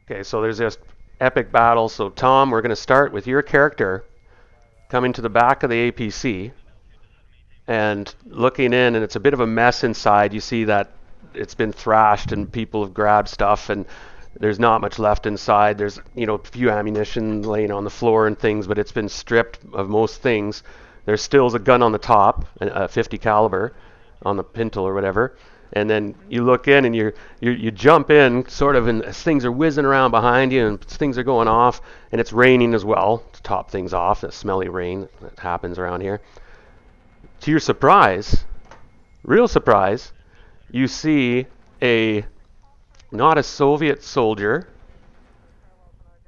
Okay, so there's this epic battle. So Tom, we're going to start with your character coming to the back of the APC and looking in, and it's a bit of a mess inside. You see that it's been thrashed and people have grabbed stuff, and there's not much left inside. There's, a few ammunition laying on the floor and things, but it's been stripped of most things. There still is a gun on the top, a 50 caliber on the pintle or whatever. And then you look in and you jump in sort of, and things are whizzing around behind you and things are going off, and it's raining as well to top things off. That smelly rain that happens around here. To your surprise, real surprise, you see a not a Soviet soldier,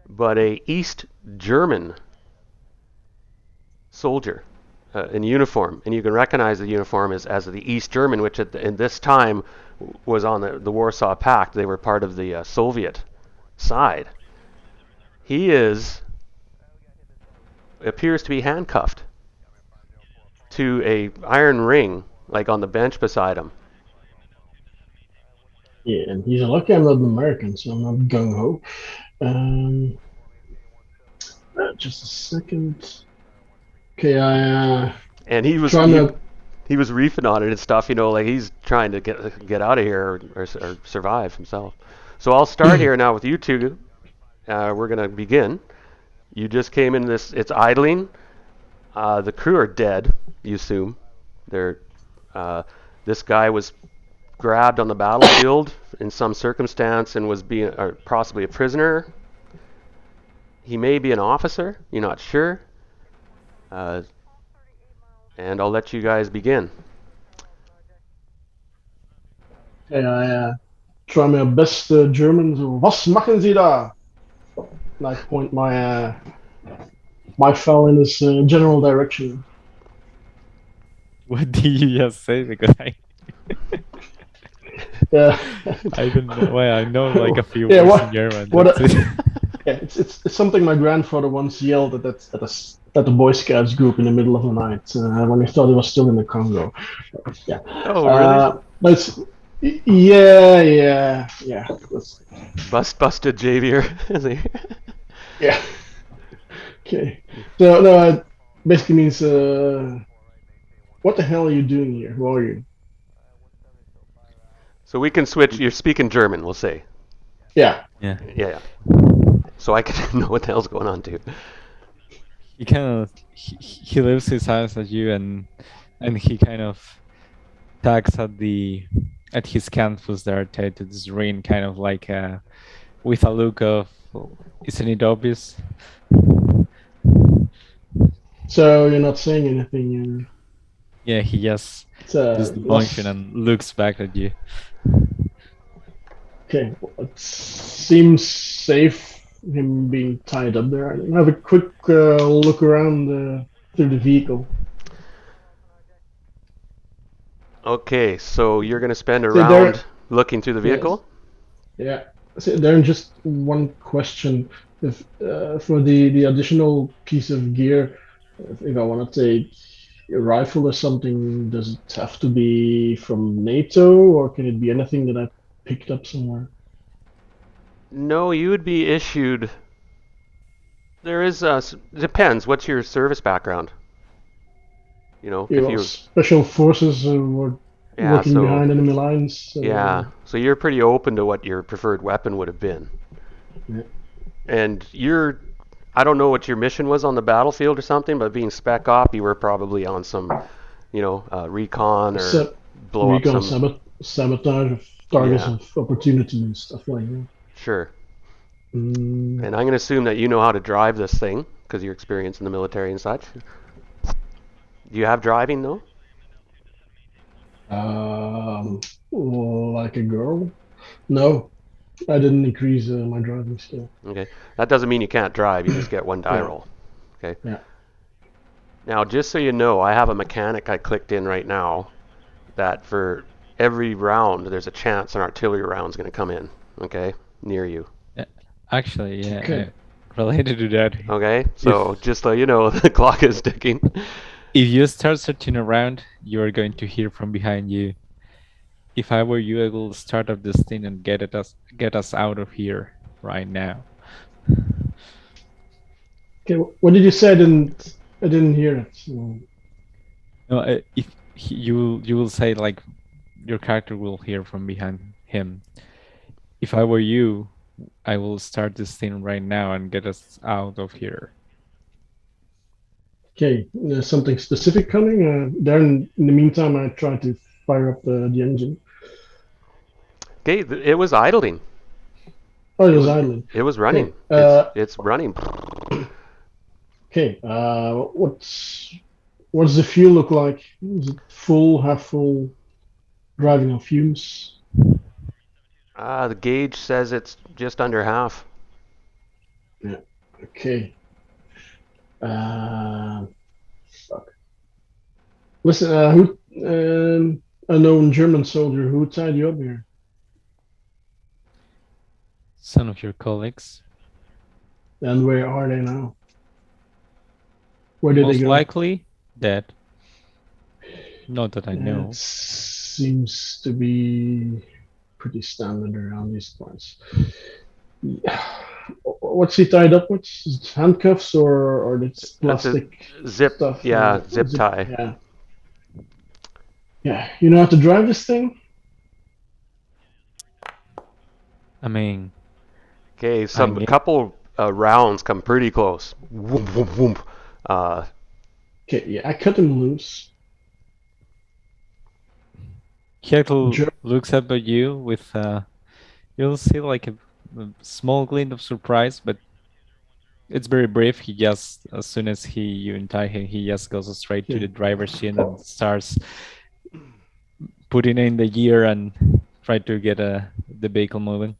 but a East German soldier in uniform, and you can recognize the uniform as the East German, which in this time was on the Warsaw Pact. They were part of the Soviet side. He appears to be handcuffed to a iron ring, like on the bench beside him. Yeah, and he's lucky I'm not American, so I'm not gung ho. Um, just a second. Okay, I And he was trying he, to. he was reefing on it and stuff, like he's trying to get out of here or survive himself. So I'll start here now with you two. We're gonna begin. You just came in this. It's idling. The crew are dead. You assume they're. This guy was grabbed on the battlefield in some circumstance and was being possibly a prisoner. He may be an officer. You're not sure. Uh, and I'll let you guys begin. Okay, I try my best German. So, was machen Sie da? And I point my file in his general direction. What did you just say? Because Yeah. I don't know. Well, I know like a few Yeah. words in German. What? That's it. Yeah. It's something my grandfather once yelled at the Boy Scouts group in the middle of the night when he thought he was still in the Congo. Yeah. Oh, really? But it's, yeah. Busted Javier. Yeah. Okay. So no, it basically means what the hell are you doing here? Who are you? So we can switch. You're speaking German, we'll say. Yeah. Yeah. Yeah. So I can know what the hell's going on too. He kind of he lifts his eyes at you and he kind of tags at his canvas there to this ring, kind of like with a look of, isn't it obvious? So you're not saying anything. Yeah, he just does the motion and looks back at you. Okay, well, it seems safe him being tied up there. I have a quick look around through the vehicle. Okay, so you're going to spend a So round looking through the vehicle? Yeah. So there, just one question: if for the additional piece of gear, if I want to take a rifle or something, does it have to be from NATO, or can it be anything that I picked up somewhere? No, you would be issued. There is depends. What's your service background? If you special forces were working behind enemy lines. So you're pretty open to what your preferred weapon would have been. Yeah. And I don't know what your mission was on the battlefield or something, but being spec op, you were probably on some, recon or blow up some sabotage of targets of opportunity and stuff like that. Sure. And I'm going to assume that you know how to drive this thing because you're experienced in the military and such. Do you have driving though? Like a girl? No, I didn't increase my driving skill. Okay, that doesn't mean you can't drive. You just get one die roll. Okay. Yeah. Now, just so you know, I have a mechanic I clicked in right now that for every round there's a chance an artillery round's going to come in. Okay, near you. Yeah. Actually, yeah. Okay. Related to that. Okay, so just so you know, the clock is ticking. If you start searching around, you are going to hear from behind you. If I were you, I will start up this thing and get us out of here. right now. Okay, what did you say? I didn't hear it. So, No, if you will say like your character will hear from behind him. If I were you, I will start this thing right now and get us out of here. okay, there's something specific coming. Darren, in the meantime, I try to fire up the engine. Okay, it was idling. Oh, it It was was idling. it was running. Okay. It's running. Okay. What's the fuel look like? Is it full, half full, driving on fumes? The gauge says it's just under half. Yeah. Okay. Uh, fuck. Listen, who unknown German soldier who tied you up here? Some of your colleagues, And where are they now? Where did they most go? likely dead. Not that I It know. seems to be pretty standard around these points. What's he tied up with? Is it handcuffs or it's That's a plastic zip. stuff? Yeah, zip tie. Yeah, yeah. You know how to drive this thing? I mean, Okay, I some knew. couple rounds come pretty close. Whoomp, whoomp, whoomp. Okay, yeah. I cut him loose. Kjetil Ger- looks up at you with you'll see like a small glint of surprise, but it's very brief. He just, as soon as you untie him, he just goes straight to yeah. the driver's seat and starts putting in the gear and try to get the vehicle moving.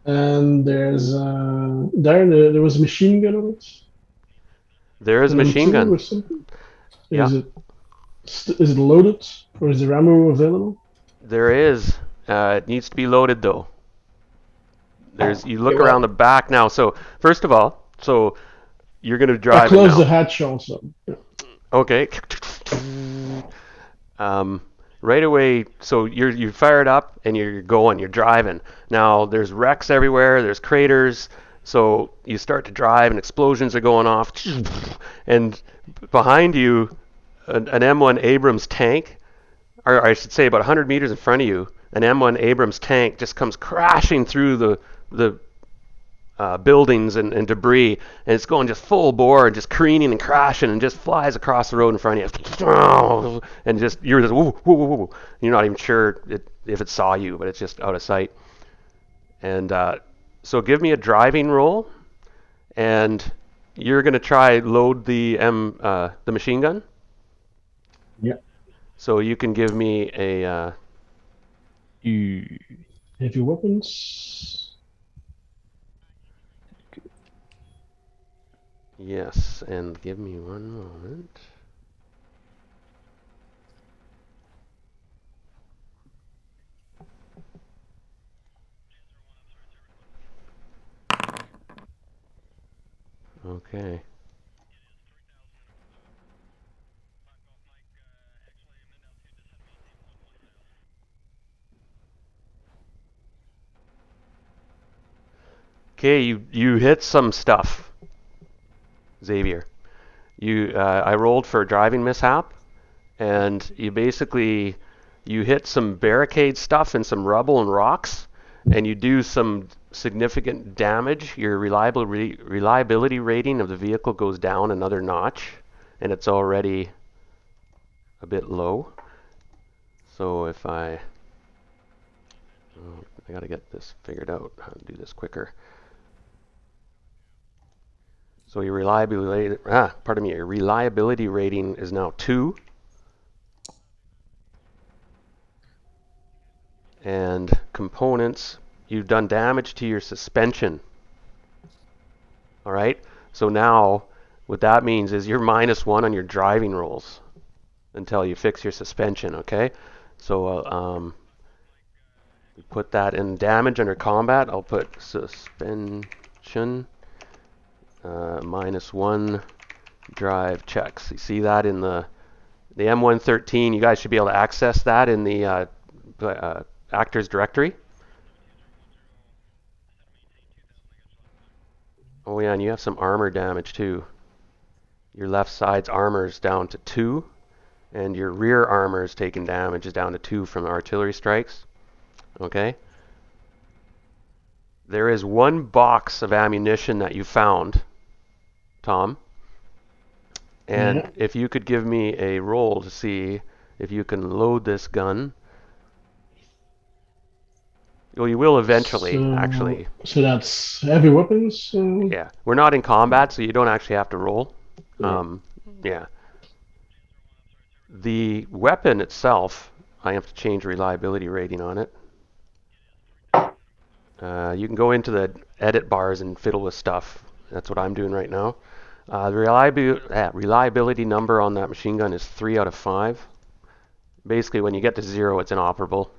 And there was a machine gun on it, There is a an machine M2 gun. or something. Yeah, Is it loaded or is there ammo available? there is. It needs to be loaded though. You Okay, look around well, the back now. So first of all, so you're gonna I drive it closed the now. hatch also. Yeah. Okay. Um, right away, so you fire it up and you're going, you're driving. Now there's wrecks everywhere, there's craters, so you start to drive and explosions are going off, and behind you, an M1 Abrams tank, or I should say about 100 meters in front of you, an M1 Abrams tank just comes crashing through the buildings and debris, and it's going just full bore and just careening and crashing and just flies across the road in front of you, and just you're just woo, woo, woo, woo. You're not even sure if it saw you, but it's just out of sight. And so give me a driving roll, and you're gonna try load the machine gun. Yeah. So you can give me a You Heavy weapons. yes, and give me one moment. Okay. Okay, you hit some stuff, Xavier. I rolled for a driving mishap, and you hit some barricade stuff and some rubble and rocks, and you do some significant damage. Your reliability rating of the vehicle goes down another notch, and it's already a bit low. So I got to get this figured out, how to do this quicker. So your reliability rating is now 2. And components, you've done damage to your suspension. All right. So now what that means is you're -1 on your driving rolls until you fix your suspension. Okay. So we put that in damage under combat. I'll put suspension -1 drive checks. You see that in the M113. You guys should be able to access that in the actors directory. and you have some armor damage too. Your left side's armor is down to 2, and your rear armor is taking damage is down to 2 from artillery strikes. Okay? There is 1 box of ammunition that you found, Tom. And Yeah. if you could give me a roll to see if you can load this gun. Well, you will eventually, actually. So that's heavy weapons. Yeah. We're not in combat, so you don't actually have to roll. Yeah. Yeah. The weapon itself, I have to change reliability rating on it. You can go into the edit bars and fiddle with stuff. That's what I'm doing right now. The reliability number on that machine gun is 3 out of 5. Basically, when you get to 0, it's inoperable.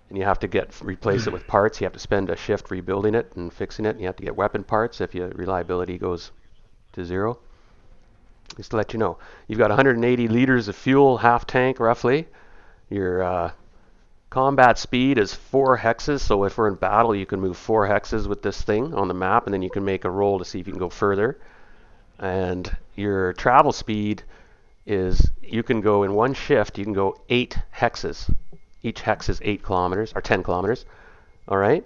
And you have to replace it with parts. You have to spend a shift rebuilding it and fixing it. And you have to get weapon parts if your reliability goes to 0. Just to let you know, you've got 180 liters of fuel, half tank roughly. Your combat speed is 4 hexes, so if we're in battle, you can move 4 hexes with this thing on the map, and then you can make a roll to see if you can go further. And your travel speed is, you can go in one shift, you can go 8 hexes. Each hex is 8 kilometers, or 10 kilometers. All right?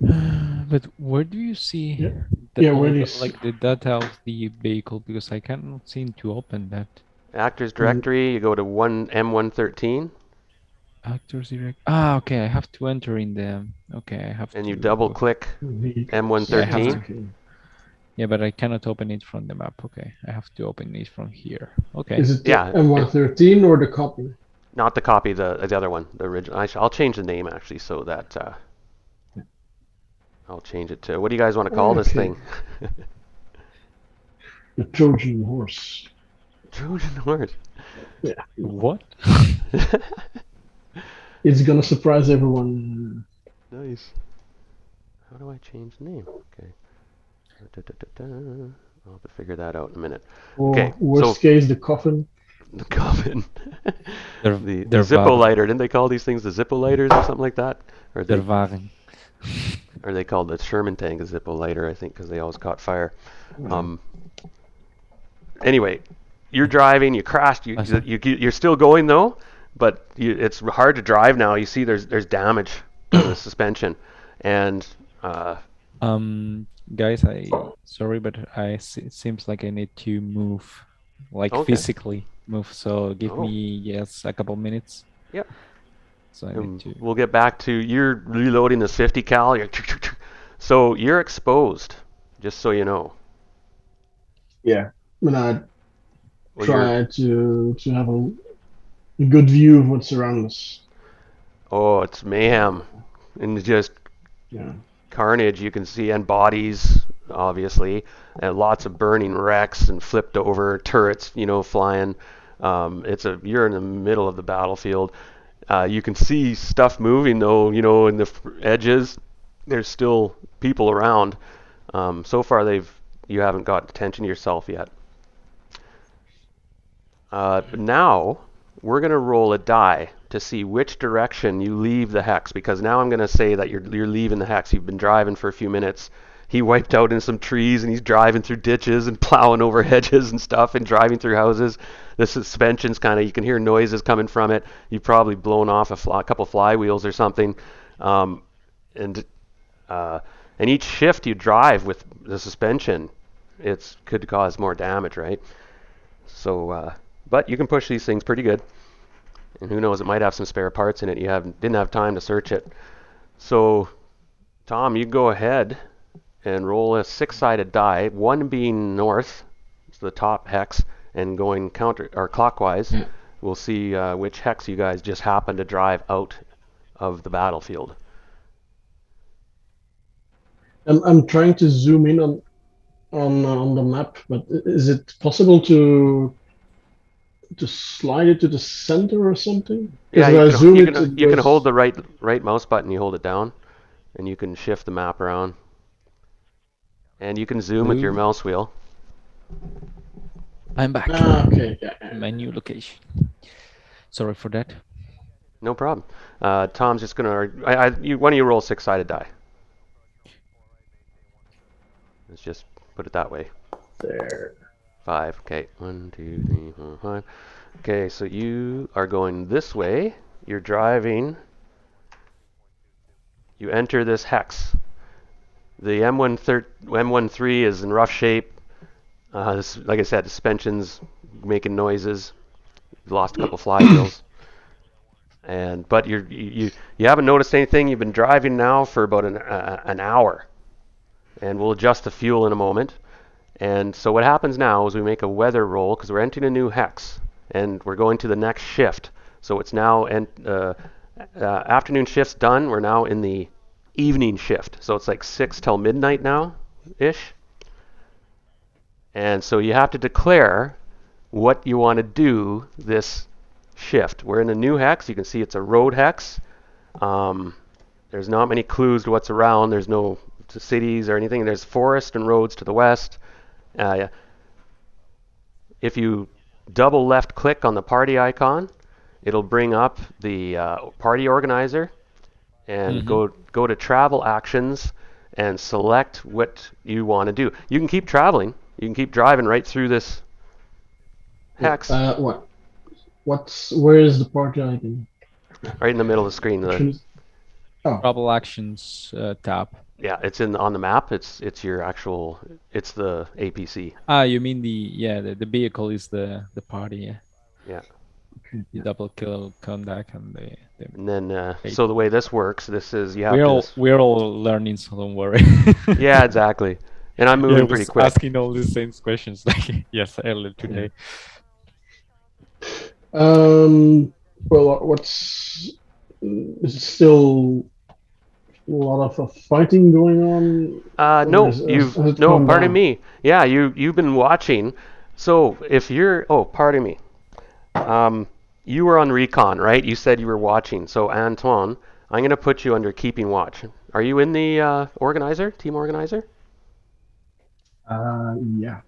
But where do you see Yeah. Yeah, where do you like the data of the vehicle? Because I cannot seem to open that. Actors directory, you go to M113. Actors direct. Ah, okay. I have to enter in them. Okay, I have And to. you double click Yeah, I have M113. to. Yeah, but I cannot open it from the map. Okay, I have to open it from here. Okay. Is it the Yeah, M113 or the copy? not the copy, the other one, the original. I'll change the name actually so that I'll change it to, what do you guys want to call this Okay. thing? The Trojan horse. Trojan horse. Yeah. What? It's gonna surprise everyone. Nice. How do I change the name? Okay. I'll have to figure that out in a minute. Or Okay, worst case, the coffin. The coffin. The the Zippo lighter. Didn't they call these things the Zippo lighters or something like that? Or Der Wagen. Or they called the Sherman tank a Zippo lighter, I think, because they always caught fire. Anyway, you're driving. You crashed. You're still going though, but it's hard to drive now. You see, there's damage to the suspension, and guys, sorry, but it seems like I need to move, like physically move. So give me a couple minutes. Yep. So I need to. We'll get back to, you're reloading this 50 cal. So you're exposed, just so you know. Yeah, when I try to have a good view of what's around us. Oh, it's mayhem, and just carnage you can see, and bodies, obviously, and lots of burning wrecks and flipped over turrets, flying. You're in the middle of the battlefield. You can see stuff moving though, in the edges. There's still people around. So far, you haven't got attention to yourself yet. But now we're going to roll a die to see which direction you leave the hex, because now I'm going to say that you're leaving the hex. You've been driving for a few minutes. He wiped out in some trees, and he's driving through ditches and plowing over hedges and stuff and driving through houses. The suspension's you can hear noises coming from it. You've probably blown off a couple flywheels or something. And each shift you drive with the suspension, it could cause more damage, right? So, but you can push these things pretty good. And who knows, it might have some spare parts in it. You didn't have time to search it. So, Tom, you go ahead and roll a 6-sided die, one being north, so the top hex, and going clockwise. We'll see which hex you guys just happen to drive out of the battlefield. I'm trying to zoom in on the map, but is it possible to slide it to the center or something? Yeah, you can hold the right mouse button. You hold it down, and you can shift the map around. And you can zoom with your mouse wheel. I'm back. Okay. My new location. Sorry for that. No problem. Tom's just gonna. Why don't you roll a 6-sided die? Let's just put it that way. There. 5. Okay. 1, 2, 3, 4, 5. Okay, so you are going this way. You're driving. You enter this hex. The M13 is in rough shape. Like I said, suspension's making noises. You lost a couple flywheels. But you haven't noticed anything. You've been driving now for about an hour, and we'll adjust the fuel in a moment. And so what happens now is we make a weather roll because we're entering a new hex, and we're going to the next shift. So it's now afternoon shift's done. We're now in the evening shift. So it's like 6 till midnight now, ish. And so you have to declare what you want to do this shift. We're in a new hex. You can see it's a road hex. There's not many clues to what's around. There's no cities or anything. There's forest and roads to the west. If you double left click on the party icon, it'll bring up the party organizer and go to travel actions and select what you want to do. You can keep traveling. You can keep driving right through this hex. Where is the party icon? Right in the middle of the screen. Travel actions tab. Yeah, it's on the map. It's your actual. It's the APC. Ah, you mean the vehicle is the party? Yeah. Yeah. You double kill contact and And then so the way this works, this is you have we're all learning, so don't worry. Yeah, exactly. And I'm moving pretty quick. Asking all these same questions like yes earlier today. Well, is it still a lot of fighting going on? No, pardon me. Yeah, you've been watching. So if you're pardon me. You were on recon, right? You said you were watching. So Antoine, I'm going to put you under keeping watch. Are you in the team organizer? Yeah.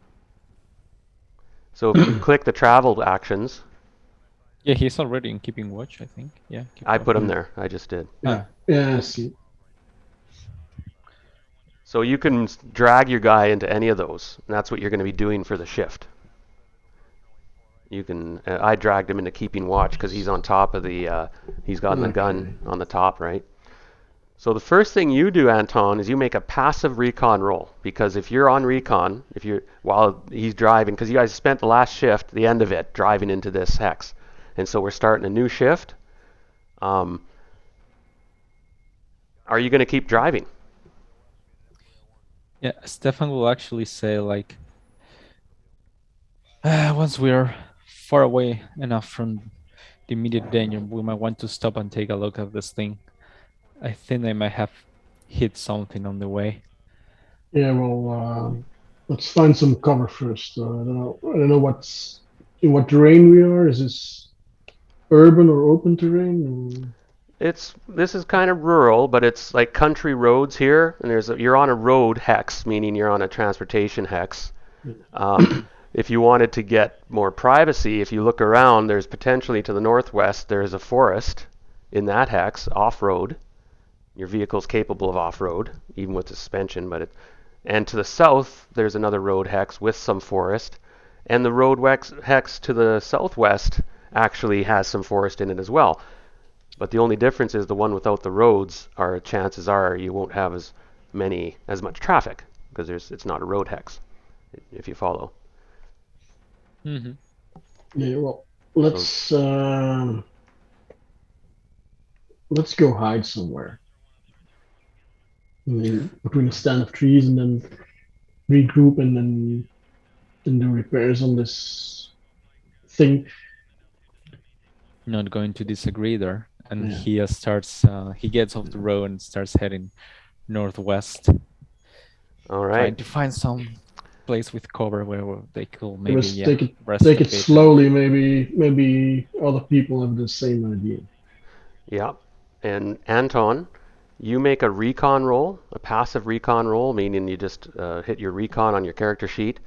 So if you click the travel actions. Yeah, he's already in keeping watch, I think. Yeah. I put him there. I just did. Yeah. Yeah, I see. So you can drag your guy into any of those. And that's what you're going to be doing for the shift. You can. I dragged him into keeping watch because he's on top of the. He's got the gun on the top, right? So the first thing you do, Anton, is you make a passive recon roll because if you're on recon, while he's driving, because you guys spent the last shift, the end of it, driving into this hex, and so we're starting a new shift. Are you going to keep driving? Yeah, Stefan will actually say like, once we're far away enough from the immediate danger, we might want to stop and take a look at this thing. I think I might have hit something on the way. Yeah, well, let's find some cover first. I don't know in what terrain we are. Is this urban or open terrain? This is kind of rural, but it's like country roads here, and you're on a road hex, meaning you're on a transportation hex. If you wanted to get more privacy, if you look around, there's potentially to the northwest, there's a forest in that hex, off-road. Your vehicle's capable of off-road, even with the suspension. And to the south, there's another road hex with some forest. And the road hex to the southwest actually has some forest in it as well. But the only difference is the one without the roads, chances are you won't have as much traffic because it's not a road hex, if you follow. Mm-hmm. Yeah, well, let's go hide somewhere. Between a stand of trees and then regroup and then do repairs on this thing. Not going to disagree there. And Yeah. he gets off the road and starts heading northwest. All right. Trying to find some place with cover where they could maybe take it slowly. Maybe other people have the same idea. Yeah. And Anton, you make a recon roll, a passive recon roll, meaning you just hit your recon on your character sheet.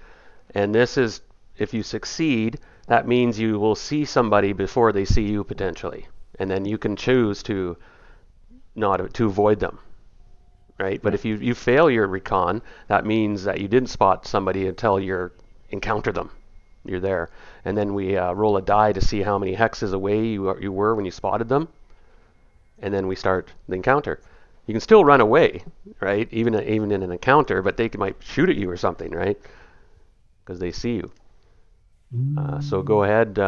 And this is, if you succeed, that means you will see somebody before they see you potentially. And then you can choose to avoid them. right? But Yeah. if you fail your recon, that means that you didn't spot somebody until you encounter them. You're there, and then we roll a die to see how many hexes away you were when you spotted them, and then we start the encounter. You can still run away, right? Even in an encounter, but they might shoot at you or something, right? Because they see you. So go ahead,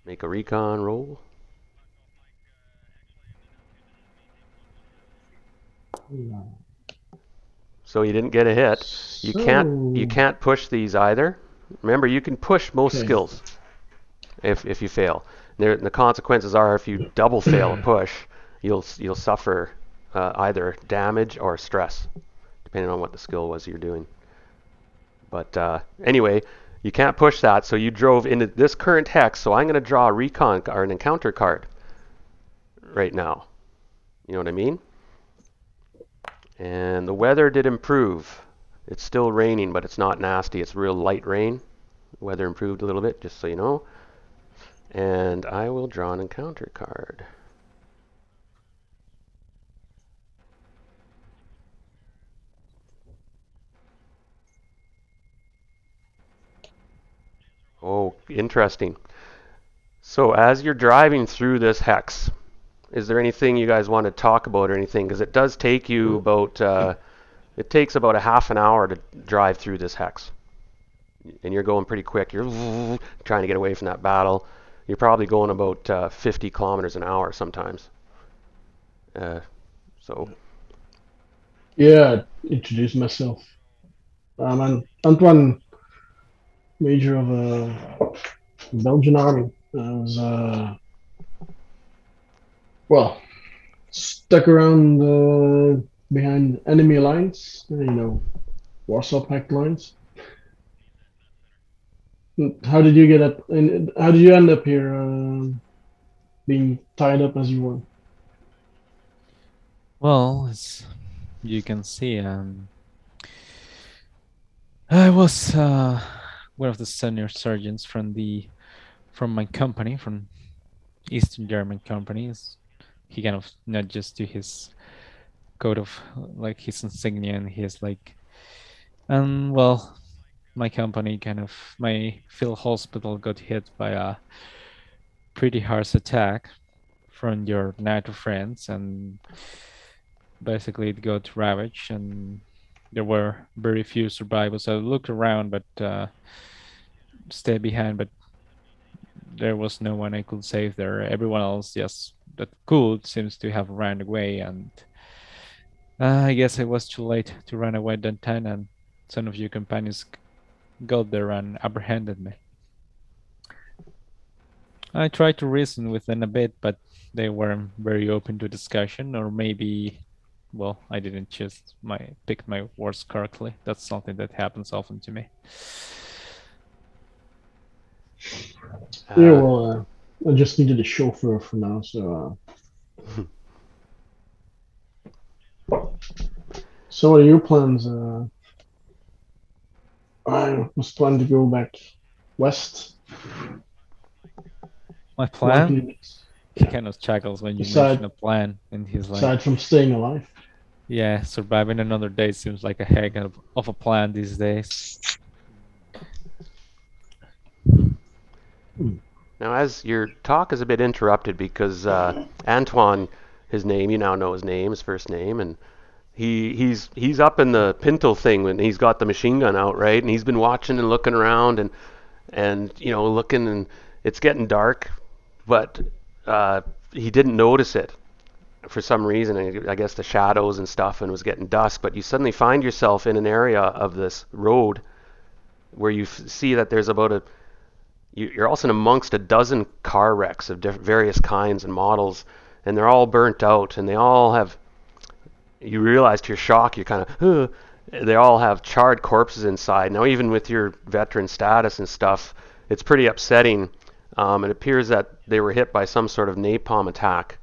make a recon roll. So you didn't get a hit. You So, can't push these either. Remember, you can push most okay. skills if you fail. The consequences are if you double fail a push, you'll suffer either damage or stress, depending on what the skill was you're doing. But anyway, you can't push that, so you drove into this current hex. So I'm going to draw a recon or an encounter card right now. You know what I mean? And the weather did improve. It's still raining, but it's not nasty. It's real light rain. The weather improved a little bit, just so you know. And I will draw an encounter card. Oh, interesting. So as you're driving through this hex, is there anything you guys want to talk about or anything? Because it does take you about, it takes about a half an hour to drive through this hex. And you're going pretty quick. You're trying to get away from that battle. You're probably going about 50 kilometers an hour sometimes. So, Yeah, introduce myself. I'm Antoine, major of a Belgian army. I was, well, stuck around behind enemy lines, Warsaw Pact lines. How did you get up? And how did you end up here, being tied up as you were? Well, as you can see, I was one of the senior sergeants from my company, from Eastern German companies. He kind of not just to his code of like his insignia and his like, and well, my company kind of my field hospital got hit by a pretty harsh attack from your NATO friends, and basically it got ravaged, and there were very few survivors. I looked around, but stayed behind, but there was no one I could save there. Everyone else, yes, that could seems to have ran away, and I guess it was too late to run away that time, and some of your companions got there and apprehended me. I tried to reason with them a bit, but they weren't very open to discussion, or maybe, well, I didn't just pick my words correctly. That's something that happens often to me. Yeah, uh, well, I just needed a chauffeur for now, so. So what are your plans? I was planning to go back west, My plan? likely. He Yeah. kind of chuckles when you mention Aside a plan, and he's like, aside from staying alive. yeah, surviving another day seems like a heck of a plan these days. now, as your talk is a bit interrupted because Antoine, his name, you now know his name, his first name, and he's up in the Pinto thing when he's got the machine gun out, right? And he's been watching and looking around and looking, and it's getting dark, but he didn't notice it for some reason. I guess the shadows and stuff, and it was getting dusk. But you suddenly find yourself in an area of this road where you see that there's about a you're also amongst a dozen car wrecks of various kinds and models, and they're all burnt out, and they all have. You realize to your shock, you're kind of, they all have charred corpses inside. Now, even with your veteran status and stuff, it's pretty upsetting. It appears that they were hit by some sort of napalm attack.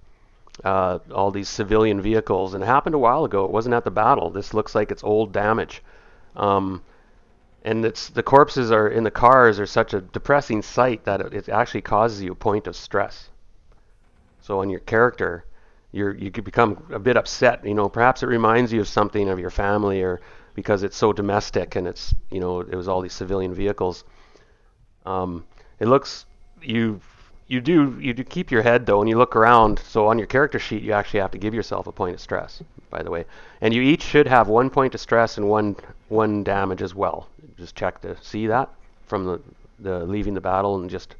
All these civilian vehicles, and it happened a while ago. It wasn't at the battle. This looks like it's old damage. Um, and it's the corpses are in the cars are such a depressing sight that it actually causes you a point of stress. So on your character, you could become a bit upset. Perhaps it reminds you of something of your family, or because it's so domestic and it was all these civilian vehicles. It looks you you do keep your head though, and you look around. So on your character sheet, you actually have to give yourself a point of stress, by the way, and you each should have 1 point of stress and one damage as well. Just check to see that from the leaving the battle and just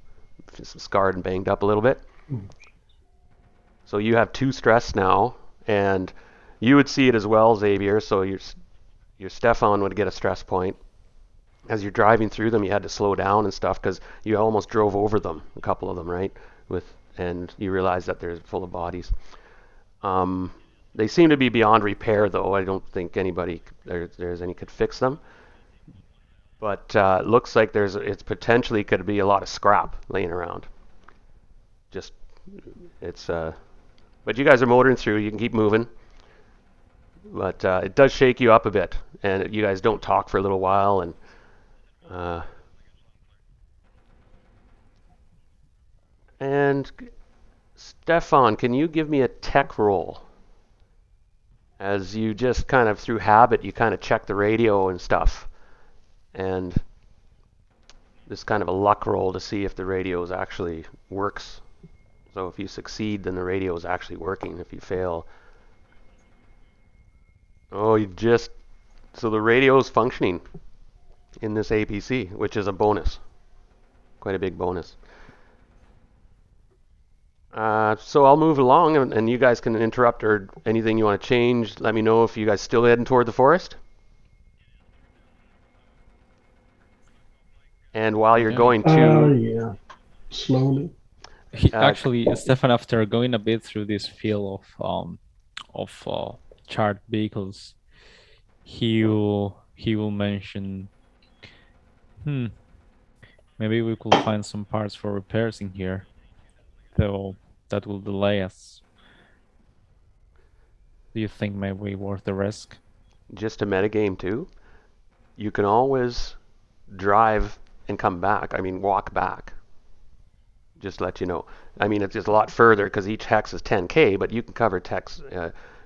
scarred and banged up a little bit. So you have 2 stress now, and you would see it as well, Xavier. So your Stefan would get a stress point. As you're driving through them, you had to slow down and stuff because you almost drove over them, a couple of them, right? And you realize that they're full of bodies. They seem to be beyond repair, though. I don't think there's any could fix them. But it looks like it's potentially could be a lot of scrap laying around. Just but you guys are motoring through. You can keep moving. But it does shake you up a bit, and you guys don't talk for a little while, and and Stefan, can you give me a tech roll? As you just kind of through habit, you kind of check the radio and stuff, and this kind of a luck roll to see if the radio actually works. So if you succeed, then the radio is actually working. If you fail, so the radio is functioning in this APC, which is a bonus, quite a big bonus. So I'll move along, and you guys can interrupt or anything you want to change. Let me know if you guys still heading toward the forest. And while you're going to, yeah, slowly. Actually, Stefan, after going a bit through this field of charred vehicles, he will mention, maybe we could find some parts for repairs in here, though that will delay us. Do you think maybe worth the risk? Just a metagame too. You can always drive and come back. I mean, walk back. Just to let you know. I mean, it's just a lot further because each hex is 10k, but you can cover text.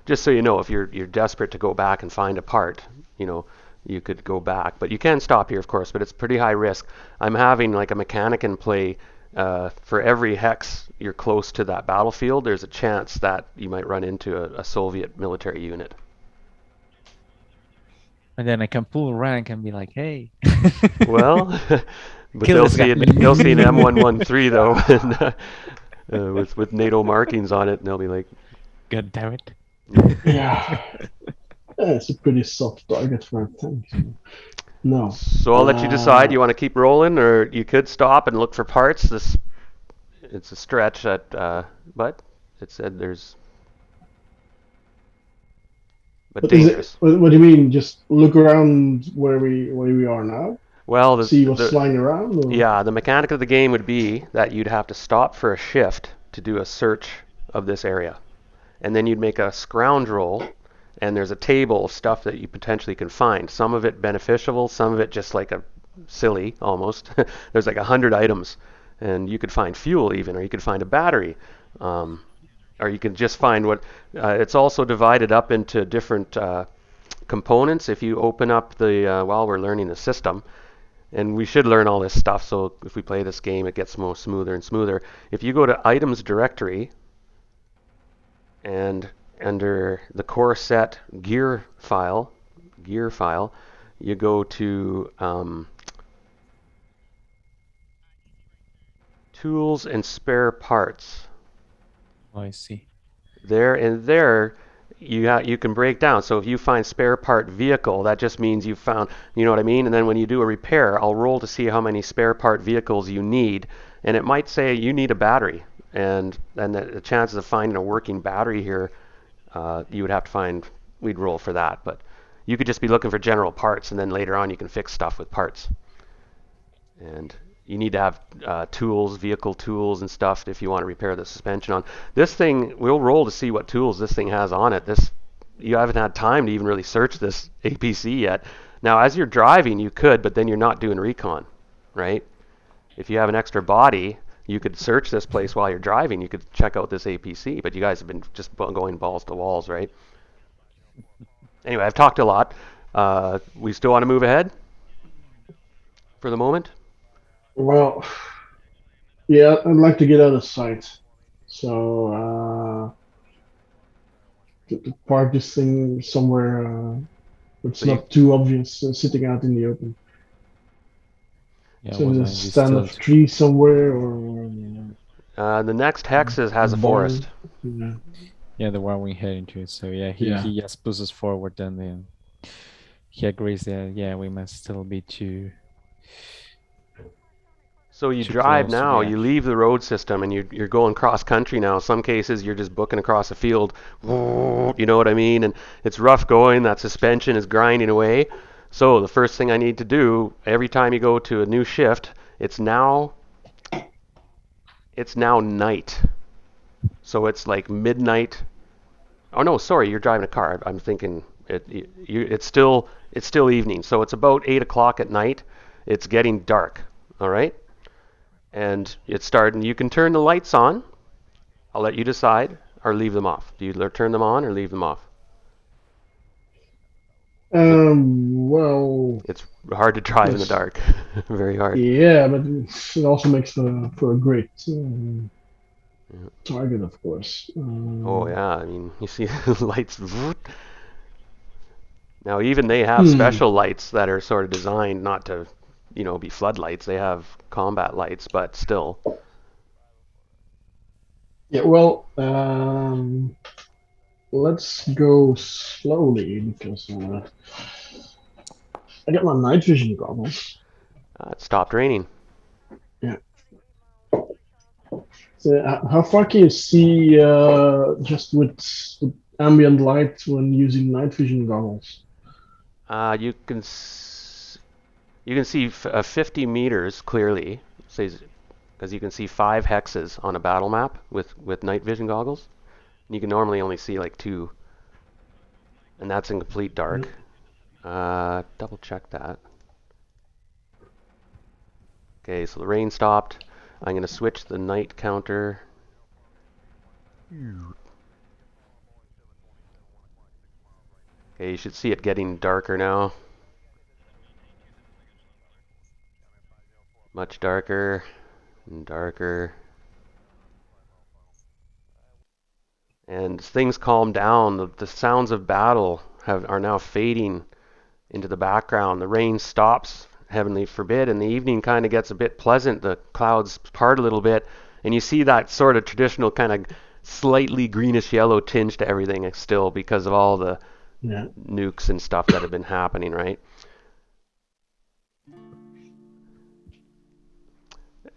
Just so you know, if you're desperate to go back and find a part, you could go back. But you can stop here, of course, but it's pretty high risk. I'm having like a mechanic in play. For every hex you're close to that battlefield, there's a chance that you might run into a Soviet military unit. And then I can pull rank and be like, hey. Well, but they'll see an M113 though, and, with NATO markings on it, and they'll be like, God damn it. Yeah. It's a pretty soft target for a tank. No. So I'll let you decide. You want to keep rolling, or you could stop and look for parts. It's a stretch, but it said there's. But dangerous. What do you mean? Just look around where we are now? Well, see what's flying around? Or? Yeah, the mechanic of the game would be that you'd have to stop for a shift to do a search of this area, and then you'd make a scrounge roll. And there's a table of stuff that you potentially can find. Some of it beneficial, some of it just like a silly almost. There's like 100 items, and you could find fuel even, or you could find a battery, or you can just find what. It's also divided up into different components. If you open up the while we're learning the system, and we should learn all this stuff. So if we play this game, it gets more smoother and smoother. If you go to items directory, and under the core set gear file, you go to tools and spare parts. Oh, I see. There you can break down. So if you find spare part vehicle, that just means you found, you know what I mean? And then when you do a repair, I'll roll to see how many spare part vehicles you need, and it might say you need a battery, and the chances of finding a working battery here, you would have to find, we'd roll for that, but you could just be looking for general parts, and then later on you can fix stuff with parts. And you need to have tools, vehicle tools and stuff if you want to repair the suspension on. This thing, we'll roll to see what tools this thing has on it. You haven't had time to even really search this APC yet. Now, as you're driving, you could, but then you're not doing recon, right? If you have an extra body, You could search this place while you're driving. You could check out this APC, but you guys have been just going balls to walls, right? Anyway, I've talked a lot. We still want to move ahead for the moment? Well, yeah, I'd like to get out of sight. So to park this thing somewhere it's So you, not too obvious, sitting out in the open. Yeah, So we a might be stand still. of tree somewhere, or the next hex a has a barn. forest. Yeah. Yeah, the one we heading to. So yeah, Yeah. he just pushes forward, then he agrees that yeah, we must still be So you too drive close to the now, you edge. leave the road system, and you're going cross country now. Some cases you're just booking across a field, you know what I mean? And it's rough going. That suspension is grinding away. So the first thing I need to do every time you go to a new shift, it's now night. So it's like midnight. Oh no, sorry, you're driving a car. I'm thinking it's still evening. So it's about 8 o'clock at night. It's getting dark. All right, and it's starting. You can turn the lights on. I'll let you decide, or leave them off. Do you turn them on or leave them off? Well, It's hard to drive in the yes. dark. Very hard. Yeah, but it also makes for a great Yeah. target, of course. Oh yeah, I mean you see lights. Now even they have Hmm. special lights that are sort of designed not to, be floodlights. They have combat lights, but still. Yeah, well, let's go slowly because I got my night vision goggles. It stopped raining. Yeah. So how far can you see just with ambient light when using night vision goggles? You can you can see 50 meters clearly, because you can see 5 hexes on a battle map with night vision goggles. You can normally only see like 2, and that's in complete Yeah. dark. Double check that. Okay, so the rain stopped. I'm going to switch the night counter. Okay, you should see it getting darker now. Much darker and darker. And as things calm down, the sounds of battle are now fading into the background. The rain stops, heavenly forbid, and the evening kind of gets a bit pleasant. The clouds part a little bit, and you see that sort of traditional kind of slightly greenish yellow tinge to everything still because of all the Yeah. nukes and stuff that have been happening, right?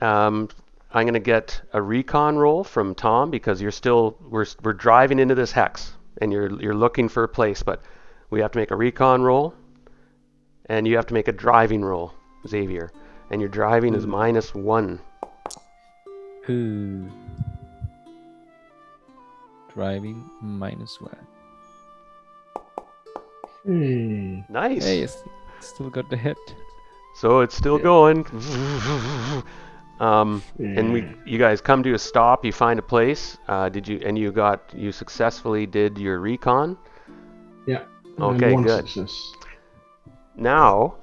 Um, I'm going to get a recon roll from Tom because we're driving into this hex and you're looking for a place, but we have to make a recon roll and you have to make a driving roll, Xavier, and your driving is -1. Ooh. Driving -1. Hey. Nice. Hey, still got the hit. So it's still Yeah. going. And Yeah. you guys come to a stop. You find a place. You successfully did your recon. Yeah. And Okay, one good. success. Now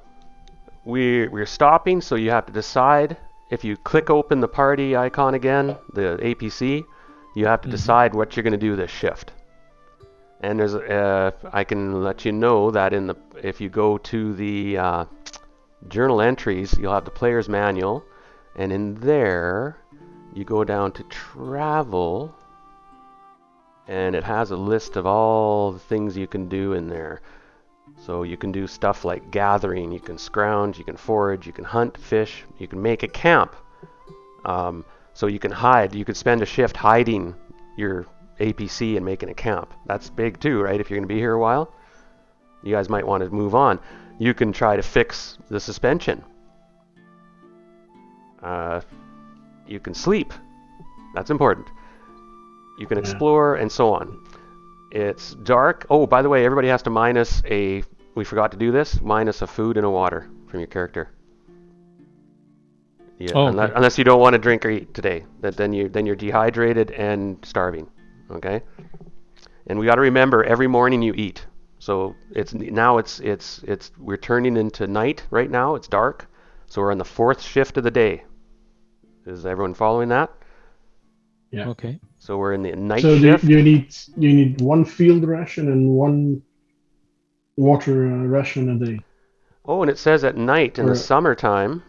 we're stopping, so you have to decide. If you click open the party icon again, the APC, you have to decide what you're going to do this shift. And I can let you know that if you go to the journal entries, you'll have the player's manual, and in there you go down to travel, and it has a list of all the things you can do in there. So you can do stuff like gathering, you can scrounge, you can forage, you can hunt, fish, you can make a camp. So you can hide, you could spend a shift hiding your APC and making a camp. That's big too, right? If you're going to be here a while, you guys might want to move on. You can try to fix the suspension. You can sleep. That's important. You can explore and so on. It's dark. Oh, by the way, everybody has to we forgot to do this, minus a food and a water from your character. Yeah, Oh, okay. unless you don't want to drink or eat today, then you're dehydrated and starving. Okay. And we got to remember every morning you eat. So we're turning into night right now. It's dark. So we're on the fourth shift of the day. Is everyone following that? Yeah. Okay. So we're in the night So shift. you need one field ration and one water ration a day. Oh, and it says at night in the Or summertime,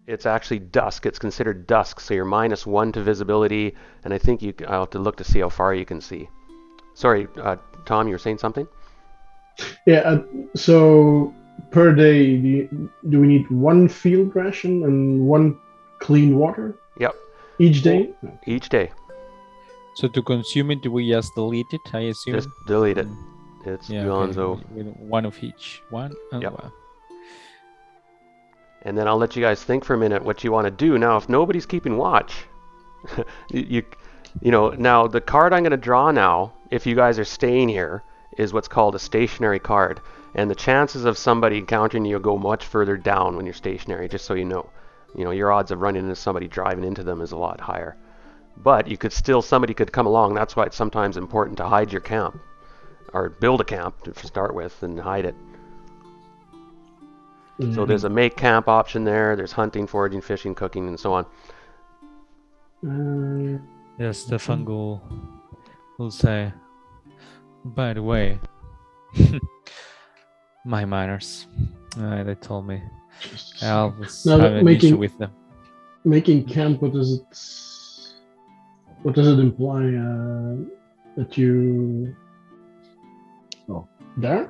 it's actually dusk. It's considered dusk. So you're -1 to visibility, and I think I'll have to look to see how far you can see. Sorry, Tom, you were saying something? yeah. So per day, do we need one field ration and one clean water Yep. each day? Each day. So to consume it, do we just delete it, I assume? Just delete it. It's Yeah, Gonzo. okay. With one of each. One? Oh, Yep. wow. And then I'll let you guys think for a minute what you want to do. Now, if nobody's keeping watch, you now the card I'm going to draw now, if you guys are staying here, is what's called a stationary card. And the chances of somebody encountering you go much further down when you're stationary, just so you know. Your odds of running into somebody driving into them is a lot higher. But somebody could come along. That's why it's sometimes important to hide your camp. Or build a camp to start with and hide it. So there's a make camp option there. There's hunting, foraging, fishing, cooking, and so on. Yes, Stefan will say, by the way, my manners. They told me I always Now, have an issue with them. Making camp, what does it imply? That you... Oh, there?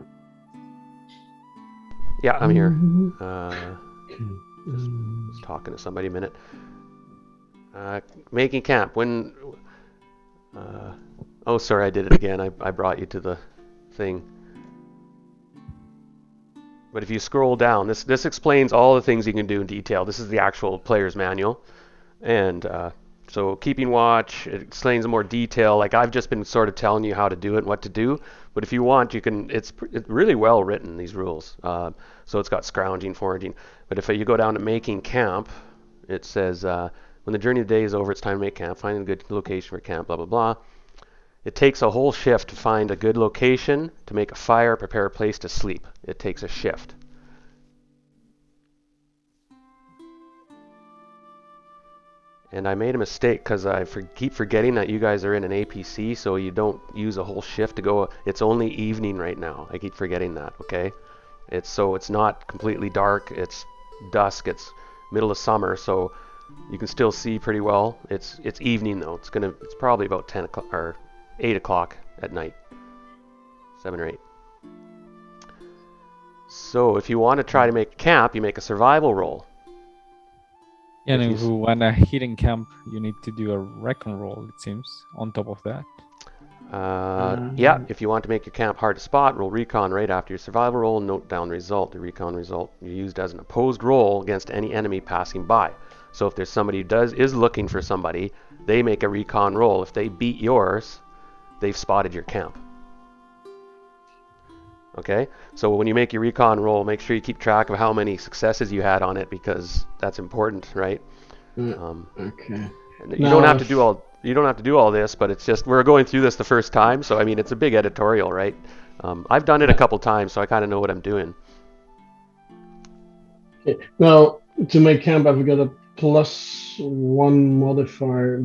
Yeah, I'm here. Okay. Just talking to somebody a minute. Making camp. When... oh, sorry, I did it again. I brought you to the thing. But if you scroll down, this explains all the things you can do in detail. This is the actual player's manual. And so keeping watch, it explains in more detail. Like I've just been sort of telling you how to do it and what to do. But if you want, you can. It's really well written, these rules. So it's got scrounging, foraging. But if you go down to making camp, it says when the journey of the day is over, it's time to make camp. Find a good location for camp. Blah blah blah. It takes a whole shift to find a good location, to make a fire, prepare a place to sleep. It takes a shift. And I made a mistake because I keep forgetting that you guys are in an APC, so you don't use a whole shift to go. It's only evening right now. I keep forgetting that, okay? It's not completely dark. It's dusk. It's middle of summer, so you can still see pretty well. It's evening though. It's probably about 10 o'clock or 8 o'clock at night. 7 or 8. So if you want to try to make camp, you make a survival roll. Yeah, and if you want a hidden camp, you need to do a recon roll, it seems, on top of that. Yeah, if you want to make your camp hard to spot, roll recon right after your survival roll and note down the result. The recon result you used as an opposed roll against any enemy passing by. So if there's somebody who is looking for somebody, they make a recon roll. If they beat yours, they've spotted your camp. Okay, so when you make your recon roll, make sure you keep track of how many successes you had on it, because that's important, right? Okay. You don't have to do all this, but it's just we're going through this the first time, so I mean it's a big editorial, right? I've done it a couple times, so I kind of know what I'm doing. Okay. Now, to make camp, I've got a +1 modifier.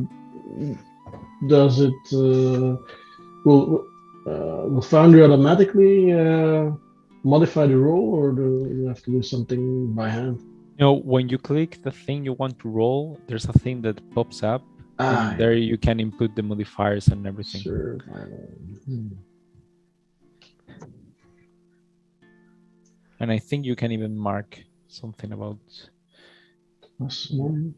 Does it will Foundry automatically modify the roll, or do you have to do something by hand? When you click the thing you want to roll, there's a thing that pops up, and there you can input the modifiers and everything. Survival. And I think you can even mark something about +1.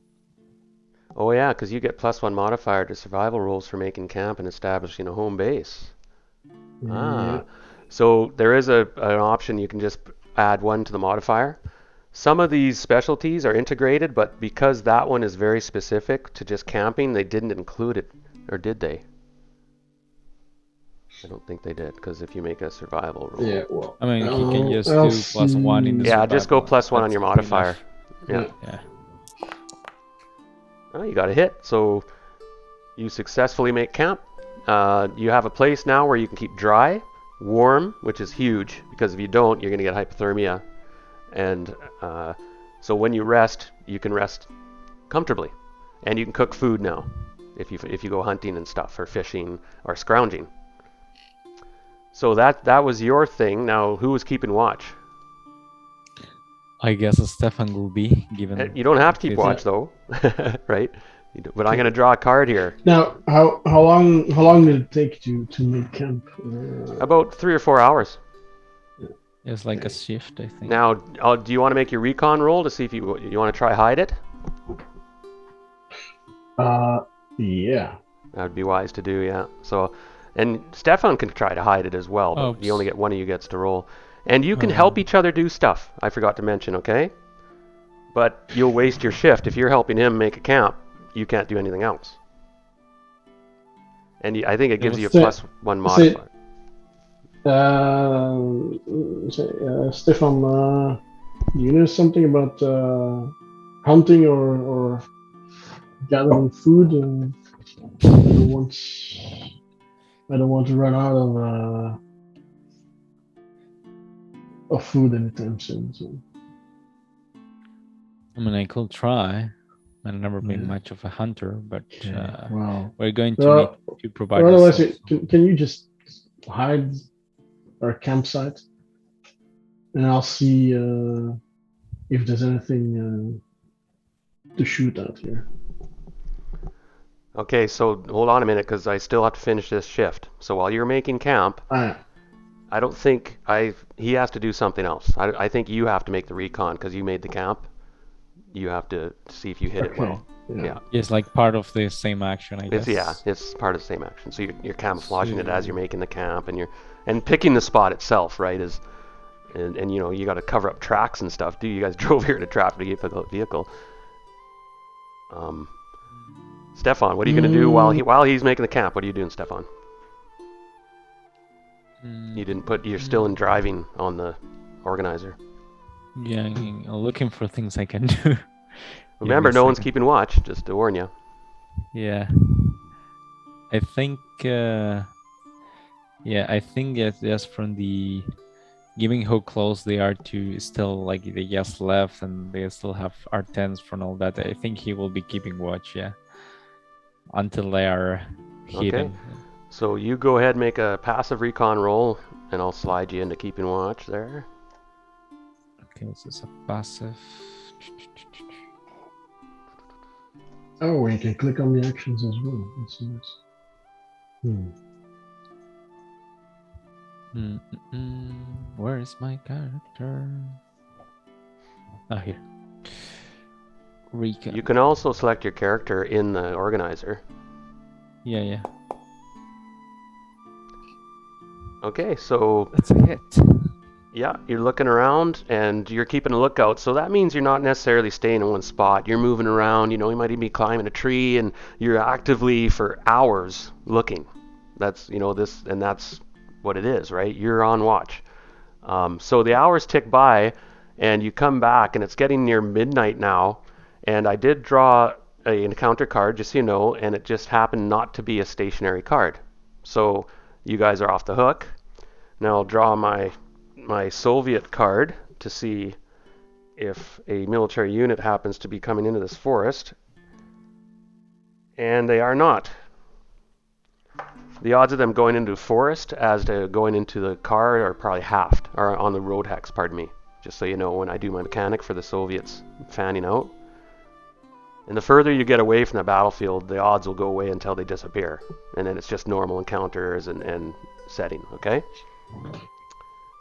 Oh yeah, because you get +1 modifier to survival rolls for making camp and establishing a home base. Yeah. So there is an option you can just add 1 to the modifier. Some of these specialties are integrated, but because that one is very specific to just camping, they didn't include it, or did they? I don't think they did, because if you make a survival roll, Yeah. Well, I mean, he can just do +1 in the yeah, just go survival. +1 on your That's pretty modifier. enough. Yeah. Yeah. Oh, you got a hit. So you successfully make camp. You have a place now where you can keep dry, warm, which is huge because if you don't, you're going to get hypothermia. And so when you rest, you can rest comfortably, and you can cook food now if you go hunting and stuff or fishing or scrounging. So that was your thing. Now, who was keeping watch? I guess Stefan will be given. You don't have to keep his- watch though, right? But I'm going to draw a card here. Now, how long did it take to make camp? About 3 or 4 hours. It's like a shift, I think. Now, do you want to make your recon roll to see if you want to try hide it? Yeah. That would be wise to do, yeah. So, and Stefan can try to hide it as well, but Oops. you only get one of you gets to roll. And you can Oh. help each other do stuff. I forgot to mention, okay? But you'll waste your shift. If you're helping him make a camp, you can't do anything else. And I think it gives you a So- +1 so- modifier. Stefan, you know something about hunting or gathering food? I don't want to run out of food anytime soon. So. I mean, I could try. I've never been Yeah. much of a hunter, but Wow. we're going to Well, need to provide. Or otherwise, ourselves. can you just hide our campsite, and I'll see if there's anything to shoot at here. Okay, so hold on a minute because I still have to finish this shift. So while you're making camp, I don't think he has to do something else. I think you have to make the recon because you made the camp. You have to see if you hit it well. Yeah. It's like part of the same action, I guess. It's part of the same action. So you're camouflaging it as you're making the camp, and picking the spot itself, right? And you know you got to cover up tracks and stuff. You guys drove here to trap to get the vehicle. Stefan, what are you gonna do while he's making the camp? What are you doing, Stefan? You didn't put. You're still in driving on the organizer. Yeah, I'm looking for things I can do. Remember, no one's keeping watch. Just to warn you. Yeah. I think. I think it's just from the given how close they are to still like they just left and they still have R10s from all that. I think he will be keeping watch. Yeah. Until they are hidden. Okay. So you go ahead and make a passive recon roll, and I'll slide you into keeping watch there. Okay, this is a passive. Oh, you can click on the actions as well. That's nice. Where is my character? Oh, here. Recon. You can also select your character in the organizer. Yeah. Okay, so That's a hit. yeah, you're looking around and you're keeping a lookout. So that means you're not necessarily staying in one spot. You're moving around. You know, you might even be climbing a tree, and you're actively for hours looking. That's that's what it is, right? You're on watch. So the hours tick by, and you come back, and it's getting near midnight now. And I did draw an encounter card, just so you know, and it just happened not to be a stationary card. So you guys are off the hook. Now I'll draw my Soviet card to see if a military unit happens to be coming into this forest. And they are not. The odds of them going into a forest as to going into the car are probably halved, or on the road hex, pardon me. Just so you know, when I do my mechanic for the Soviets fanning out. And the further you get away from the battlefield, the odds will go away until they disappear. And then it's just normal encounters and setting, okay?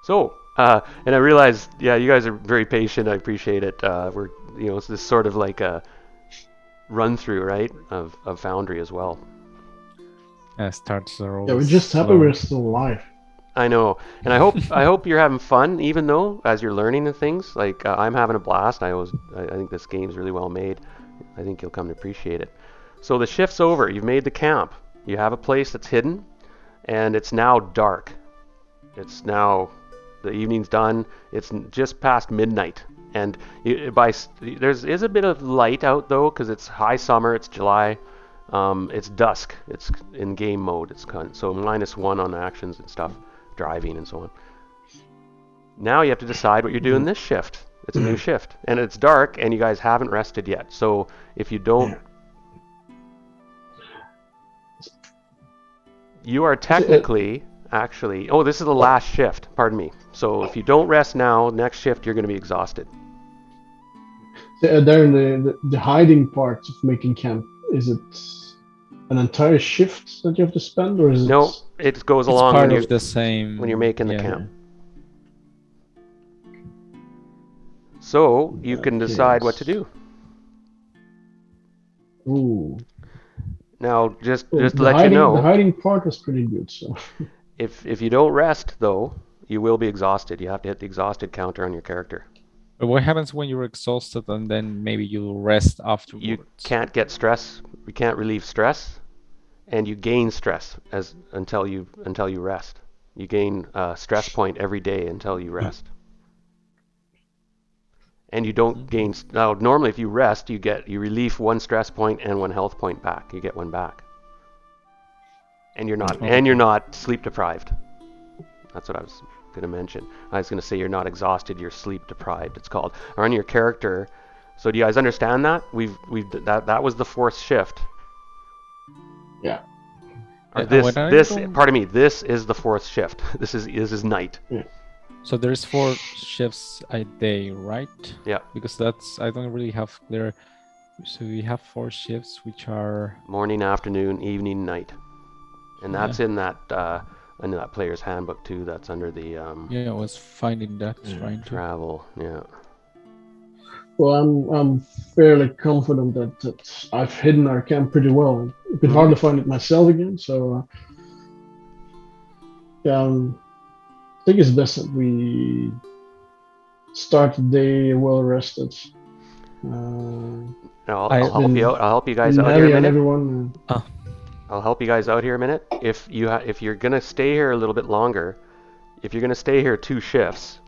So, and I realize, yeah, you guys are very patient. I appreciate it. It's this sort of like a run through, right, of Foundry as well. Starts the roll. Yeah, we're just happy we're still alive. I know, and I hope you're having fun, even though as you're learning the things. Like I'm having a blast. I think this game's really well made. I think you'll come to appreciate it. So the shift's over. You've made the camp. You have a place that's hidden, and it's now dark. It's now the evening's done. It's just past midnight, And there's a bit of light out though, because it's high summer. It's July. It's dusk. It's in game mode. So -1 on actions and stuff, driving and so on. Now you have to decide what you're doing this shift. It's a new shift, and it's dark, and you guys haven't rested yet. So if you don't, you are technically actually. Oh, this is the last shift. Pardon me. So if you don't rest now, next shift you're going to be exhausted. There in the hiding part of making camp, is it an entire shift that you have to spend, or is it? No, it goes It's along part when of you the same when you're making the yeah. camp. So you can decide what to do. Ooh. Now, just Well, to let you the know, hiding part was pretty good. So if you don't rest though, you will be exhausted. You have to hit the exhausted counter on your character. But what happens when you're exhausted and then maybe you'll rest afterwards? You can't get stress. You can't relieve stress, and you gain stress until you rest. You gain a stress point every day until you rest. And you don't gain. Now, normally, if you rest, you relieve 1 stress point and 1 health point back. You get 1 back, and you're not sleep deprived. That's what I was going to mention. I was going to say you're not exhausted. You're sleep deprived. It's called. Or on your character. So do you guys understand that? That was the 4th shift. Yeah. Or pardon me. This is the 4th shift. This is night. Yeah. So there's 4 shifts a day, right? Yeah. Because I don't really have clear. So we have 4 shifts, which are morning, afternoon, evening, night, and that's in that player's handbook too. That's under the I was finding that trying to travel. Yeah. Well, I'm fairly confident that I've hidden our camp pretty well. It's been hard to find it myself again, so I think it's best that we start the day well rested. I'll help you out. I'll help you guys out here a minute. Everyone. I'll help you guys out here a minute. If you're gonna stay here a little bit longer, if you're gonna stay here 2 shifts,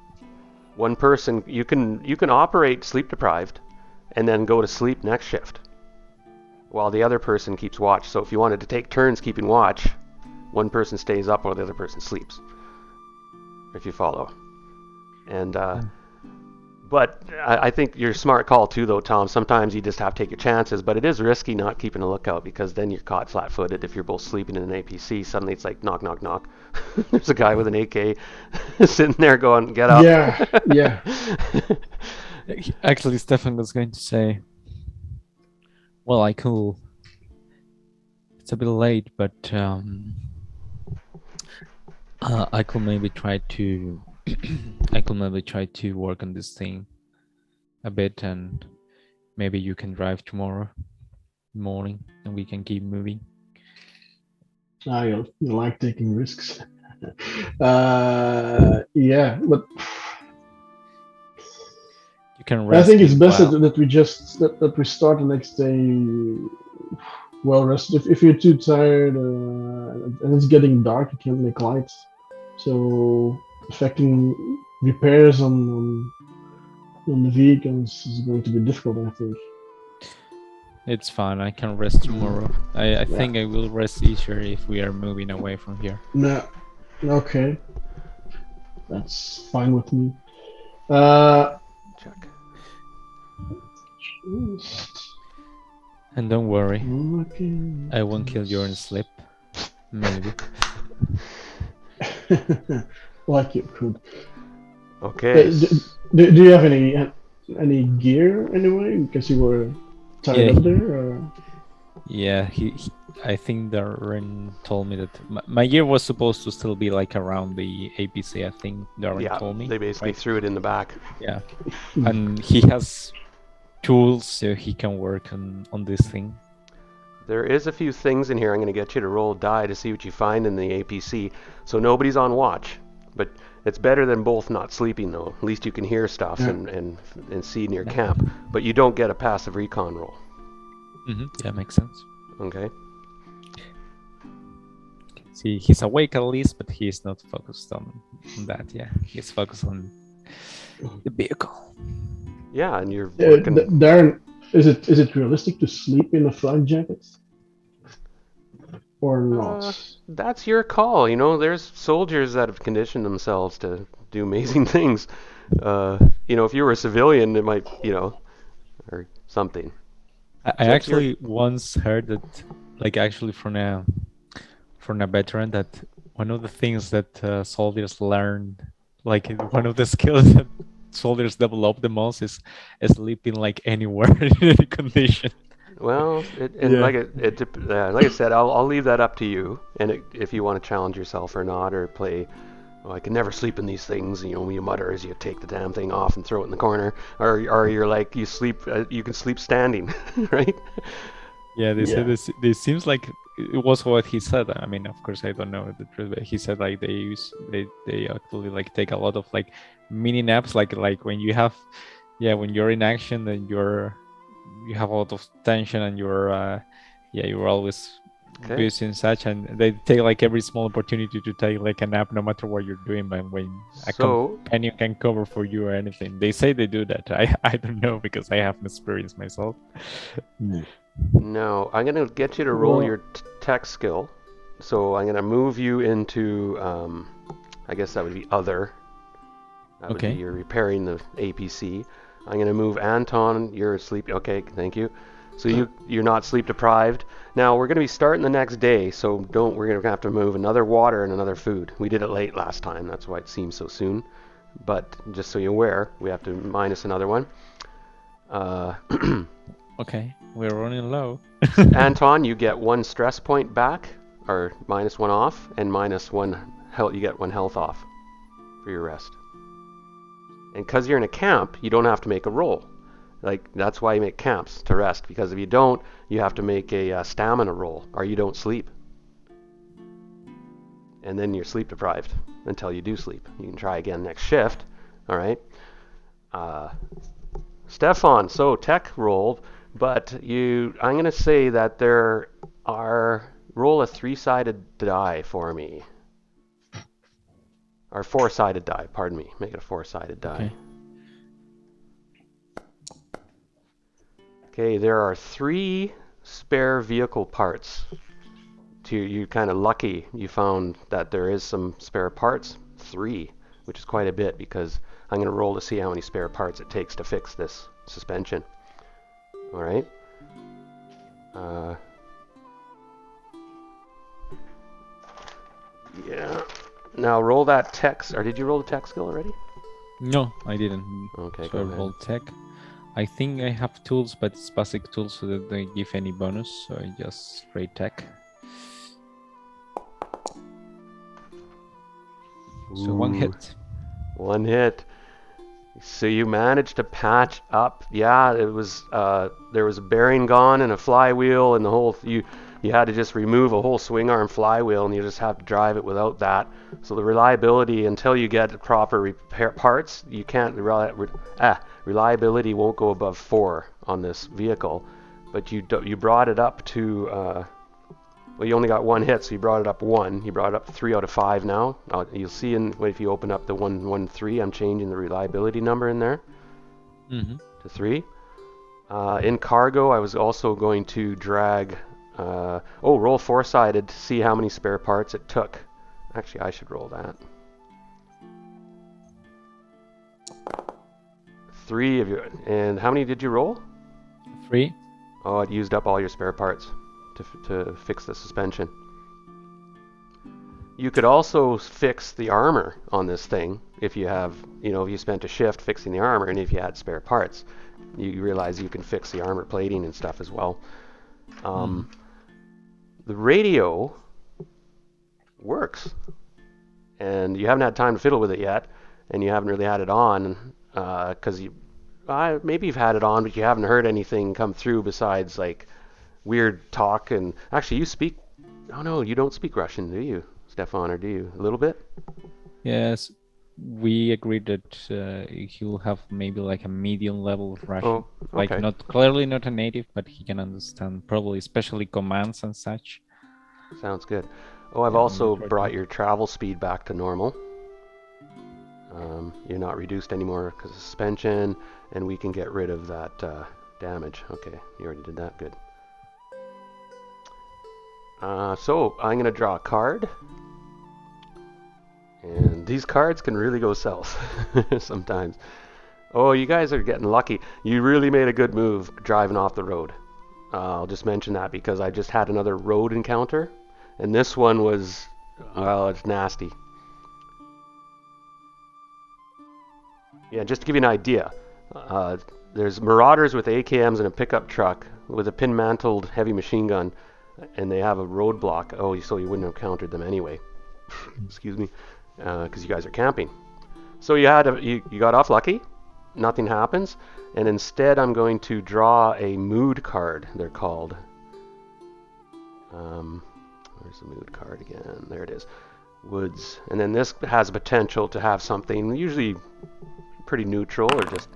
one person you can operate sleep deprived, and then go to sleep next shift, while the other person keeps watch. So if you wanted to take turns keeping watch, one person stays up while the other person sleeps. If you follow, and but I think you're a smart call too, though, Tom. Sometimes you just have to take your chances, but it is risky not keeping a lookout, because then you're caught flat-footed. If you're both sleeping in an APC, suddenly it's like knock, knock, knock. There's a guy with an AK sitting there going, "Get up!" Yeah. Actually, Stefan was going to say, "Well, I could. It's a bit late, but I could maybe try to." I could maybe try to work on this thing a bit, and maybe you can drive tomorrow morning and we can keep moving. You like taking risks. Yeah, but you can rest. I think it's best that we start the next day well rested. If you're too tired and it's getting dark, you can't make lights, so affecting repairs on the vehicles is going to be difficult, I think. It's fine. I can rest tomorrow. I think I will rest easier if we are moving away from here. No, okay, that's fine with me. Check. And don't worry, I won't kill you in sleep. Maybe. Like you could. Okay. Do you have any gear anyway? Because you were tied up there. Or? Yeah, he I think Darren told me that my gear was supposed to still be like around the APC. I think Darren told me. They basically threw it in the back. Yeah, and he has tools so he can work on this thing. There is a few things in here. I'm going to get you to roll a die to see what you find in the APC. So nobody's on watch, but it's better than both not sleeping, though. At least you can hear stuff and see near camp, but you don't get a passive recon roll. Yeah, makes sense. Okay. See, he's awake at least, but he's not focused on that. Yeah, he's focused on the vehicle. Yeah, and you're working. Darren, is it realistic to sleep in a flak jacket or not? Uh, that's your call. There's soldiers that have conditioned themselves to do amazing things. Uh, if you were a civilian, it might, or something. I So it's your. actually once heard that, like, actually from a veteran, that one of the things that soldiers learn, like one of the skills that soldiers develop the most is sleeping like anywhere in any condition. Well, and Yeah. like I said, I'll leave that up to you, and if you want to challenge yourself or not, or play. Oh, I can never sleep in these things. You mutter as you take the damn thing off and throw it in the corner, or you're like you sleep. You can sleep standing, right? Yeah, they said Yeah. this. This seems like it was what he said. I mean, of course, I don't know the truth, but he said like they actually like take a lot of like mini naps, like when you have, yeah, when you're in action and you have a lot of tension and yeah, you're always Okay. busy and such, and they take like every small opportunity to take like a nap, no matter what you're doing. But when a So companion can cover for you or anything, they say they do that. I don't know because I haven't experienced myself. no, I'm gonna get you to roll your Well, tech skill. So I'm gonna move you into, I guess that would be other. That would be Okay. you're repairing the APC. I'm gonna move Anton. You're asleep. Okay, thank you. So you're not sleep deprived. Now we're gonna be starting the next day, so don't. We're gonna have to move another water and another food. We did it late last time. That's why it seems so soon. But just so you're aware, we have to minus another one. Uh, Okay, we're running low. Anton, you get one stress point back, or minus one off, and minus one health. You get one health off for your rest. And because you're in a camp, you don't have to make a roll. Like that's why you make camps to rest. Because if you don't, you have to make a stamina roll, or you don't sleep, and then you're sleep deprived until you do sleep. You can try again next shift. All right. Uh, Stefan, so tech rolled, but I'm gonna say that there are roll a three-sided die for me, or four-sided die. Pardon me. Make it a four-sided die. Okay. Okay, there are three spare vehicle parts. You're kind of lucky you found that there is some spare parts. Three, which is quite a bit because I'm going to roll to see how many spare parts it takes to fix this suspension. All right. Uh, yeah. Now roll that tech. Or did you roll the tech skill already? No, I didn't. Okay, So go I ahead. rolled tech. I think I have tools, but it's basic tools, so that don't give any bonus. So I just straight tech. So one Ooh, hit. one hit. So you managed to patch up. Yeah, it was there was a bearing gone and a flywheel and the whole you had to just remove a whole swing arm flywheel and you just have to drive it without that. So the reliability until you get the proper repair parts, you can't reliability won't go above 4 on this vehicle. But you brought it up to well, you only got one hit, so you brought it up one. You brought it up 3 out of 5 now. You'll see if you open up the 113, I'm changing the reliability number in there Mm-hmm. to 3. In cargo, I was also going to drag. Roll four-sided to see how many spare parts it took. Actually, I should roll that. 3 of you. And how many did you roll? 3. Oh, it used up all your spare parts to fix the suspension. You could also fix the armor on this thing if you have, if you spent a shift fixing the armor and if you had spare parts. You realize you can fix the armor plating and stuff as well. Mm-hmm. The radio works, and you haven't had time to fiddle with it yet, and you haven't really had it on because maybe you've had it on, but you haven't heard anything come through besides like weird talk. And actually, you speak. Oh no, you don't speak Russian, do you, Stefan, or do you? A little bit. Yes, we agreed that he will have maybe like a medium level of Russian. Oh, Like okay. not clearly not a native, but he can understand probably, especially commands and such. Sounds good. Oh, I've Yeah, I'm also not sure. brought your travel speed back to normal. You're not reduced anymore because of suspension, and we can get rid of that damage. Okay, you already did that. Good. So I'm going to draw a card. And these cards can really go south sometimes. Oh, you guys are getting lucky. You really made a good move driving off the road. I'll just mention that because I just had another road encounter. And this one was, well, it's nasty. Yeah, just to give you an idea. There's marauders with AKMs and a pickup truck with a pin-mantled heavy machine gun. And they have a roadblock. Oh, so you wouldn't have countered them anyway. Excuse me. Because you guys are camping. So you got off lucky. Nothing happens. And instead I'm going to draw a mood card, they're called. Where's the mood card again? There it is. Woods. And then this has potential to have something usually pretty neutral or just...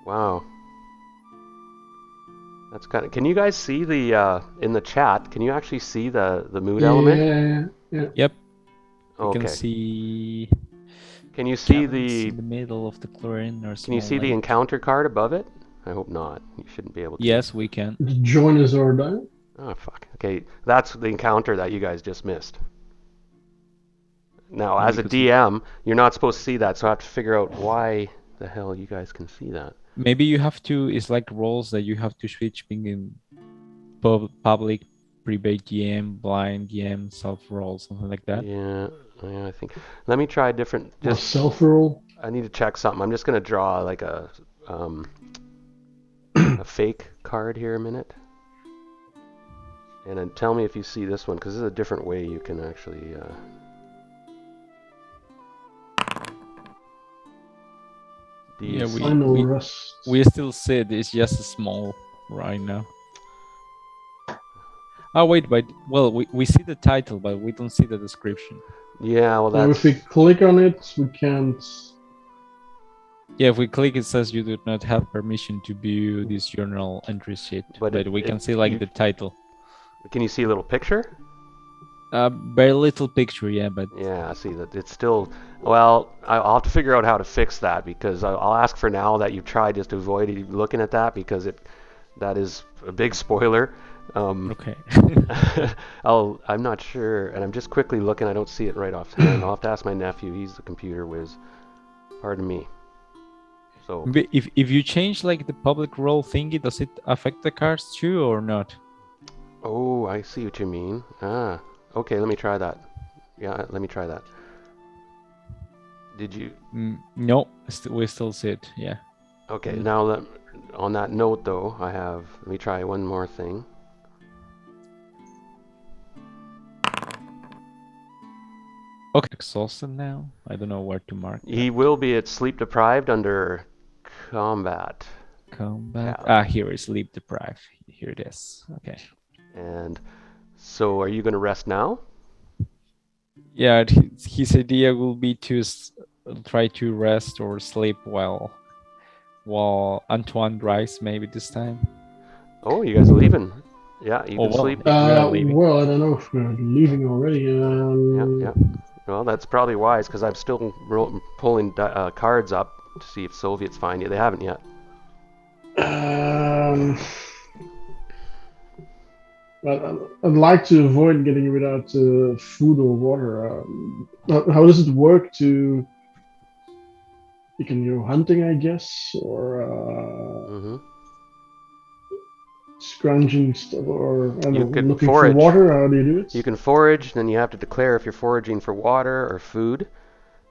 Wow. That's kind of... Can you guys see the, in the chat, can you actually see the mood element? Yeah. Yep. You Okay. can see Can you see cabins in the middle of the chlorine or Can you small see the lake. encounter card above it? I hope not. You shouldn't be able to. Yes, we can. The join is or die. Oh, fuck. Okay, that's the encounter that you guys just missed. Now, Yeah, as a because DM, you're not supposed to see that, so I have to figure out why the hell you guys can see that. maybe you have to, it's like roles that you have to switch between public, private DM, blind DM, self role, something like that. Yeah, I think. Let me try a different. Or Just self-roll. I need to check something. I'm just gonna draw like a fake card here a minute, and then tell me if you see this one, because this is a different way you can actually. Do you Yeah, see- Final rest. we still see it, it's just small right now. Oh wait, but well, we see the title, but we don't see the description. Yeah, well Now, that's. if we click on it, we can't. Yeah, if we click, it says you do not have permission to view this journal entry sheet, But but we can see like you- the title. Can you see a little picture? Very little picture, yeah, but Yeah, I see that it's still. Well, I'll have to figure out how to fix that, because I'll ask for now that you've tried just to avoid looking at that, because that is a big spoiler. okay. I'm not sure, and I'm just quickly looking. I don't see it right offhand. I'll have to ask my nephew. He's the computer whiz. Pardon me. So But if you change like the public role thingy, does it affect the cards too or not? Oh, I see what you mean. Ah, okay, let me try that. Yeah, let me try that. Did you? No, we still see it, yeah. Okay, now on that note though, let me try one more thing. Okay, exhausted now. I don't know where to mark He that. will be at sleep deprived under combat. Combat. Yeah. Here is sleep deprived. Here it is. Okay. And so are you going to rest now? Yeah, his idea will be to try to rest or sleep while Antoine drives, maybe this time. Oh, you guys are leaving. Yeah, you Oh, can well. sleep. We are leaving. Well, I don't know if we're leaving already. Yeah. Well, that's probably wise, because I'm still pulling cards up to see if Soviets find you. They haven't yet. I'd like to avoid getting without food or water. How does it work to... You can go hunting, I guess, or scrounging stuff, or I don't You know, could looking forage. for water. How do you do it? You can forage, then you have to declare if you're foraging for water or food,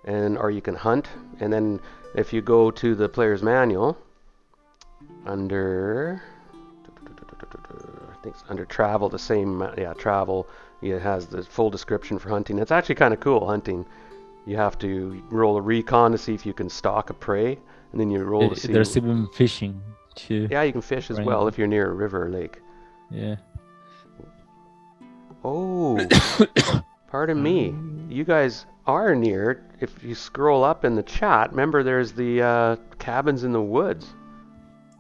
or you can hunt. And then if you go to the player's manual, under I think it's under travel, the same travel. It has the full description for hunting. It's actually kind of cool hunting. You have to roll a recon to see if you can stalk a prey, and then you roll to see. There's even fishing too. Yeah, you can fish as well if you're near a river or lake. Yeah. Oh, pardon me. You guys are near. If you scroll up in the chat, remember there's the cabins in the woods.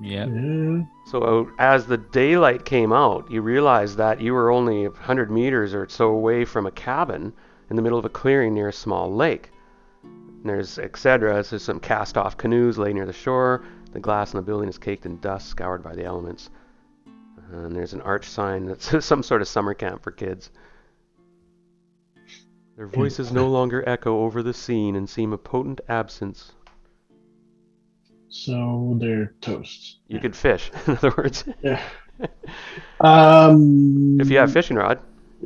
Yeah. Yeah. So as the daylight came out, you realized that you were only 100 meters or so away from a cabin in the middle of a clearing near a small lake. And there's etc. So there's some cast-off canoes lay near the shore. The glass in the building is caked in dust, scoured by the elements. And there's an arch sign that's some sort of summer camp for kids. Their voices no longer echo over the scene and seem a potent absence. So they're toast. You could fish, in other words. Yeah. If you have a fishing rod,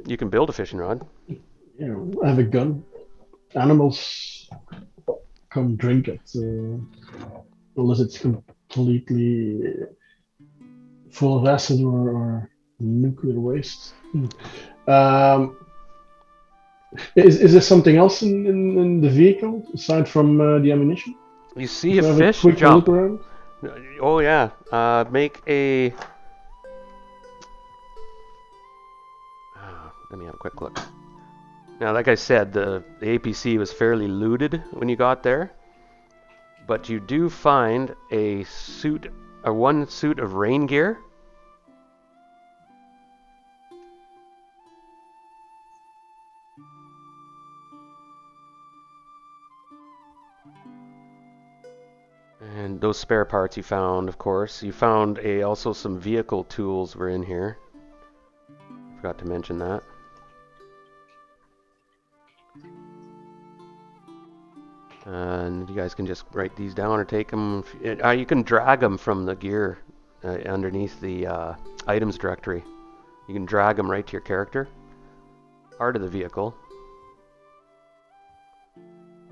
you can build a fishing rod. You know, I have a gun. Animals come drink it, unless it's completely full of acid or nuclear waste. Um, is there something else in the vehicle aside from the ammunition? You see a Have fish quick jump. look around? Oh yeah. Make a. Let me have a quick look. Now, like I said, the APC was fairly looted when you got there, but you do find a suit, or one suit of rain gear. And those spare parts you found, of course. You found also some vehicle tools were in here. Forgot to mention that. And you guys can just write these down or take them. You can drag them from the gear underneath the items directory. You can drag them right to your character. Part of the vehicle.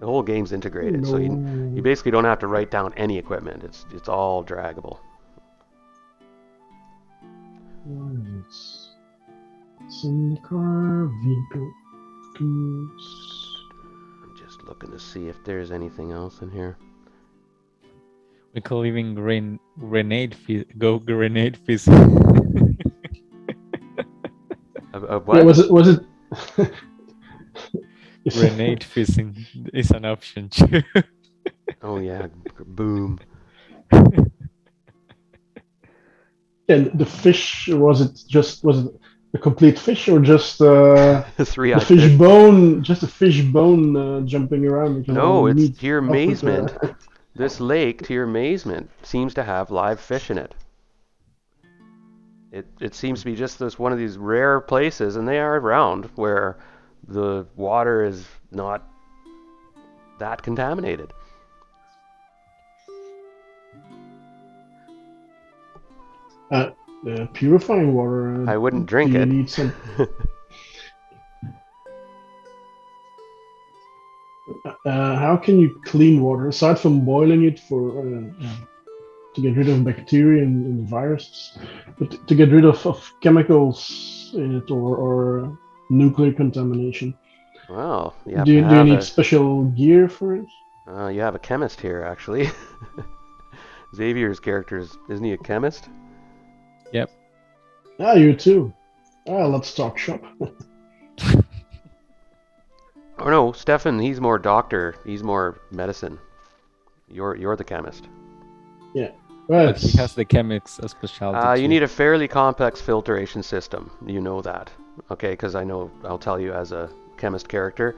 The whole game's integrated, so you basically don't have to write down any equipment. It's all draggable. It's in the car, vehicle tools. I'm just looking to see if there's anything else in here. We call even grenade fizz. What? Yeah, was it? Grenade fizzing is an option too. Oh yeah, boom. And the fish, was it a complete fish or just Three-eyed the fish fish. bone, just a fish bone jumping around? Because all No, the it's meat to your up with amazement. This lake, to your amazement, seems to have live fish in it. It seems to be just this one of these rare places, and they are around, where the water is not that contaminated. Purifying water. I wouldn't drink do you it. need some? How can you clean water aside from boiling it for to get rid of bacteria and viruses, but to get rid of chemicals in it or nuclear contamination? Well, you have Do to you have need special gear for it? you have a chemist here, actually. Xavier's character isn't he a chemist? Yep. Ah, you too. Let's talk shop. Oh no, Stefan, he's more doctor. He's more medicine. You're the chemist. Yeah. But he has the chemics a specialty You too. need a fairly complex filtration system. You know that, okay? Because I'll tell you as a chemist character.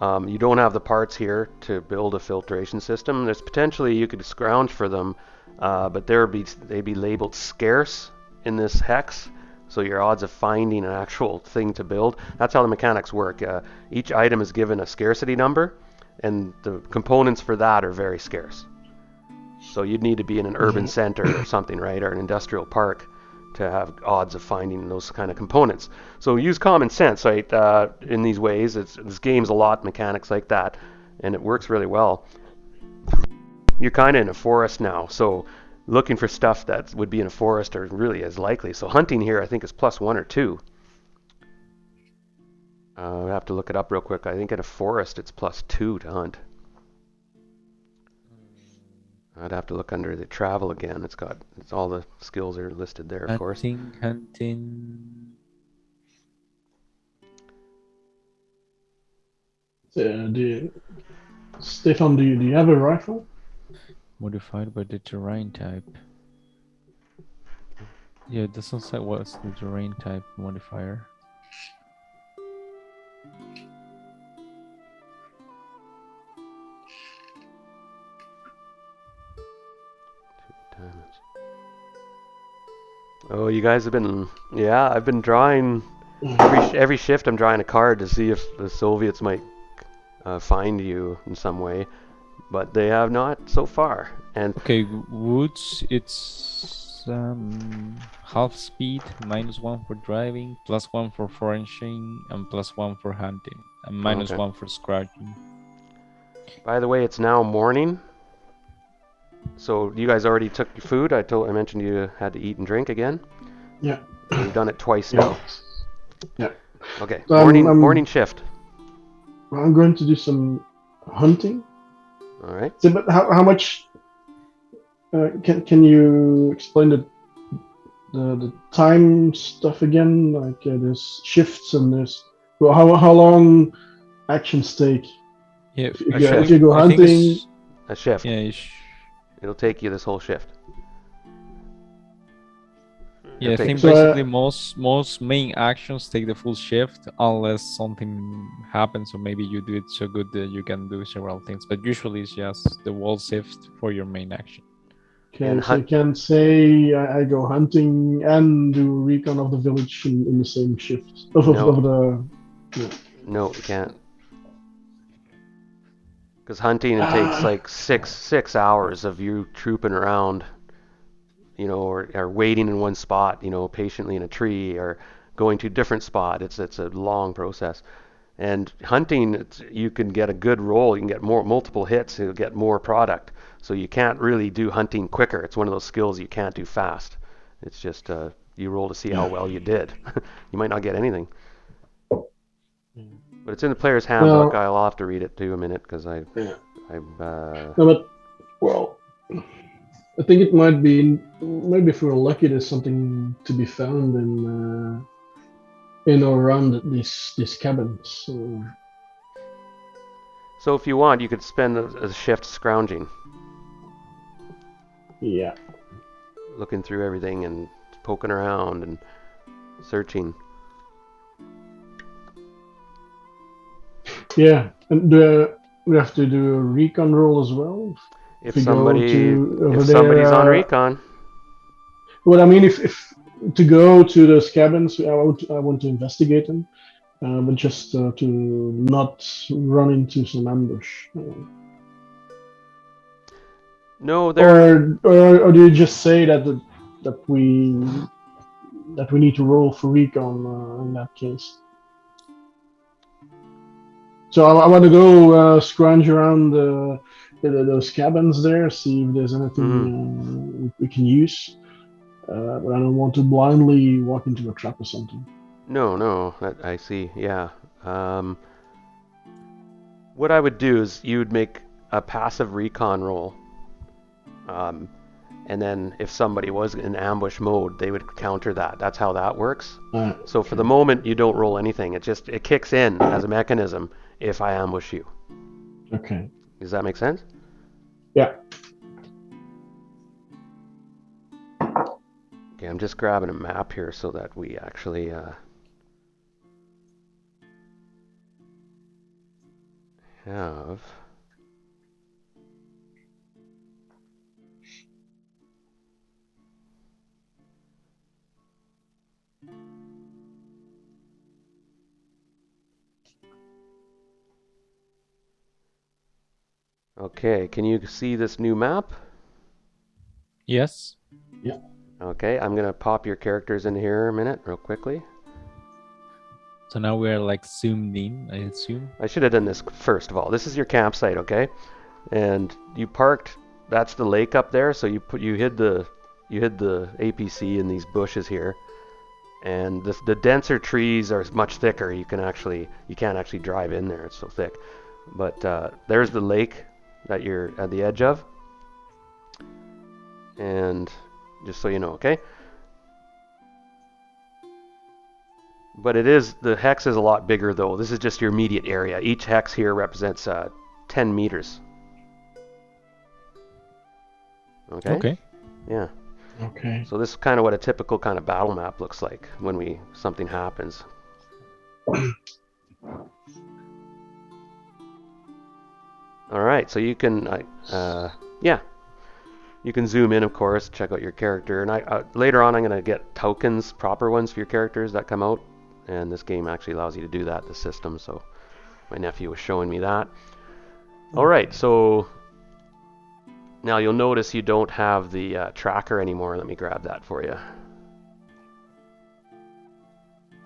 You don't have the parts here to build a filtration system. There's potentially you could scrounge for them, but they'd be labeled scarce in this hex. So your odds of finding an actual thing to build, that's how the mechanics work. Each item is given a scarcity number, and the components for that are very scarce. So you'd need to be in an urban center or something, right, or an industrial park to have odds of finding those kind of components. So use common sense, right, in these ways. This game's a lot of mechanics like that, and it works really well. You're kind of in a forest now, so looking for stuff that would be in a forest are really as likely. So hunting here, I think, is +1 or 2. I have to look it up real quick. I think in a forest it's +2 to hunt. I'd have to look under the travel again. It's all the skills are listed there, of course. Hunting. Stefan, do you have a rifle? Modified by the terrain type. Yeah, it doesn't say what's the terrain type modifier. Diamonds. Oh, you guys have been, yeah, I've been drawing every shift. I'm drawing a card to see if the Soviets might find you in some way, but they have not so far. And Okay, woods, it's half speed, -1 for driving, +1 for foraging, and +1 for hunting, and okay. -1 for scratching. By the way, it's now morning. So you guys already took your food. I mentioned you had to eat and drink again. Yeah. So you've done it twice Yeah. now. Yeah. Okay. So Morning shift. I'm going to do some hunting. All right. So, but how much can you explain the time stuff again? Like there's shifts and there's well, how long actions take Yeah, if you go I think hunting. A shift. yeah, It'll take you this whole shift. yeah, I It'll take think So, basically most main actions take the full shift unless something happens or maybe you do it so good that you can do several things. But usually it's just the wall shift for your main action. Okay, and so you can say I go hunting and do recon of the village in the same shift of the. Yeah. No, you can't. Because hunting it takes Ah, like six hours of you trooping around, or waiting in one spot, patiently in a tree, or going to a different spot. It's a long process. And hunting, you can get a good roll. You can get multiple hits. You'll get more product. So you can't really do hunting quicker. It's one of those skills you can't do fast. It's just you roll to see how well you did. You might not get anything. But it's in the player's handbook. no, I'll have to read it too a minute because yeah. I've No, but well, I think it might be maybe if we're lucky, there's something to be found in or around these cabins. So if you want, you could spend a shift scrounging, Yeah. looking through everything and poking around and searching. Yeah, and we have to do a recon roll as well. If We go to over somebody's on there. recon, Well, I mean, if to go to those cabins, I want to investigate them, but just to not run into some ambush. no, they're Or do you just say that we need to roll for recon in that case? So I want to go scrounge around those cabins there, see if there's anything we can use. But I don't want to blindly walk into a trap or something. no. I see. Yeah. Um, what I would do is you would make a passive recon roll. And then if somebody was in ambush mode, they would counter that. That's how that works. So for the moment, you don't roll anything. It kicks in as a mechanism if I ambush you. Okay. Does that make sense? Yeah. Okay, I'm just grabbing a map here so that we actually have. Okay, can you see this new map? Yes. Yeah. Okay, I'm gonna pop your characters in here a minute, real quickly. So now we're like zoomed in, I assume. I should have done this first of all. This is your campsite, okay? And you parked. That's the lake up there. So you hid the APC in these bushes here, and the denser trees are much thicker. You can't actually drive in there. It's so thick. But there's the lake that you're at the edge of, and just so you know, okay? But the hex is a lot bigger though. This is just your immediate area. Each hex here represents 10 meters. Okay? Okay. Yeah. Okay. So this is kind of what a typical kind of battle map looks like when something happens. All right, so you can, yeah, you can zoom in, of course, check out your character. And later on, I'm going to get tokens, proper ones for your characters that come out. And this game actually allows you to do that, the system. So my nephew was showing me that. All right, so now you'll notice you don't have the tracker anymore. Let me grab that for you.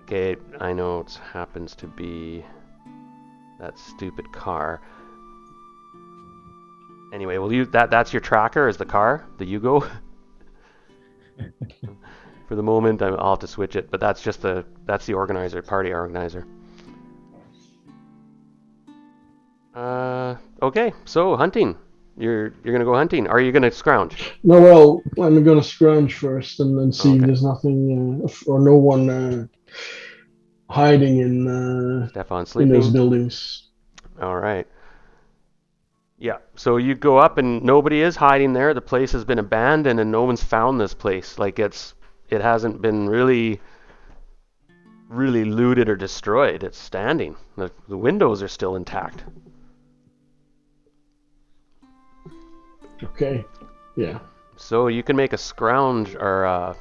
Okay, I know it happens to be that stupid car. Anyway, we'll use that's your tracker, is the car, the Yugo. For the moment, I'll have to switch it, but that's the organizer, party organizer. Okay, so hunting. You're gonna go hunting. Are you gonna scrounge? No, well, I'm gonna scrounge first and then see if Okay. there's nothing or no one hiding Stefan in those sleeping. buildings. All right. Yeah, so you go up and nobody is hiding there. The place has been abandoned and no one's found this place. Like it hasn't been really looted or destroyed. It's standing. The windows are still intact. Okay. Yeah. So you can make a scrounge or a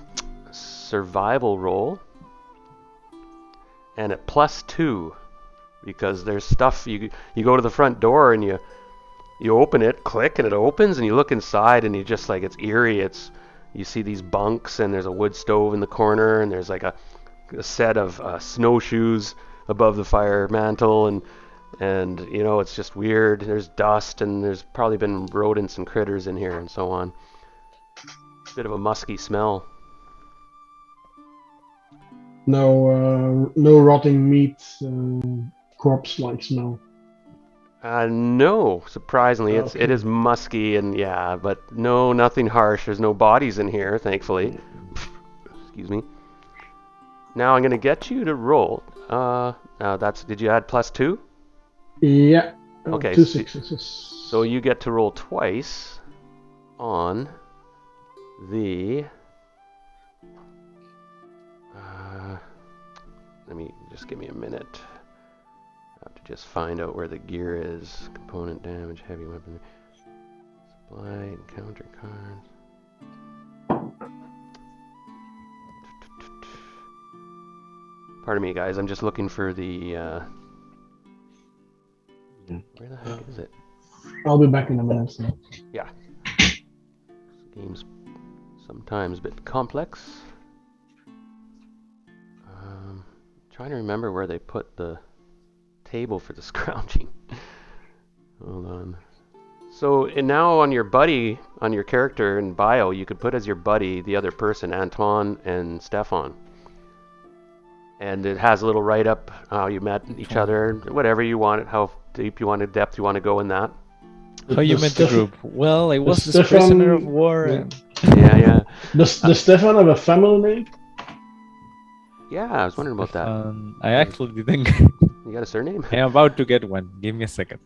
survival roll, and at +2, because there's stuff you go to the front door and you open it, click, and it opens, and you look inside, and you just like, it's eerie. You see these bunks, and there's a wood stove in the corner, and there's like a set of snowshoes above the fire mantle, and you know, it's just weird. There's dust, and there's probably been rodents and critters in here, and so on. Bit of a musky smell. No rotting meat, corpse-like smell. No, surprisingly, it Okay. is musky, and yeah, but no, nothing harsh. There's no bodies in here, thankfully. Excuse me. Now I'm gonna get you to roll. Did you add +2? Yeah. Okay, 2 successes. so you get to roll twice on the. Give me a minute. I have to just find out where the gear is. Component damage, heavy weapon, supply, encounter cards. Pardon me, guys. I'm just looking for the. Where the heck is it? I'll be back in a minute. So. Yeah. This game's sometimes a bit complex. Trying to remember where they put the table for the scrounging. Hold on. So and now on your buddy, on your character in bio, you could put as your buddy the other person, Antoine and Stefan. And it has a little write-up how you met each other, whatever you want, how deep you want to, depth you want to go in that. How you met the group? Well, I was this Stefan, prisoner of war. And... Yeah. Does Stefan have a family name? Yeah, I was wondering about that. I actually didn't. You got a surname? I'm about to get one. Give me a second.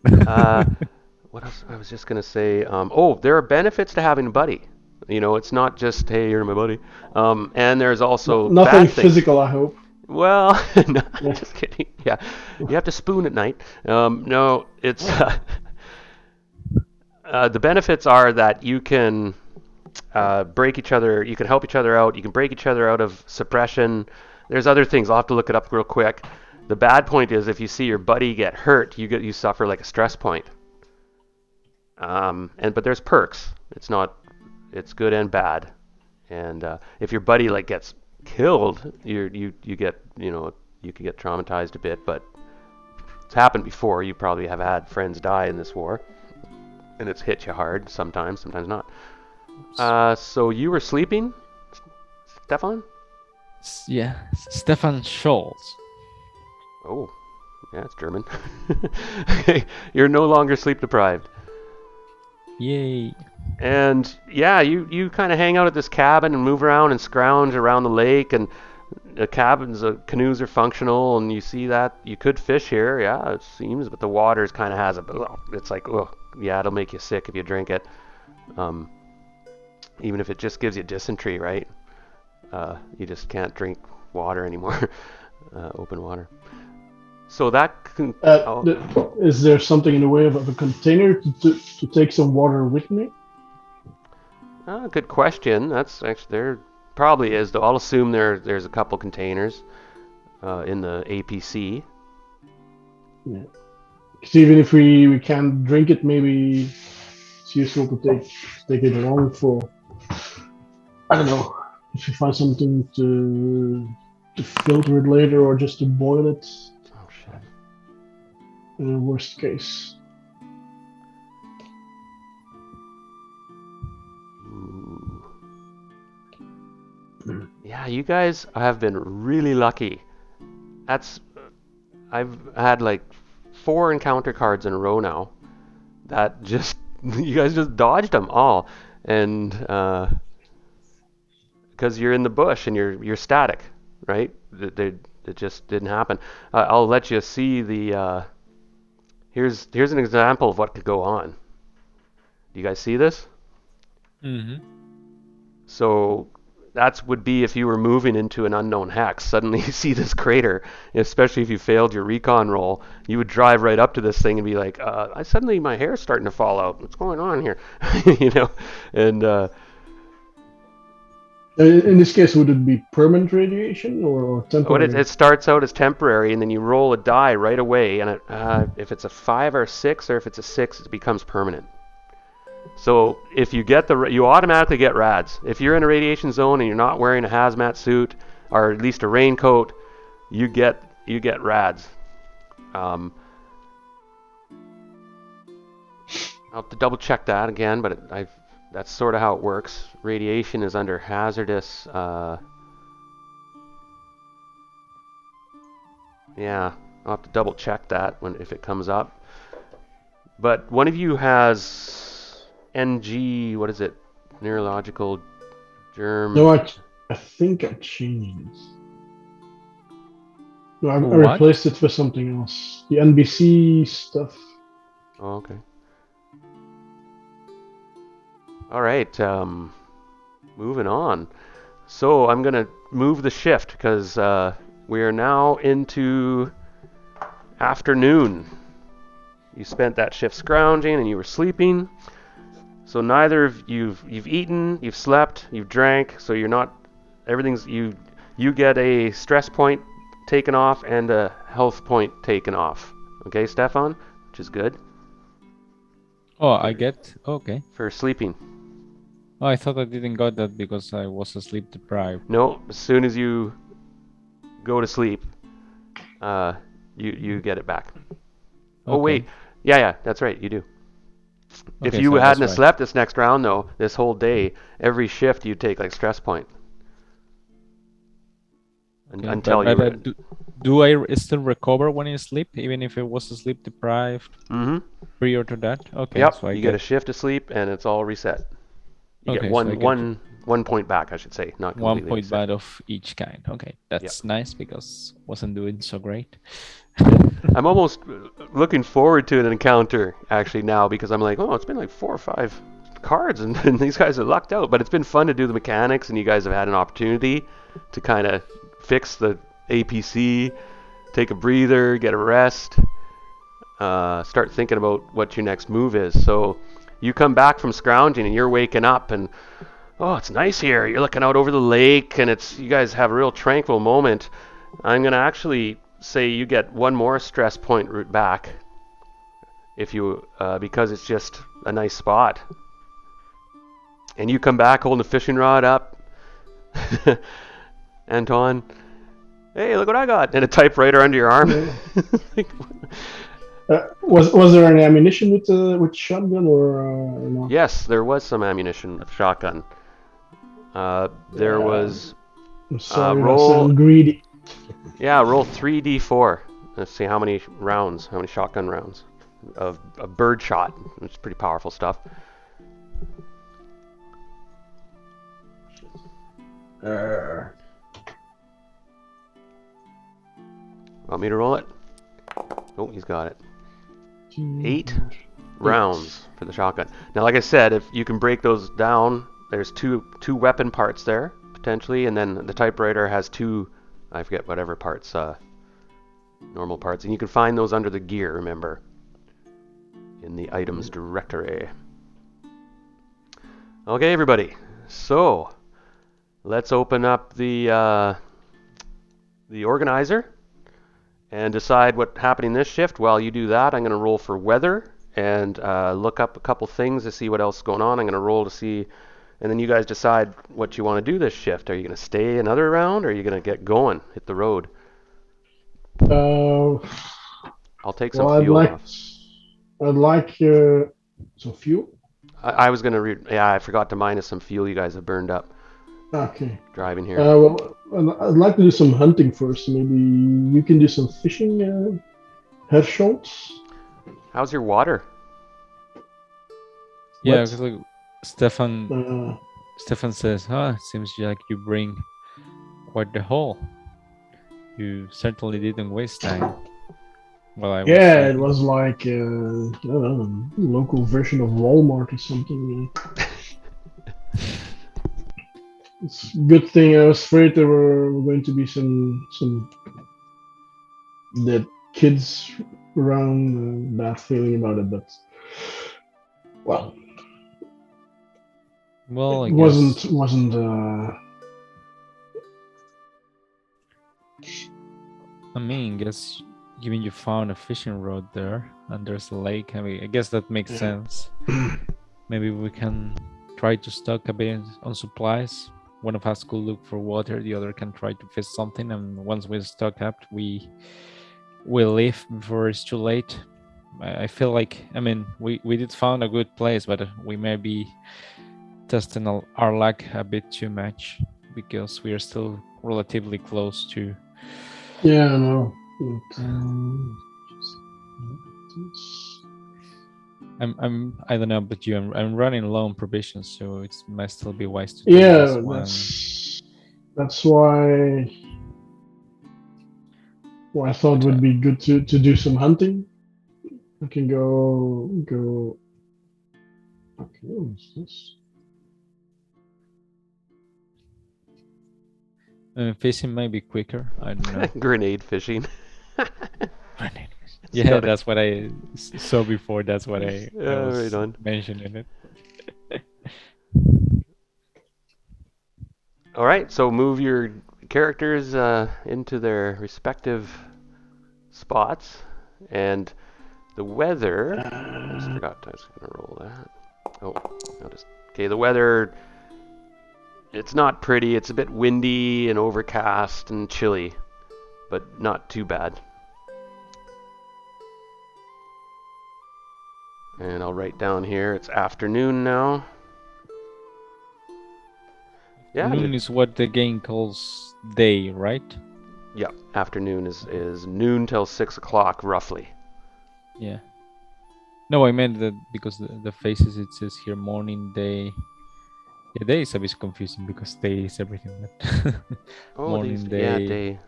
What else? I was just gonna say. There are benefits to having a buddy. You know, it's not just, hey, you're my buddy. And there's also nothing bad things. Physical, I hope. Well, no, just kidding. Yeah, you have to spoon at night. No, it's the benefits are that you can break each other. You can help each other out. You can break each other out of suppression. There's other things. I'll have to look it up real quick. The bad point is if you see your buddy get hurt, you suffer like a stress point. But there's perks. It's good and bad. And if your buddy like gets killed, you get, you know, you could get traumatized a bit, but it's happened before. You probably have had friends die in this war, and it's hit you hard sometimes not. So you were sleeping, Stefan? Yeah, Stefan Scholz. Oh, yeah, it's German. Okay, you're no longer sleep deprived. Yay. And yeah, you kind of hang out at this cabin and move around and scrounge around the lake, and the canoes are functional, and you see that you could fish here, yeah, it seems, but the water's kind of it's like, oh, yeah, it'll make you sick if you drink it. even if it just gives you dysentery, right? You just can't drink water anymore, open water. So that can. Oh, Is there something in the way of a container to take some water with me? good question. That's actually there probably is though. I'll assume there's a couple containers in the APC. Yeah. 'Cause even if we can't drink it, maybe it's useful to take it along for, I don't know, if you find something to filter it later or just to boil it. Oh shit. In the worst case. Ooh. Yeah, you guys have been really lucky. I've had like 4 encounter cards in a row now that just you guys just dodged them all, and because you're in the bush and you're static, right? It just didn't happen. I'll let you see the. Here's an example of what could go on. Do you guys see this? Mm-hmm. So that would be if you were moving into an unknown hex. Suddenly you see this crater, especially if you failed your recon roll. You would drive right up to this thing and be like, suddenly my hair's starting to fall out. What's going on here? And In this case, would it be permanent radiation or temporary? it starts out as temporary, and then you roll a die right away, and if it's a 5 or a 6, or if it's a 6, it becomes permanent. So if you get you automatically get rads. If you're in a radiation zone and you're not wearing a hazmat suit or at least a raincoat, you get rads. I'll have to double check that again, but that's sort of how it works. Radiation is under hazardous. Yeah, I'll have to double check that if it comes up. But one of you has NG, what is it? Neurological germ. No, I think I changed it. No, I replaced it with something else. The NBC stuff. Oh, okay. All right. Moving on. So I'm gonna move the shift because we are now into afternoon. You spent that shift scrounging and you were sleeping. So neither of you've eaten, you've slept, you've drank, so you're not everything's you get a stress point taken off and a health point taken off. Okay, Stefan, which is good. Oh, I get okay. For sleeping. Oh, I thought I didn't got that because I was sleep deprived. No, as soon as you go to sleep, you get it back. Okay. Oh wait, yeah, that's right, you do. Okay, if you hadn't slept this next round, though, this whole day, every shift you take like stress point. Okay, until you. Do I still recover when I sleep, even if it was sleep deprived? Mm-hmm. Prior to that, okay. Yep. So you get a shift of sleep, and it's all reset. You get one point back, I should say, not completely 1 point reset. back of each kind. Okay, that's nice because wasn't doing so great. I'm almost looking forward to an encounter actually now because I'm like, oh, it's been like 4 or 5 cards and these guys are lucked out. But it's been fun to do the mechanics, and you guys have had an opportunity to kind of fix the APC, take a breather, get a rest, start thinking about what your next move is. So you come back from scrounging and you're waking up and, oh, it's nice here. You're looking out over the lake and you guys have a real tranquil moment. I'm going to actually say you get one more stress point route back if you because it's just a nice spot. And you come back holding a fishing rod up. Anton, hey, look what I got. And a typewriter under your arm. Was there any ammunition with shotgun or not? Yes, there was some ammunition with shotgun. There was. I'm sorry, I sound greedy. Yeah, roll 3d4. Let's see how many shotgun rounds of bird shot. It's pretty powerful stuff. Want me to roll it? Oh, he's got it. 8 rounds for the shotgun. Now, like I said, if you can break those down there's two weapon parts there potentially, and then the typewriter has two, I forget whatever parts, normal parts, and you can find those under the gear. Remember, in the items directory. Okay, everybody. So let's open up the organizer and decide what's happening this shift. While you do that, I'm going to roll for weather and look up a couple things to see what else is going on. I'm going to roll to see, and then you guys decide what you want to do this shift. Are you going to stay another round, or are you going to get going, hit the road? Uh, I'll take some well, fuel off. I'd like some fuel. I was going to read. Yeah, I forgot to minus some fuel you guys have burned up Okay. driving here. Well, I'd like to do some hunting first. Maybe you can do some fishing, Herr Schultz. How's your water? Yeah, What? because like Stefan says, seems like you bring quite the haul. You certainly didn't waste time. Well, I was Yeah, it sleeping. was like I don't know, local version of Walmart or something. It's a good thing. I was afraid there were going to be some dead kids around. Bad feeling about it, but well, Well, I it guess. wasn't. I mean, guess given you found a fishing rod there and there's a lake, I mean, I guess that makes sense. Maybe we can try to stock a bit on supplies. One of us could look for water, the other can try to fish something, and once we're stocked up, we will leave before it's too late. I feel like, I mean, we did found a good place, but we may be testing our luck a bit too much because we are still relatively close to. Yeah, no. I don't know about you. I'm running low on provisions, so it might still be wise to take this one. That's why I thought it would be good to do some hunting. I can go. Okay, what's this? Fishing might be quicker. I don't know. Grenade fishing. Yeah, that's what I saw before. That's what I was right on. mentioning it. All right, so move your characters into their respective spots, and the weather. I just forgot. I was gonna roll that. Okay. The weather. It's not pretty. It's a bit windy and overcast and chilly, but not too bad. And I'll write down here. It's afternoon now. Yeah. Noon is what the game calls day, right? Yeah. Afternoon is noon till 6 o'clock roughly. Yeah. No, I meant that because the faces it says here morning, day. Yeah, day is a bit confusing because day is everything. But morning, day. Yeah, day.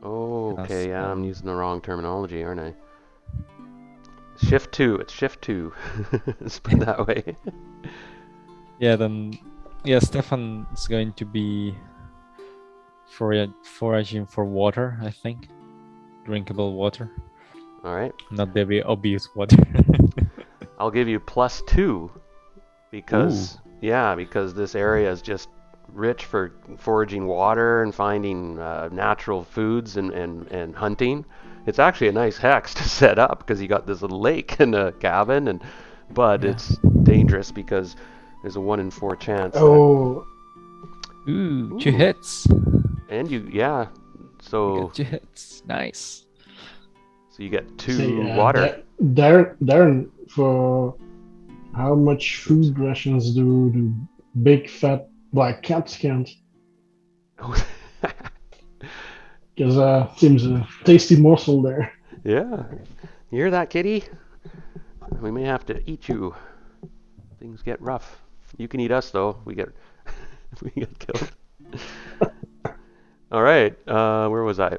Oh, okay. Yeah, I'm using the wrong terminology, aren't I? Shift 2. It's shift 2. Let's put it that way. Yeah, then. Yeah, Stefan is going to be foraging for water, I think. Drinkable water. Alright. Not very obvious water. I'll give you +2 because because this area is just rich for foraging water and finding natural foods and hunting. It's actually a nice hex to set up because you got this little lake and a cabin, but it's dangerous because there's a 1 in 4 chance. Ooh, 2 hits. And so you got 2 hits. Nice. So you get 2 water. Darren, for how much food rations do big fat black cats count? Because seems a tasty morsel there. Yeah. You hear that, kitty? We may have to eat you. Things get rough. You can eat us though. We get killed. All right. Where was I?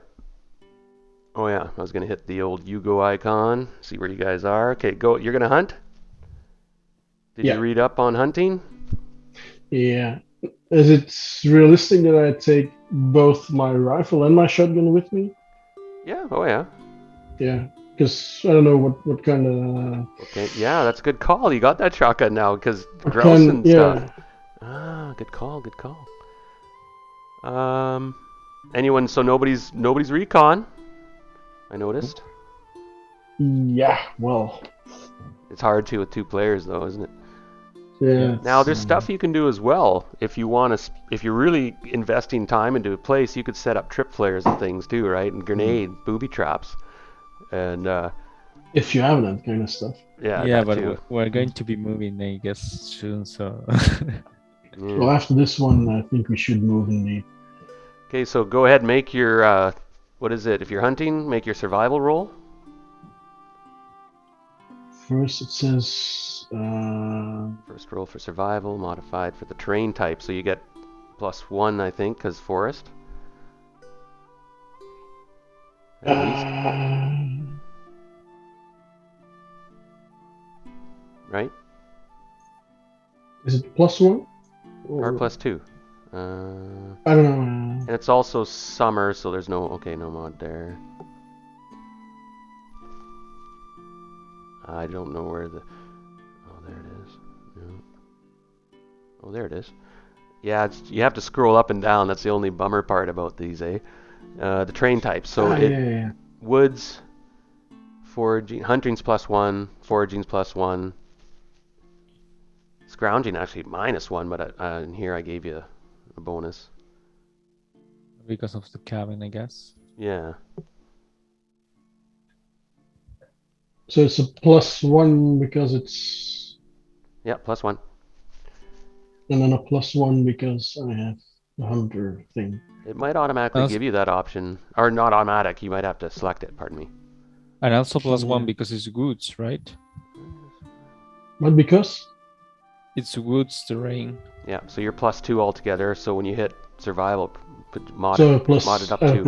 Oh yeah, I was gonna hit the old Yugo icon. See where you guys are. Okay, go. You're gonna hunt. Did you read up on hunting? Yeah. Is it realistic that I take both my rifle and my shotgun with me? Yeah. Oh yeah. Yeah. Because I don't know what kind of Okay. Yeah, that's a good call. You got that shotgun now because what grouse kind. and stuff. Yeah. Ah, good call. Good call. Um, anyone? So nobody's recon. I noticed. Yeah. Well. It's hard to with two players though, isn't it? Yeah. Yeah. Now It's, there's stuff you can do as well if you want to. If you're really investing time into a place, you could set up trip flares and things too, right? And grenade, booby traps, and if you have that kind of stuff. yeah, Yeah, that but too. we're going to be moving, I guess, soon. So Well, Yeah. after this one, I think we should move indeed. Okay, so go ahead, make your what is it? If you're hunting, make your survival roll. First, it says. First roll for survival, modified for the terrain type, so you get +1, I think, because forest. At least, Uh, right? is it +1? Or Or +2. And I don't know. it's also summer, so there's no mod there. I don't know where the. Oh, there it is. No. Oh, there it is. Yeah, you have to scroll up and down. That's the only bummer part about these, eh? The terrain types. So Yeah. woods, foraging, hunting's +1, foraging's +1, scrounging actually -1, but in here I gave you a bonus. because of the cabin, I guess. Yeah. So it's a +1 because it's, Yeah, +1. and then a +1 because I have the hunter thing. It might automatically Also, give you that option, or not automatic. You might have to select it. Pardon me. and also +1 Yeah. because it's woods, right? But because It's woods terrain. Yeah, so you're +2 altogether. So when you hit survival, mod so it up 2.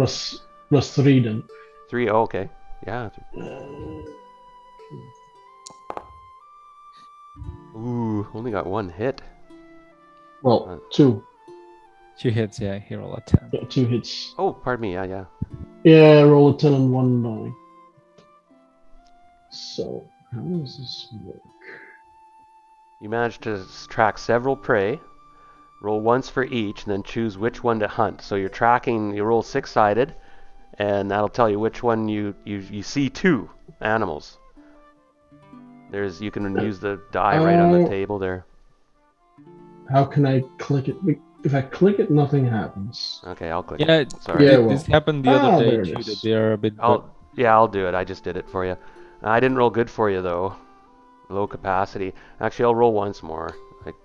+3 then. 3. Oh, okay. Yeah. Ooh, only got 1 hit. Well, 2. 2 hits, yeah, he rolled a 10. Yeah, 2 hits. Oh, pardon me. Yeah. Yeah, roll a 10 and 1 die. So how does this work? You managed to track several prey. Roll once for each, and then choose which one to hunt. So you're tracking. You roll 6-sided, and that'll tell you which one you see 2 animals. You can use the die right on the table there. How can I click it? If I click it, nothing happens. Okay, I'll click Yeah, it. Sorry. Yeah, this happened the other day there it too, is. that they are a bit. I'll do it. I just did it for you. I didn't roll good for you though. Low capacity. Actually, I'll roll once more. Like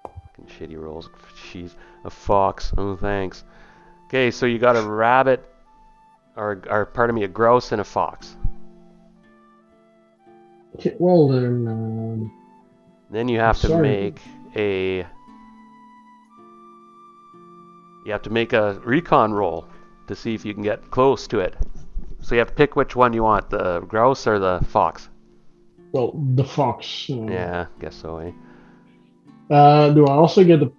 fucking shitty rolls. Jeez, a fox. Oh, thanks. Okay, so you got a rabbit, or pardon me, a grouse and a fox. Okay, well then. Then you have to Sorry. make a. You have to make a recon roll to see if you can get close to it. So you have to pick which one you want, the grouse or the fox. Well, the fox. Yeah, guess so, eh? Do I also get a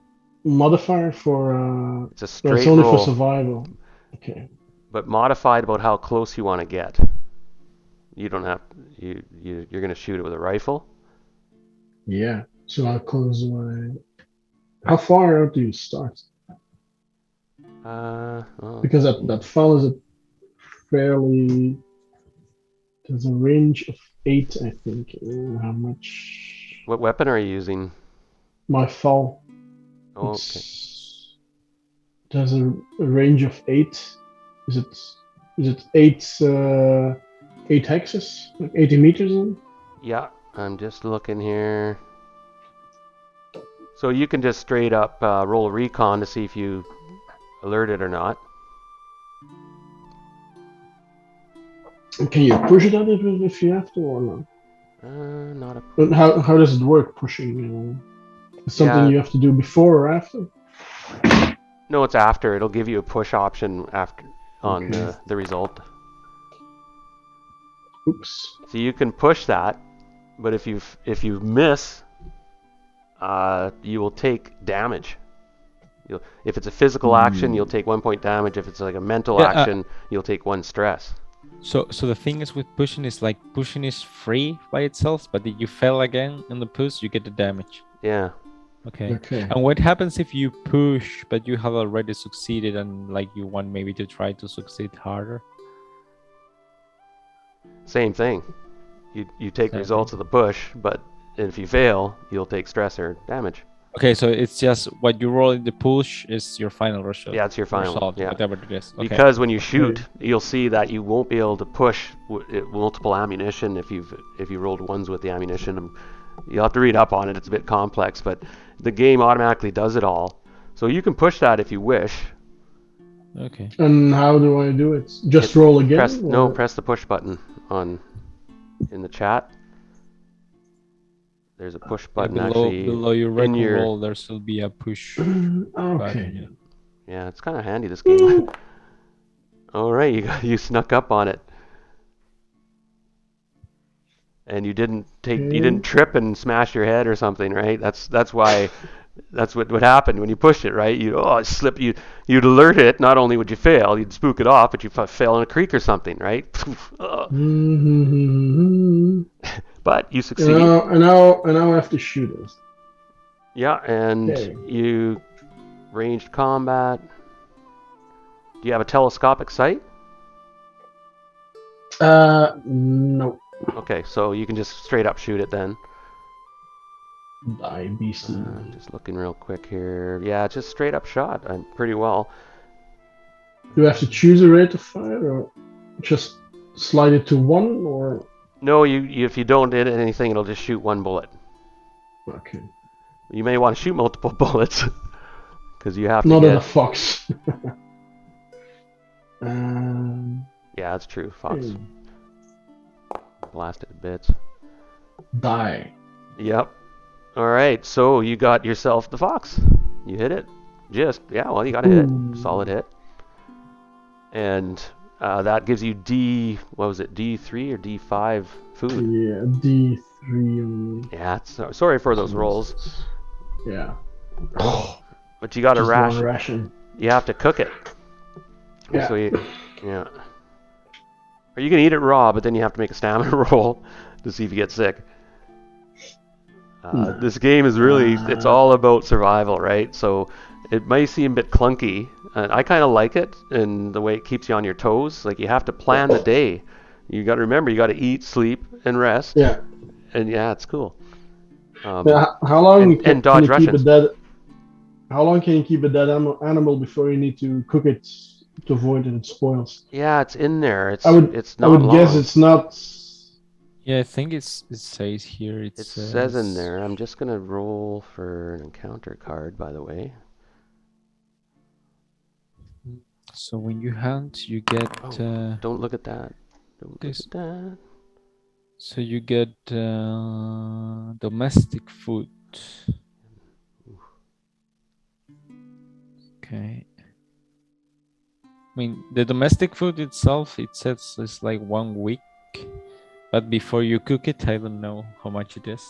modifier for? It's a No, straight it's only for roll, survival. Okay. but modified about how close you want to get. You don't have you're gonna shoot it with a rifle. Yeah. So I'll close my. How far out do you start? Well, Because that follows it fairly. There's a range of 8, I think. How much? what weapon are you using? My fall. Oh, okay. There's a range of 8. Is it 8 hexes? Like 80 meters in? Yeah, I'm just looking here. So you can just straight up roll a recon to see if you alert it or not. Can you push it out if you have to or not? Not a. But how does it work pushing? Is something Yeah. you have to do before or after? No, it's after. It'll give you a push option after on Okay. the result. Oops. So you can push that, but if you miss, you will take damage. If it's a physical action, you'll take 1 point damage. If it's like a mental Yeah, action, you'll take 1 stress. So the thing is with pushing is like pushing is free by itself, but if you fail again in the push, you get the damage. Yeah. Okay. Okay. And what happens if you push, but you have already succeeded and like you want maybe to try to succeed harder? Same thing. You take the Same results thing. of the push, but if you fail, you'll take stress or damage. Okay, so it's just what you roll in the push is your final result. Yeah, it's your final. Result, Yeah. whatever it is. Okay. Because when you shoot, you'll see that you won't be able to push multiple ammunition if you rolled ones with the ammunition. You'll have to read up on it. It's a bit complex, but the game automatically does it all. So you can push that if you wish. Okay. And how do I do it? Just roll again? Press the push button in the chat. There's a push button below your in record your roll, there should be a push Okay. button. Yeah, it's kind of handy, this game. All right, you snuck up on it, and you didn't trip and smash your head or something, right? That's why. That's what happened when you pushed it, right? You'd alert it. Not only would you fail, you'd spook it off, but you fell in a creek or something, right? But you succeed. And now I have to shoot it. Yeah, and Okay. you ranged combat. Do you have a telescopic sight? No. Okay, so you can just straight up shoot it then. Die, beastie. Just looking real quick here. Yeah, just straight up shot. I'm pretty well. Do I have to choose a rate of fire, or just slide it to 1, or? No, if you don't hit anything, it'll just shoot 1 bullet. Okay. You may want to shoot multiple bullets because you have to Not at a get. fox. Yeah, that's true. Fox Hmm. blasted to bits. Die. Yep. All right, so you got yourself the fox. You hit it. Well, you got a hit. Solid hit. And that gives you D3 or D5 food. Yeah, D3. Yeah, sorry for those rolls. Yeah. But you got a Just ration. one ration. You have to cook it. Yeah. So yeah. Or you can eat it raw, but then you have to make a stamina roll to see if you get sick. This game is it's all about survival, right? So it might seem a bit clunky. And I kind of like it in the way it keeps you on your toes. Like you have to plan the day. You got to remember, you got to eat, sleep, and rest. Yeah. And yeah, it's cool. How long and dodge Russians. How long can you keep a dead animal before you need to cook it to avoid that it spoils? Yeah, it's in there. It's I would not guess long. it's not. Yeah, I think it says here. It says in there. I'm just gonna roll for an encounter card, by the way. So when you hunt, you get. Don't look at that. Don't look at that. So you get domestic food. Okay. I mean, the domestic food itself, it says it's like 1 week. But before you cook it, I don't know how much it is.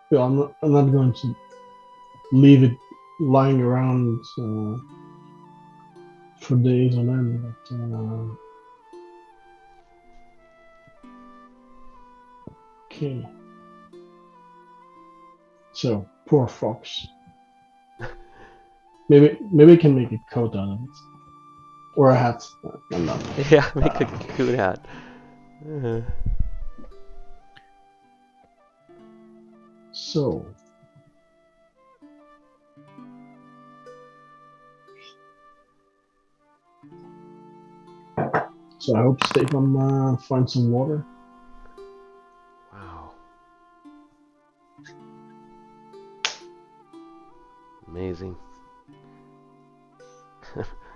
Yeah, I'm not going to leave it lying around for days on end. But, okay. So poor fox. Maybe we can make a coat out of it. Or a hat. No. Yeah, make a coon hat. So. So I hope Stefan finds some water. Wow. Amazing.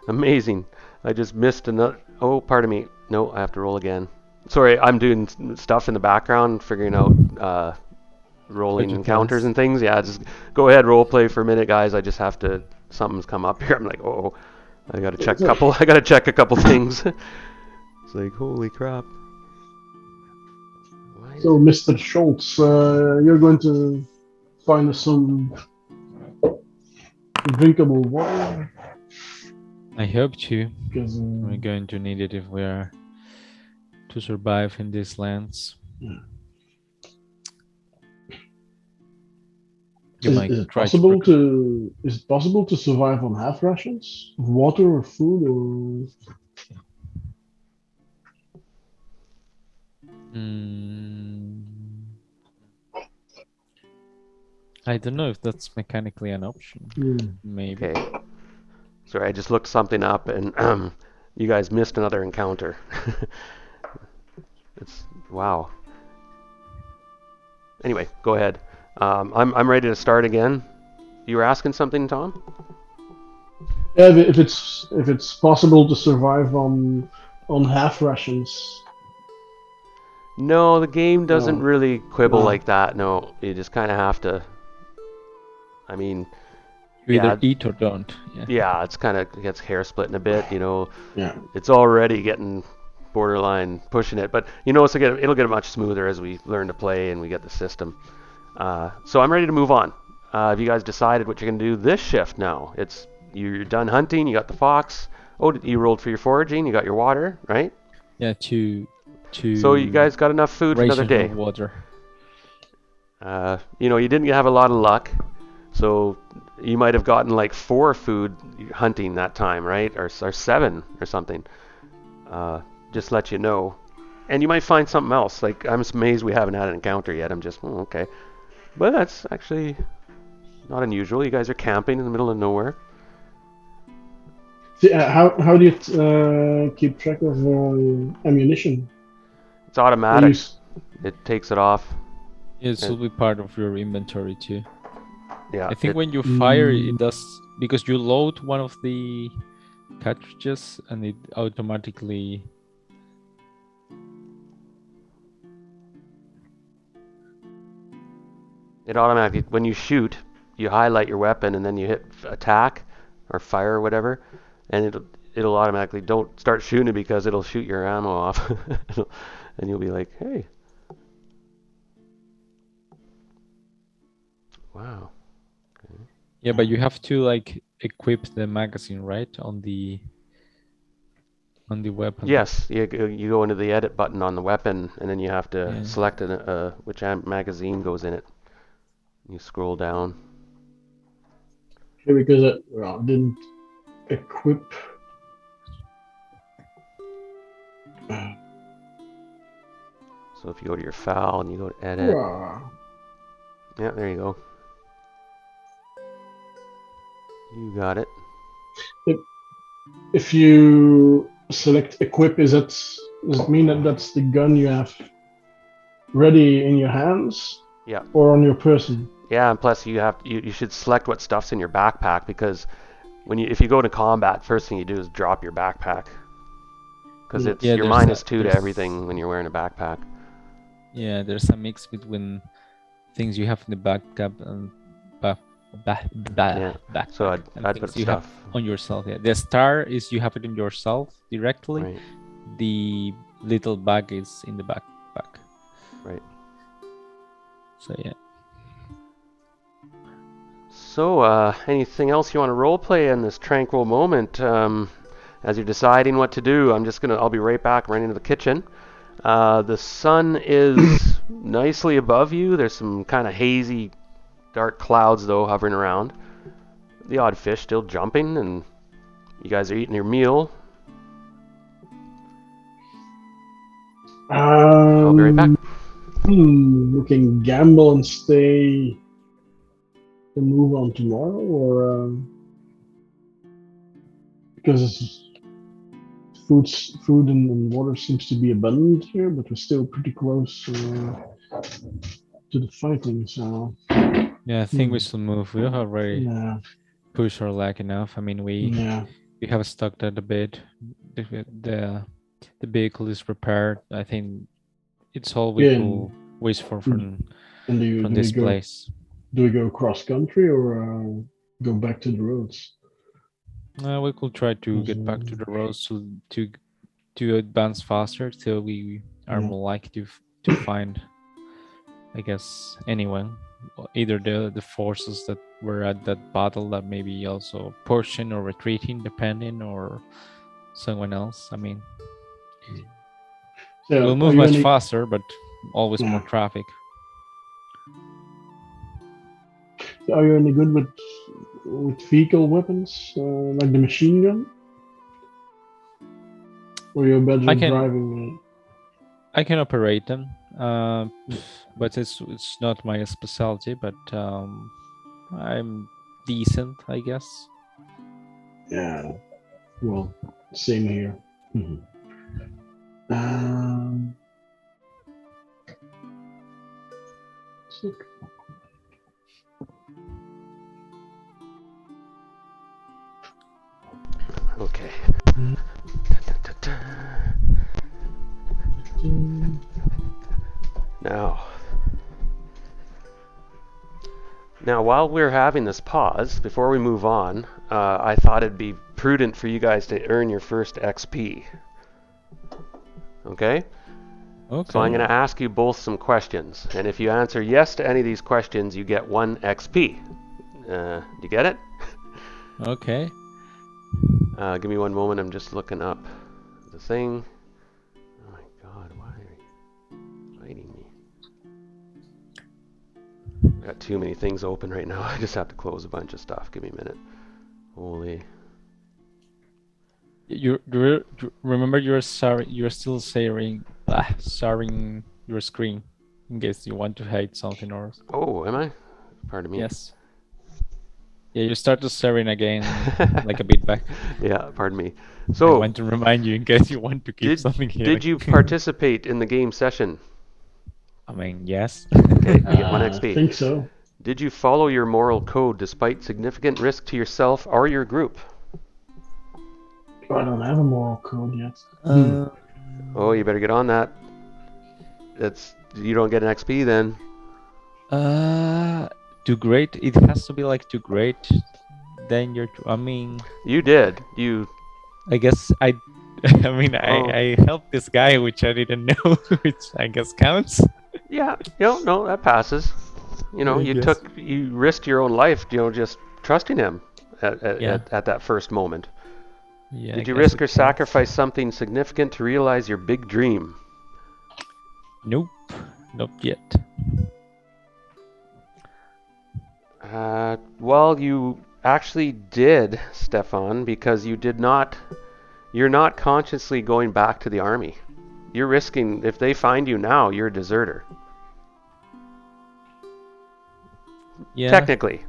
Amazing. I just missed another. Oh, pardon me. No, I have to roll again. Sorry, I'm doing stuff in the background, figuring out rolling encounters and things. Yeah, just go ahead, role play for a minute, guys. I just have to. Something's come up here. I'm like, oh, I gotta check a couple things. It's like, holy crap. Why So, Mr. Schultz, you're going to find us some drinkable water I hope to. because We're going to need it if we are to survive in these lands. You might is it try to possible to survive on half rations of water or food or? I don't know if that's mechanically an option. Maybe. Okay. Sorry, I just looked something up and you guys missed another encounter. It's wow. Anyway, go ahead. I'm ready to start again. You were asking something, Tom? Yeah, if it's possible to survive on half rations. No, the game doesn't No. really quibble No. like that. No, you just kind of have to. I mean, You either yeah, eat or don't. Yeah. yeah, it's kind of gets hair splitting a bit. You know, Yeah. it's already getting borderline pushing it, but you know, it'll get much smoother as we learn to play and we get the system. So I'm ready to move on. Have you guys decided what you're gonna do this shift now? You're done hunting. You got the fox. Oh, you rolled for your foraging. You got your water, right? Yeah, to So you guys got enough food for another rations day. of water. You know, you didn't have a lot of luck, so you might have gotten like 4 food hunting that time, right? Or 7 or something. Just let you know. And you might find something else. Like, I'm amazed we haven't had an encounter yet. I'm just, okay. But that's actually not unusual. You guys are camping in the middle of nowhere. See, how do you keep track of ammunition? It's automatic. It takes it off. It will be part of your inventory too. Yeah. I think when you fire, it does, because you load one of the cartridges and it automatically. It automatically, when you shoot, you highlight your weapon and then you hit attack or fire or whatever, and it'll automatically, don't start shooting because it'll shoot your ammo off. And you'll be like, hey. Wow. Okay. Yeah, but you have to like equip the magazine, right, on the weapon. Yes, you go into the edit button on the weapon, and then you have to select which magazine goes in it. You scroll down. Yeah, because it didn't equip. So if you go to your file and you go to edit. Yeah, there you go. You got it. If you select equip, does it mean that that's the gun you have ready in your hands? Yeah. Or on your person? Yeah, and plus you should select what stuff's in your backpack, because if you go to combat, first thing you do is drop your backpack, because you're -2 to everything when you're wearing a backpack. Yeah, there's a mix between things you have in the backpack and backpack. So I'd put stuff on yourself. Yeah, the star is you have it in yourself directly. Right. The little bag is in the backpack. Right. So yeah. So anything else you want to role play in this tranquil moment? As you're deciding what to do, I'll be right back, running to the kitchen. The sun is nicely above you. There's some kind of hazy, dark clouds, though, hovering around. The odd fish still jumping, and you guys are eating your meal. I'll be right back. We can gamble and stay and move on tomorrow, or because food and water seems to be abundant here, but we're still pretty close to the fighting. So yeah, I think we should move. We have already pushed our leg enough. I mean, we have stocked it a bit. The vehicle is prepared. I think it's all we will wish for from this place. Do we go cross country or go back to the roads? We could try to get back to the roads to advance faster, till we are more likely to find I guess anyone, either the forces that were at that battle that maybe also pushing or retreating, depending, or someone else. I mean, So, we'll are move you much any? faster, but always more Yeah. traffic. Are you any good with vehicle weapons, like the machine gun? Or you're better I at can driving? I can operate them, but it's not my specialty. But I'm decent, I guess. Yeah. Well, same here. Mhm. So- Okay. Now, while we're having this pause, before we move on, I thought it'd be prudent for you guys to earn your first XP. Okay? So I'm Okay. going to ask you both some questions, and if you answer yes to any of these questions, you get 1 XP. Do you get it? Okay. Give me one moment. I'm just looking up the thing. Oh my God, why are you fighting me? I got too many things open right now. I just have to close a bunch of stuff. Give me a minute. Holy. You remember you're still sharing your screen in case you want to hide something or Oh, am I? Pardon me. yes. Yeah, you started sharing again like a bit back. Yeah, pardon me. I So, want to remind you in case you want to keep did something did hidden. you participate in the game session? I mean, yes. Okay, you get 1 I XP. think so. Did you follow your moral code despite significant risk to yourself or your group? I don't have a moral code yet. Oh, you better get on that. You don't get an XP then. Do great. It has to be like do great. Then I mean, You did. I guess I. I mean, Oh. I helped this guy, which I didn't know, which I guess counts. Yeah. No, that passes. I guess. You risked your own life. Just trusting him Yeah. at that first moment. Yeah. I Did you guess risk it or counts. sacrifice something significant to realize your big dream? Nope. Not yet. Well, you actually did, Stefan, because you're not consciously going back to the army. You're risking, if they find you now, you're a deserter. Yeah. Technically.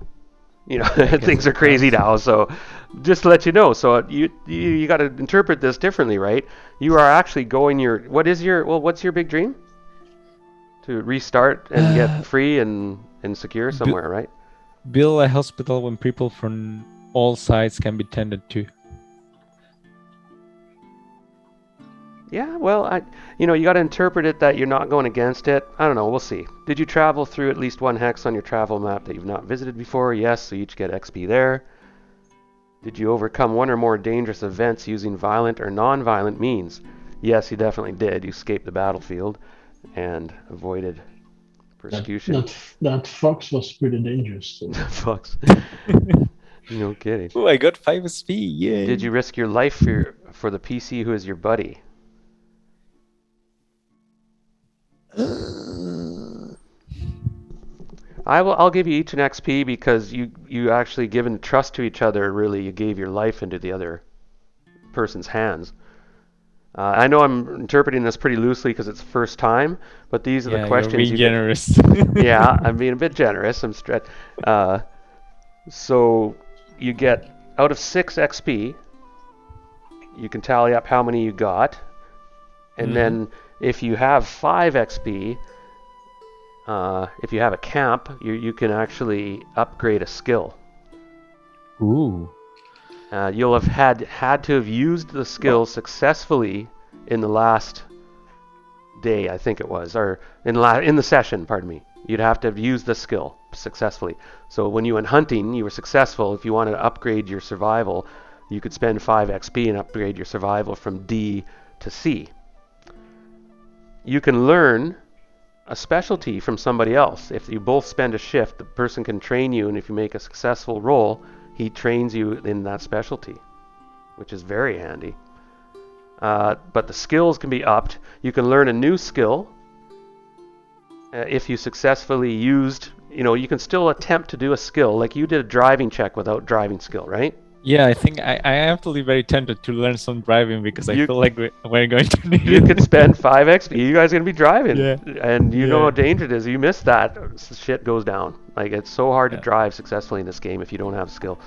guess Things it are crazy counts. now, so just to let you know. So you got to interpret this differently, right? You are actually what's your big dream? To restart and get free and secure Bu- somewhere, right? build a hospital when people from all sides can be tended to. Yeah, well, you got to interpret it that you're not going against it. I don't know. We'll see. Did you travel through at least 1 hex on your travel map that you've not visited before? Yes, so you each get XP there. Did you overcome 1 or more dangerous events using violent or non-violent means? Yes, you definitely did. You escaped the battlefield and avoided persecution. That fox was pretty dangerous. So. Fucks. No kidding. Oh, I got 5 SP. Yay. Did you risk your life for the PC who is your buddy? I'll give you each an XP because you actually given trust to each other. Really, you gave your life into the other person's hands. I know I'm interpreting this pretty loosely because it's the first time, but these are the questions you're being you generous. get. Yeah, I'm being a bit generous. I'm stretched. So you get out of 6 XP. You can tally up how many you got, and then if you have 5 XP. If you have a camp, you can actually upgrade a skill. Ooh. You'll have had to have used the skill successfully in the last day, I think it was, or in the session. Pardon me. You'd have to have used the skill successfully. So when you went hunting, you were successful. If you wanted to upgrade your survival, you could spend 5 XP and upgrade your survival from D to C. You can learn a specialty from somebody else. If you both spend a shift, the person can train you, and if you make a successful roll, he trains you in that specialty, which is very handy. But the skills can be upped. You can learn a new skill if you successfully used, you can still attempt to do a skill. Like you did a driving check without driving skill, right? Yeah, I think I am actually very tempted to learn some driving because I You- feel like we're going to need You it. could spend 5 XP. You guys are going to be driving. Yeah. And you know Yeah. how dangerous it is. You miss that, shit goes down. Like, it's so hard to Yeah. drive successfully in this game if you don't have skill.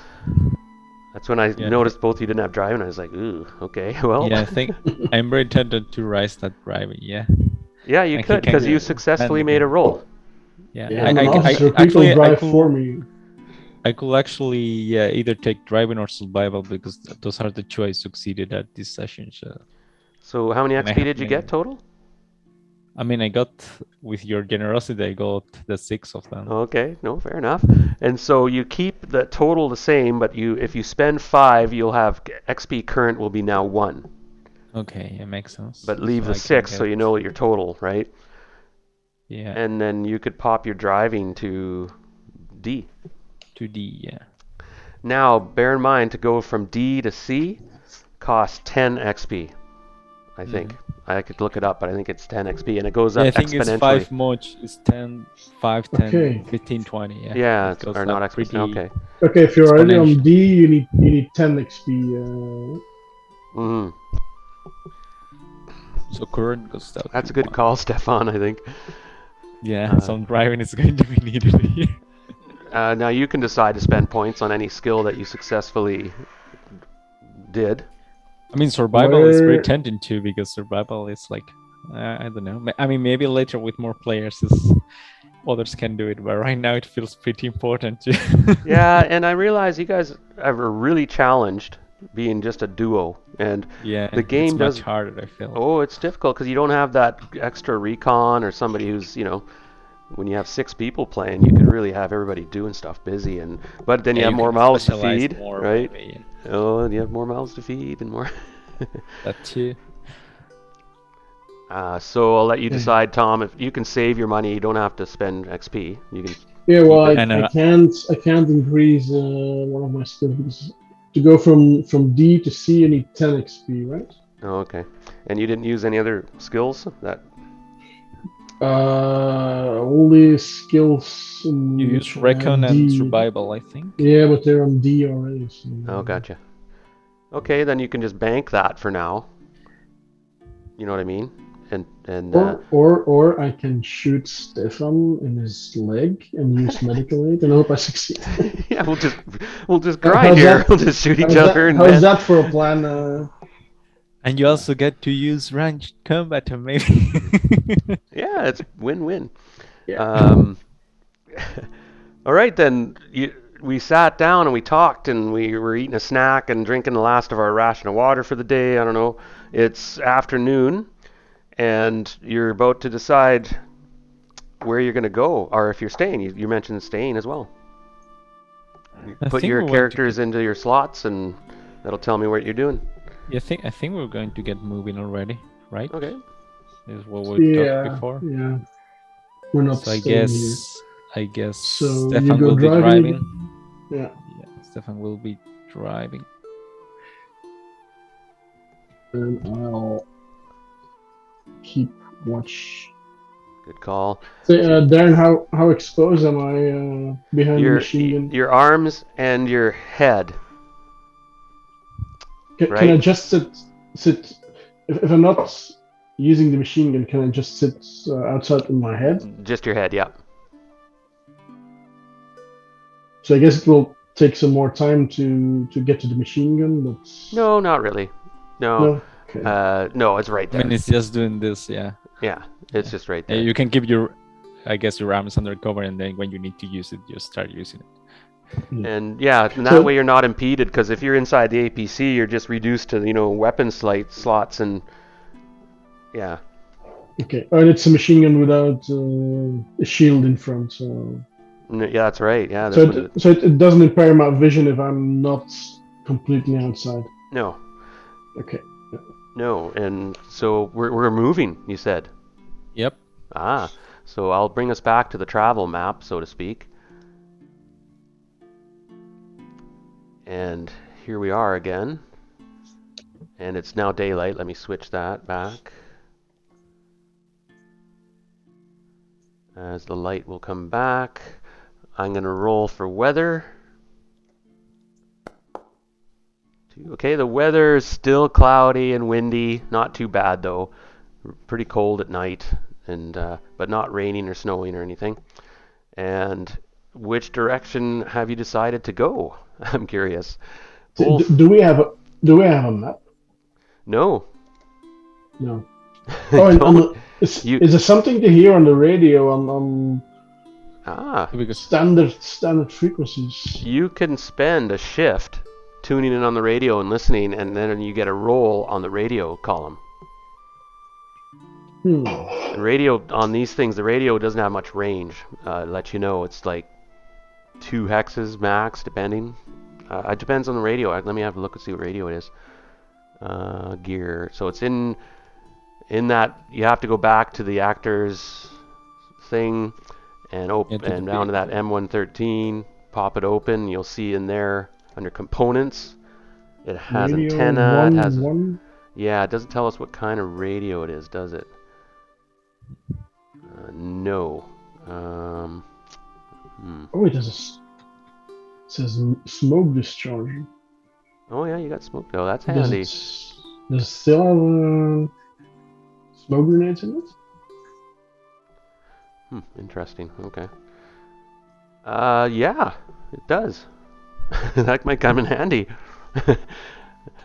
That's when I Yeah. noticed both of you didn't have driving. I was like, ooh, okay, well. Yeah, I think I'm very tempted to rise that driving. Yeah. Yeah, you And he could, can because you do successfully handling. made a roll. Yeah. Yeah, I'm an officer. People actually, drive for me. I could actually either take driving or survival because those are the two I succeeded at this session. So how many And I XP have did you many. get total? I mean, I got, with your generosity, I got the 6 of them. Okay, no, fair enough. And so you keep the total the same, but if you spend 5, you'll have XP current will be now 1. Okay, it makes sense. But leave So the I can 6 so get- you know your total, right? Yeah, And then you could pop your driving to D. 2D, yeah. Now, bear in mind, to go from D to C costs 10 XP, I think. I could look it up, but I think it's 10 XP, and it goes up Yeah, I think it's exponentially. 5 much. It's 10, 5, 10, Okay. 15, 20. Yeah, Yeah, It goes or not up XP. pretty- Okay. Okay, if you're already on Exponential. D, you need 10 XP. hmm So current goes down. That's to a good 1. call, Stefan, I think. Yeah, some driving is going to be needed here. Now you can decide to spend points on any skill that you successfully did. I mean, survival is very Where- tempting too because survival is like, I don't know. I mean, maybe later with more players, is others can do it, but right now it feels pretty important. Yeah, and I realize you guys are really challenged being just a duo, and Yeah, the game it's does. much harder. I feel. Oh, it's difficult because you don't have that extra recon or somebody who's, when you have 6 people playing, you could really have everybody doing stuff busy, but then you Yeah, have more can mouths to specialize feed, more, right? maybe, Oh, and you have more mouths to feed and more. that too. So I'll let you Yeah. decide, Tom. If you can save your money, you don't have to spend XP. You can. Yeah, well, Keep it. I can't increase one of my skills because to go from D to C, you need 10 XP, right? Oh, okay. And you didn't use any other skills that. All the skills. You use recon and survival, I think. Yeah, but they're on D already. So. Oh, gotcha. Okay, then you can just bank that for now. You know what I mean? And Or I can shoot Stefan in his leg and use medical aid and hope I succeed. yeah, we'll just How's grind here. that- We'll just shoot each How's other and how's then- that for a plan? And you also get to use ranged combat, maybe. Yeah, it's win-win. Yeah. All right, then. We sat down and we talked and we were eating a snack and drinking the last of our ration of water for the day. I don't know. It's afternoon and you're about to decide where you're going to go or if you're staying. You mentioned staying as well. You I put think your we're going to characters into your slots and that'll tell me what you're doing. Yeah, I think we're going to get moving already, right? Okay. Is what we Yeah. talked before. Yeah. We're not So I staying guess So you Stefan go will be driving driving. here? Yeah. Yeah, Stefan will be driving. And I'll keep watch. Good call. So, Darren, how exposed am I behind the machine gun? Your arms and your head. Can right. I just sit? If I'm not using the machine gun, can I just sit outside in my head? Just your head, yeah. So I guess it will take some more time to get to the machine gun, but No, not really. No. no. Okay. No, it's right I there. mean, it's just doing this, yeah. Yeah, it's just right Yeah, there. you can keep your arms under cover, and then when you need to use it, you start using it. And yeah, and that So- way you're not impeded because if you're inside the APC, you're just reduced to weapon slots and yeah. Okay. And it's a machine gun without a shield in front, so Yeah, that's right. Yeah. so This one, it doesn't impair my vision if I'm not completely outside. no, Okay. no, and so we're moving. You said. Yep. Ah, So I'll bring us back to the travel map, so to speak. And here we are again. And it's now daylight. Let me switch that back. As the light will come back, I'm going to roll for weather. Okay, the weather is still cloudy and windy. Not too bad though. Pretty cold at night, and but not raining or snowing or anything. And which direction have you decided to go? I'm curious. Do we have a map? No. No. Oh, and is there something to hear on the radio on standard frequencies? You can spend a shift tuning in on the radio and listening, and then you get a roll on the radio column. The radio on these things, the radio doesn't have much range. Let you know, it's like 2 hexes max, depending. It depends on the radio. Let me have a look and see what radio it is. Gear. So it's in that you have to go back to the actor's thing and open and down to that M113. Pop it open. You'll see in there under components, it has radio antenna. It has yeah. It doesn't tell us what kind of radio it is, does it? No. Oh, it says smoke discharge. Oh yeah, you got smoke. Oh, that's handy. Does it still have smoke grenades in it? Interesting. Okay. Yeah, it does. That might come in handy.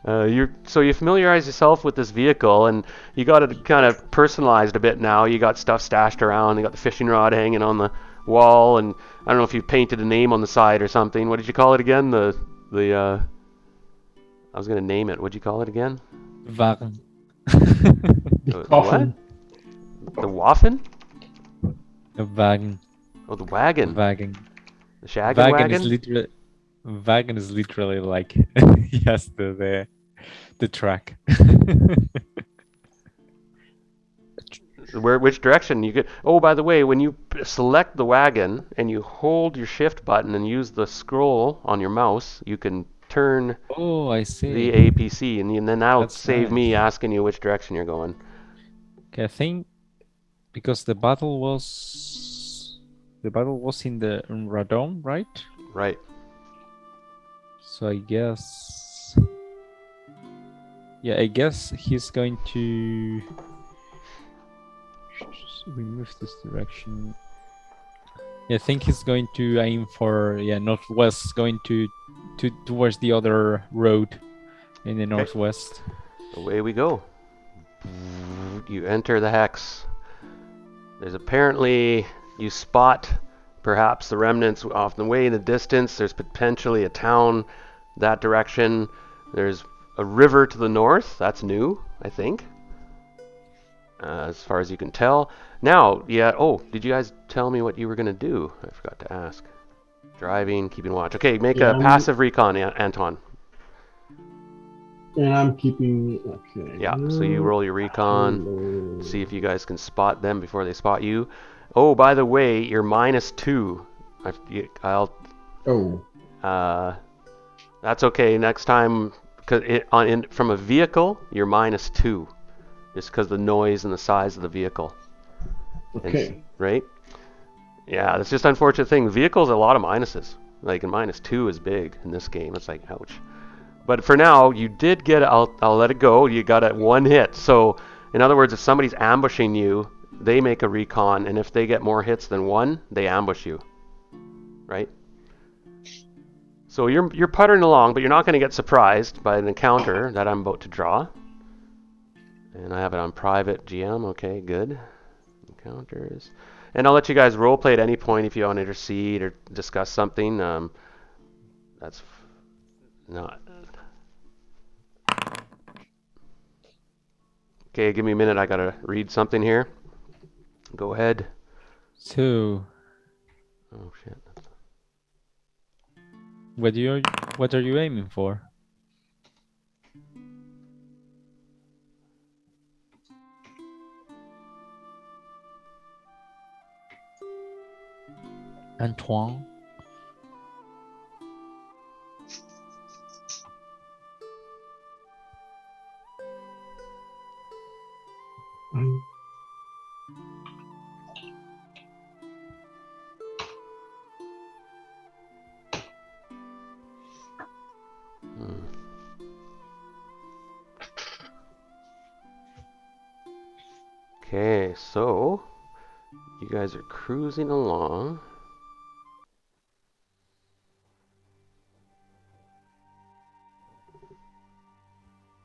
So you familiarize yourself with this vehicle, and you got it kind of personalized a bit now. You got stuff stashed around. You got the fishing rod hanging on the wall, and I don't know if you painted a name on the side or something. What did you call it again? I was gonna name it. What'd you call it again? Wagen. What? The waffen? The wagon. Oh, the wagon. Wagon. The shaggin' wagon? Wagon is literally like yes, the track. Which direction you get? Oh, by the way, when you select the wagon and you hold your shift button and use the scroll on your mouse, you can turn I see. the APC, and then that'll save me nice. asking you which direction you're going. Okay, I think because the battle was in the Radon, right? Right. So I guess he's going to remove this direction. Yeah, I think he's going to aim for northwest, going to towards the other road in the northwest. Away we go. You enter the hex. There's apparently, you spot perhaps the remnants off the way in the distance. There's potentially a town that direction. There's a river to the north. That's new, I think. As far as you can tell. Now, did you guys tell me what you were going to do? I forgot to ask. Driving, keeping watch. Okay, make a passive recon, Anton. And I'm keeping... Okay. Yeah, so you roll your recon. See if you guys can spot them before they spot you. Oh, by the way, you're -2. That's okay. Next time, from a vehicle, you're -2. Just because the noise and the size of the vehicle. Okay. Right? Yeah, that's just an unfortunate thing. The vehicle's a lot of minuses. Like, a -2 is big in this game. It's like, ouch. But for now, you did get, I'll let it go. You got it 1 hit. So, in other words, if somebody's ambushing you, they make a recon. And if they get more hits than 1, they ambush you. Right? So you're puttering along, but you're not going to get surprised by an encounter that I'm about to draw. And I have it on private GM. Okay, good. Encounters. And I'll let you guys roleplay at any point if you want to intercede or discuss something. That's not... Okay, give me a minute. I got to read something here. Go ahead. So... Oh, shit. What are you aiming for? Antoine. Um, Okay, so you guys are cruising along.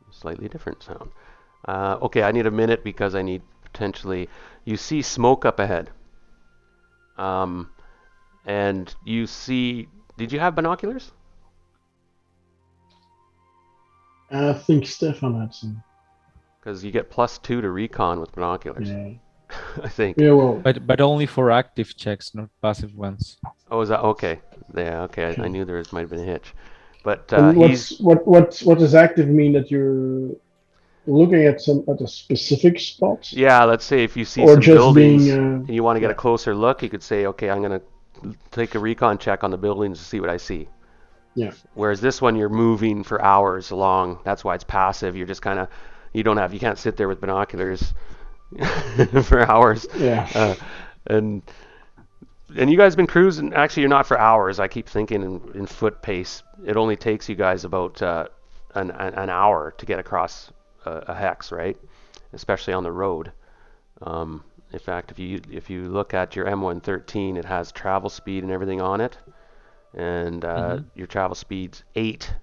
Slightly different sound. Okay, I need a minute because I need potentially. You see smoke up ahead. And you see. Did you have binoculars? I think Stefan had some. Because you get +2 to recon with binoculars. Yeah. I think. Yeah. Well. But only for active checks, not passive ones. Oh, is that okay? Yeah, okay. I Okay. knew there might have been a hitch, but And he's. what does active mean? That you're looking at a specific spot, Yeah, let's say if you see or some just being buildings and you want to get a yeah. closer look, you could say, okay, I'm gonna take a recon check on the buildings to see what I see. Yeah. Whereas this one, you're moving for hours along. That's why it's passive. You're just kind of, you can't sit there with binoculars for hours. Yeah. And you guys been cruising. Actually, you're not for hours. I keep thinking in foot pace. It only takes you guys about an hour to get across a hex, right? Especially on the road. In fact, if you look at your M113, it has travel speed and everything on it, and your travel speed's 8.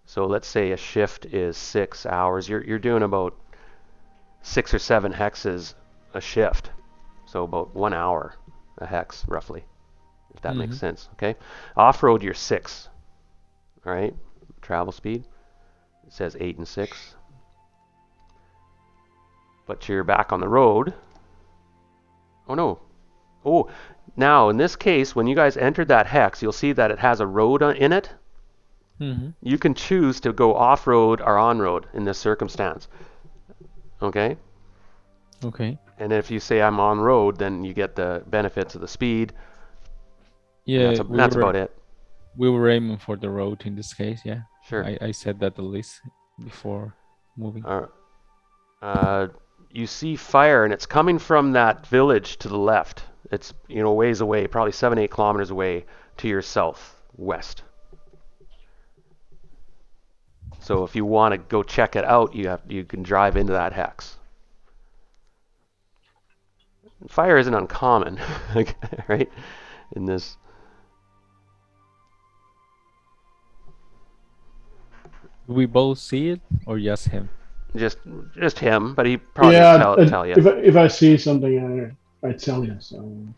So let's say a shift is 6 hours. You're doing about 6 or 7 hexes a shift, so about 1 hour a hex roughly, if that makes sense. Okay, off-road you're 6. All right, travel speed. It says 8 and 6, but you're back on the road. Oh no. Oh, now in this case, when you guys entered that hex, you'll see that it has a road in it. You can choose to go off-road or on-road in this circumstance. Okay? Okay. And if you say I'm on-road, then you get the benefits of the speed. Yeah, That's about it. We were aiming for the road in this case, yeah. Sure. I said that at least before moving. You see fire, and it's coming from that village to the left. It's ways away, probably 7-8 kilometers away to your southwest. So if you want to go check it out, you can drive into that hex. Fire isn't uncommon, right? In this. Do we both see it or just him? Just him, but he probably will tell you. If I see something, I tell you. So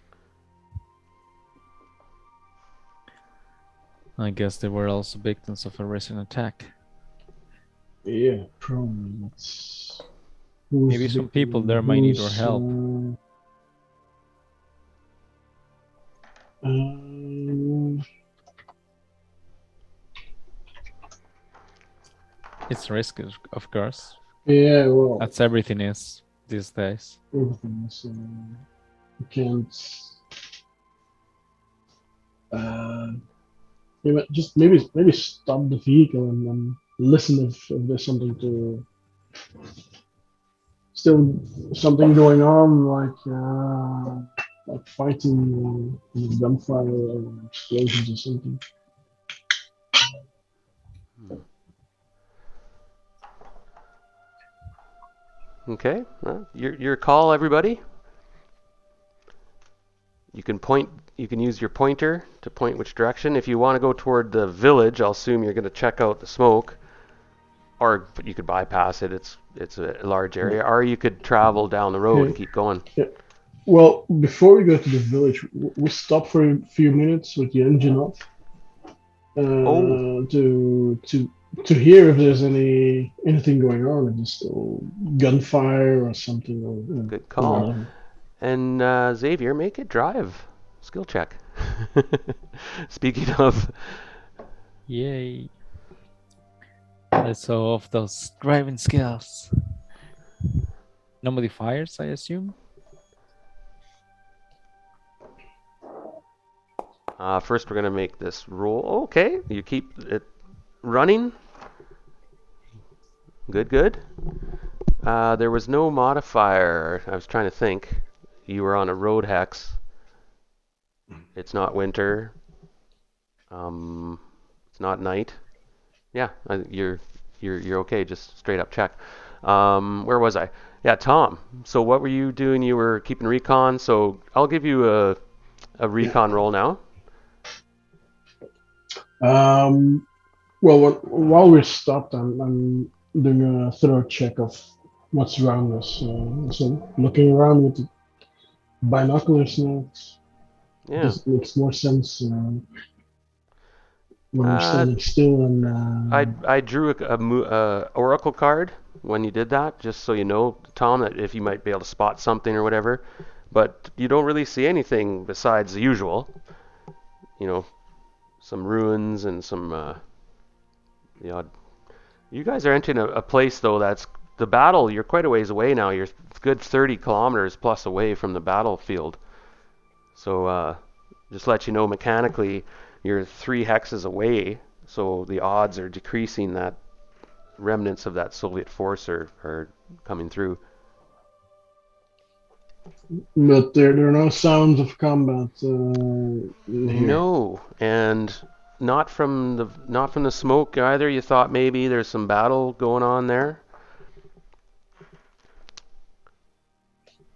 I guess they were also victims of a recent attack. yeah, probably. Maybe some people there might need our help. It's risky, of course. Yeah, well, that's everything is these days. Everything is. You can't. Maybe stop the vehicle and listen if there's something to. Still something going on, like fighting, gunfire, or explosions or something. Okay, your call, everybody. You can use your pointer to point which direction. If you want to go toward the village, I'll assume you're going to check out the smoke, or you could bypass it. It's a large area, or you could travel down the road and keep going. Yeah. Well, before we go to the village, we stop for a few minutes with the engine off. To hear if there's anything going on, if there's still gunfire or something. Good call. And Xavier, make it drive skill check. Speaking of, yay! Let's show off those driving skills. No modifiers, I assume. First, we're going to make this roll. Okay, you keep it running. Good, good. There was no modifier. I was trying to think. You were on a road hex. It's not winter. It's not night. Yeah, you're okay. Just straight up check. Where was I? Yeah, Tom. So what were you doing? You were keeping recon. So I'll give you a recon roll now. Well, while we're stopped, I'm doing a thorough check of what's around us. So looking around with the binoculars now, Yeah. it makes more sense when we're Uh, standing still and. I drew a oracle card when you did that, just so you know, Tom, that if you might be able to spot something or whatever. But you don't really see anything besides the usual. You know, some ruins and some the odd. You guys are entering a place though that's the battle. You're quite a ways away now. You're a good 30 kilometers plus away from the battlefield. So just let you know mechanically, you're 3 hexes away. So the odds are decreasing that remnants of that Soviet force are coming through. But there are no sounds of combat here. No, and not from the smoke either. You thought maybe there's some battle going on there.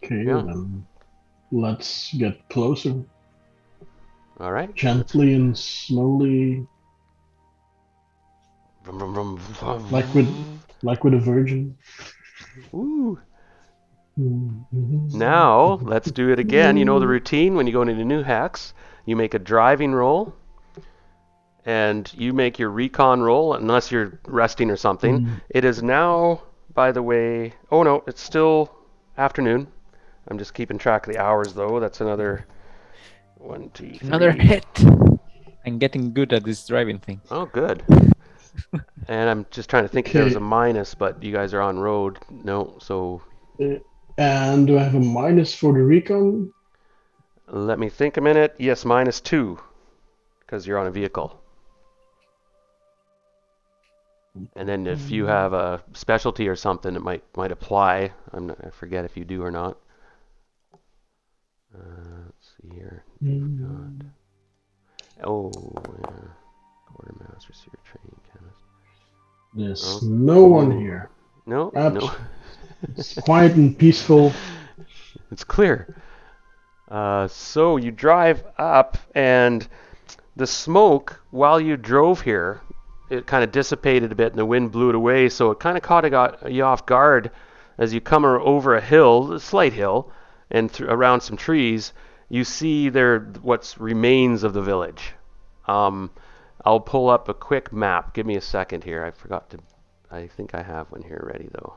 Okay, Yeah. then let's get closer. All right. Gently and slowly, like with a virgin. Ooh. Now let's do it again. You know the routine when you go into new hex. You make a driving roll, and you make your recon roll, unless you're resting or something. It is now, by the way. Oh no, it's still afternoon. I'm just keeping track of the hours though. That's another 1, 2, 3. Another hit. I'm getting good at this driving thing. Oh, good. And I'm just trying to think if there was a minus, but you guys are on road. No, so And do I have a minus for the recon? let me think a minute. Yes, -2, because you're on a vehicle. And then if you have a specialty or something, it might apply. I forget if you do or not. Let's see here. Oh, yeah. Quartermaster, seer, training chemist. There's no one here. No, no. It's quiet and peaceful. It's clear. So you drive up, and the smoke, while you drove here, it kind of dissipated a bit, and the wind blew it away. So it kind of got you off guard as you come over a hill, a slight hill, and around some trees. You see there what remains of the village. I'll pull up a quick map. Give me a second here. I forgot to. I think I have one here ready though.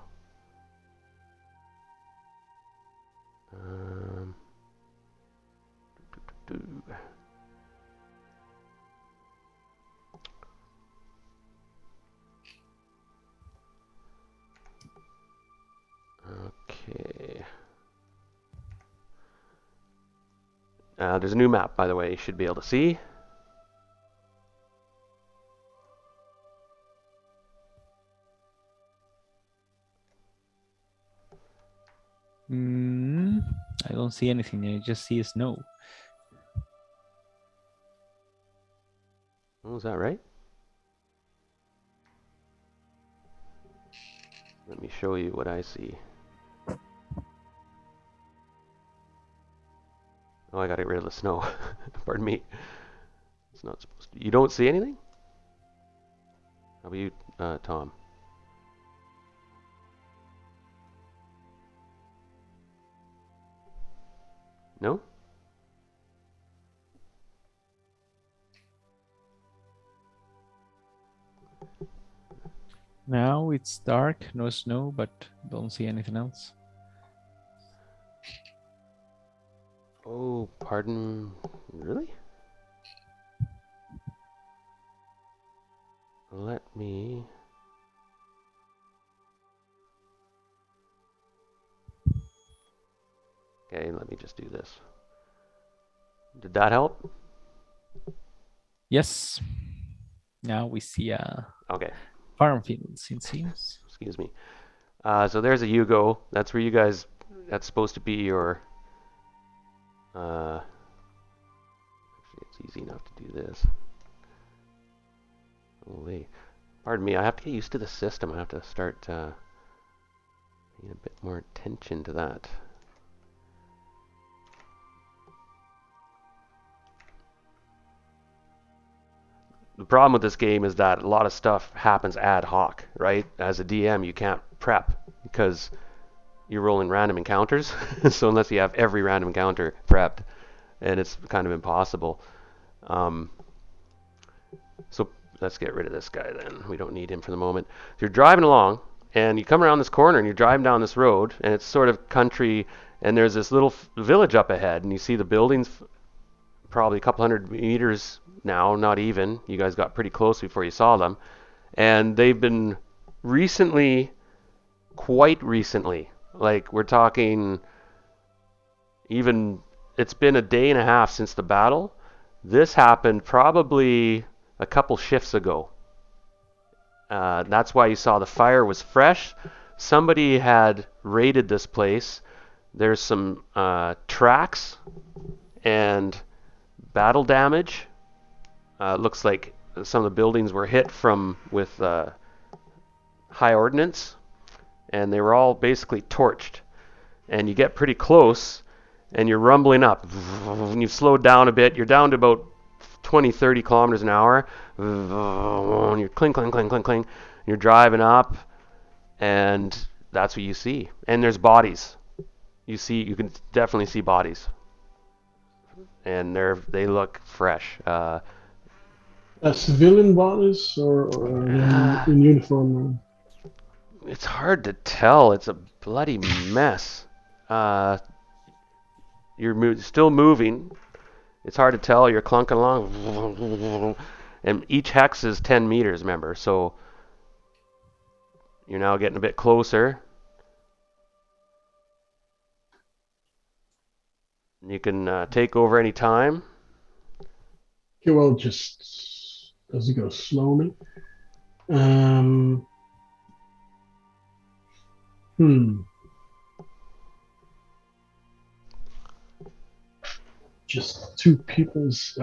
Okay. There's a new map, by the way. You should be able to see. I don't see anything. I just see snow. Oh, is that right? Let me show you what I see. Oh, I gotta get rid of the snow. Pardon me. It's not supposed to. You don't see anything? How about you, Tom? No? Now it's dark, no snow, but don't see anything else. Oh, pardon. Really? Let me. Okay, let me just do this. Did that help? Yes. Now we see Okay, farm fields, it seems. excuse me. So there's a Yugo. That's where you guys. That's supposed to be your. Actually, it's easy enough to do this. Holy, pardon me. I have to get used to the system. I have to start paying a bit more attention to that. The problem with this game is that a lot of stuff happens ad hoc, right? As a DM, you can't prep because you're rolling random encounters. So unless you have every random encounter prepped, and it's kind of impossible. So let's get rid of this guy then. We don't need him for the moment. So you're driving along, and you come around this corner, and you're driving down this road, and it's sort of country, and there's this little village up ahead, and you see the buildings probably a couple hundred meters now, not even. You guys got pretty close before you saw them. And they've been recently, quite recently, like we're talking even, it's been a day and a half since the battle. This happened probably a couple shifts ago. That's why you saw the fire was fresh. Somebody had raided this place. There's some tracks and battle damage. Looks like some of the buildings were hit with high ordnance, and they were all basically torched. And you get pretty close, and you're rumbling up. And you've slowed down a bit. You're down to about 20, 30 kilometers an hour. And you're cling, cling, cling, cling, cling. You're driving up, and that's what you see. And there's bodies. You can definitely see bodies, and they look fresh. Civilian bodies or in uniform? It's hard to tell. It's a bloody mess. You're still moving. It's hard to tell. You're clunking along. And each hex is 10 meters, remember. So you're now getting a bit closer. You can take over any time. Okay, well, just does it go slowly? Um, hmm. Just two people's.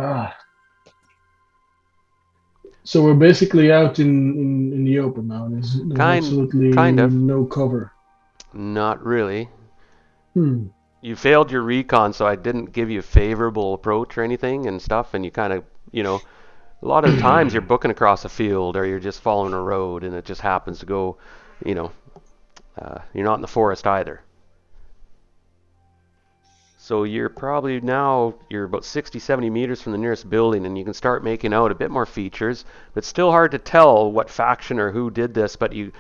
So we're basically out in the open now. There's absolutely kind of. no cover. Not really. Hmm. You failed your recon, so I didn't give you a favorable approach or anything and stuff, and you kind of, a lot of the times you're booking across a field or you're just following a road and it just happens to go, you're not in the forest either. So you're about 60, 70 meters from the nearest building, and you can start making out a bit more features, but still hard to tell what faction or who did this, but you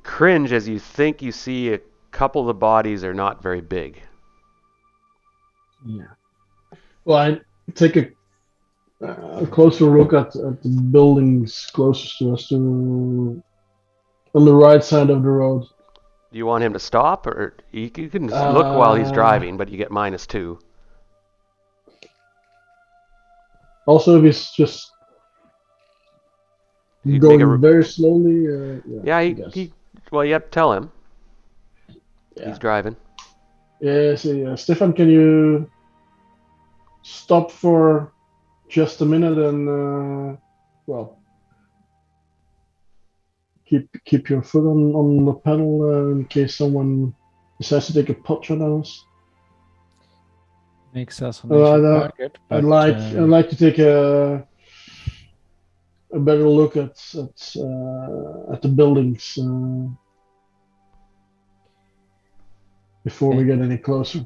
cringe as you think you see a couple of the bodies are not very big. Yeah. Well, I take a closer look at the buildings closest to us, on the right side of the road. Do you want him to stop, or you can look while he's driving, but you get -2. Also, if he's just going very slowly. Yeah, well, you have to tell him. Yeah. He's driving. Yes, yeah. Stefan, can you stop for just a minute and keep your foot on the pedal in case someone decides to take a pot shot at us? Makes us target. I'd like to take a better look at the buildings before we get any closer.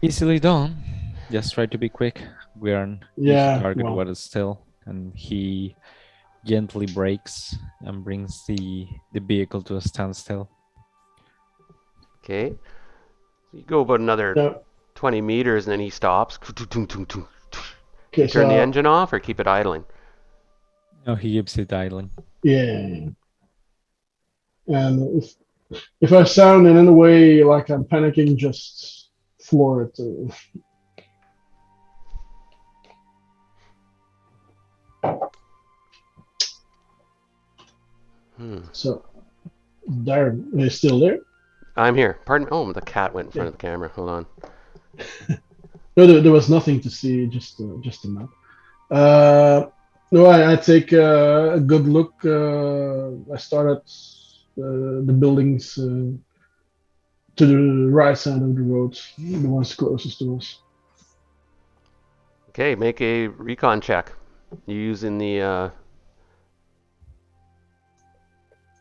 Easily done. Just try to be quick. We are on target what is still, and he gently brakes and brings the vehicle to a standstill. Okay. You go about another 20 meters and then he stops. Okay, turn the engine off or keep it idling? No, he keeps it idling. Yeah. And if I sound in any way like I'm panicking, just floor it. So, Darren, are you still there? I'm here. Pardon me. Oh, the cat went in front of the camera. Hold on. No, there was nothing to see, just a map. No, I take a good look. I start at the buildings to the right side of the road, the ones closest to us. Okay, make a recon check. You using the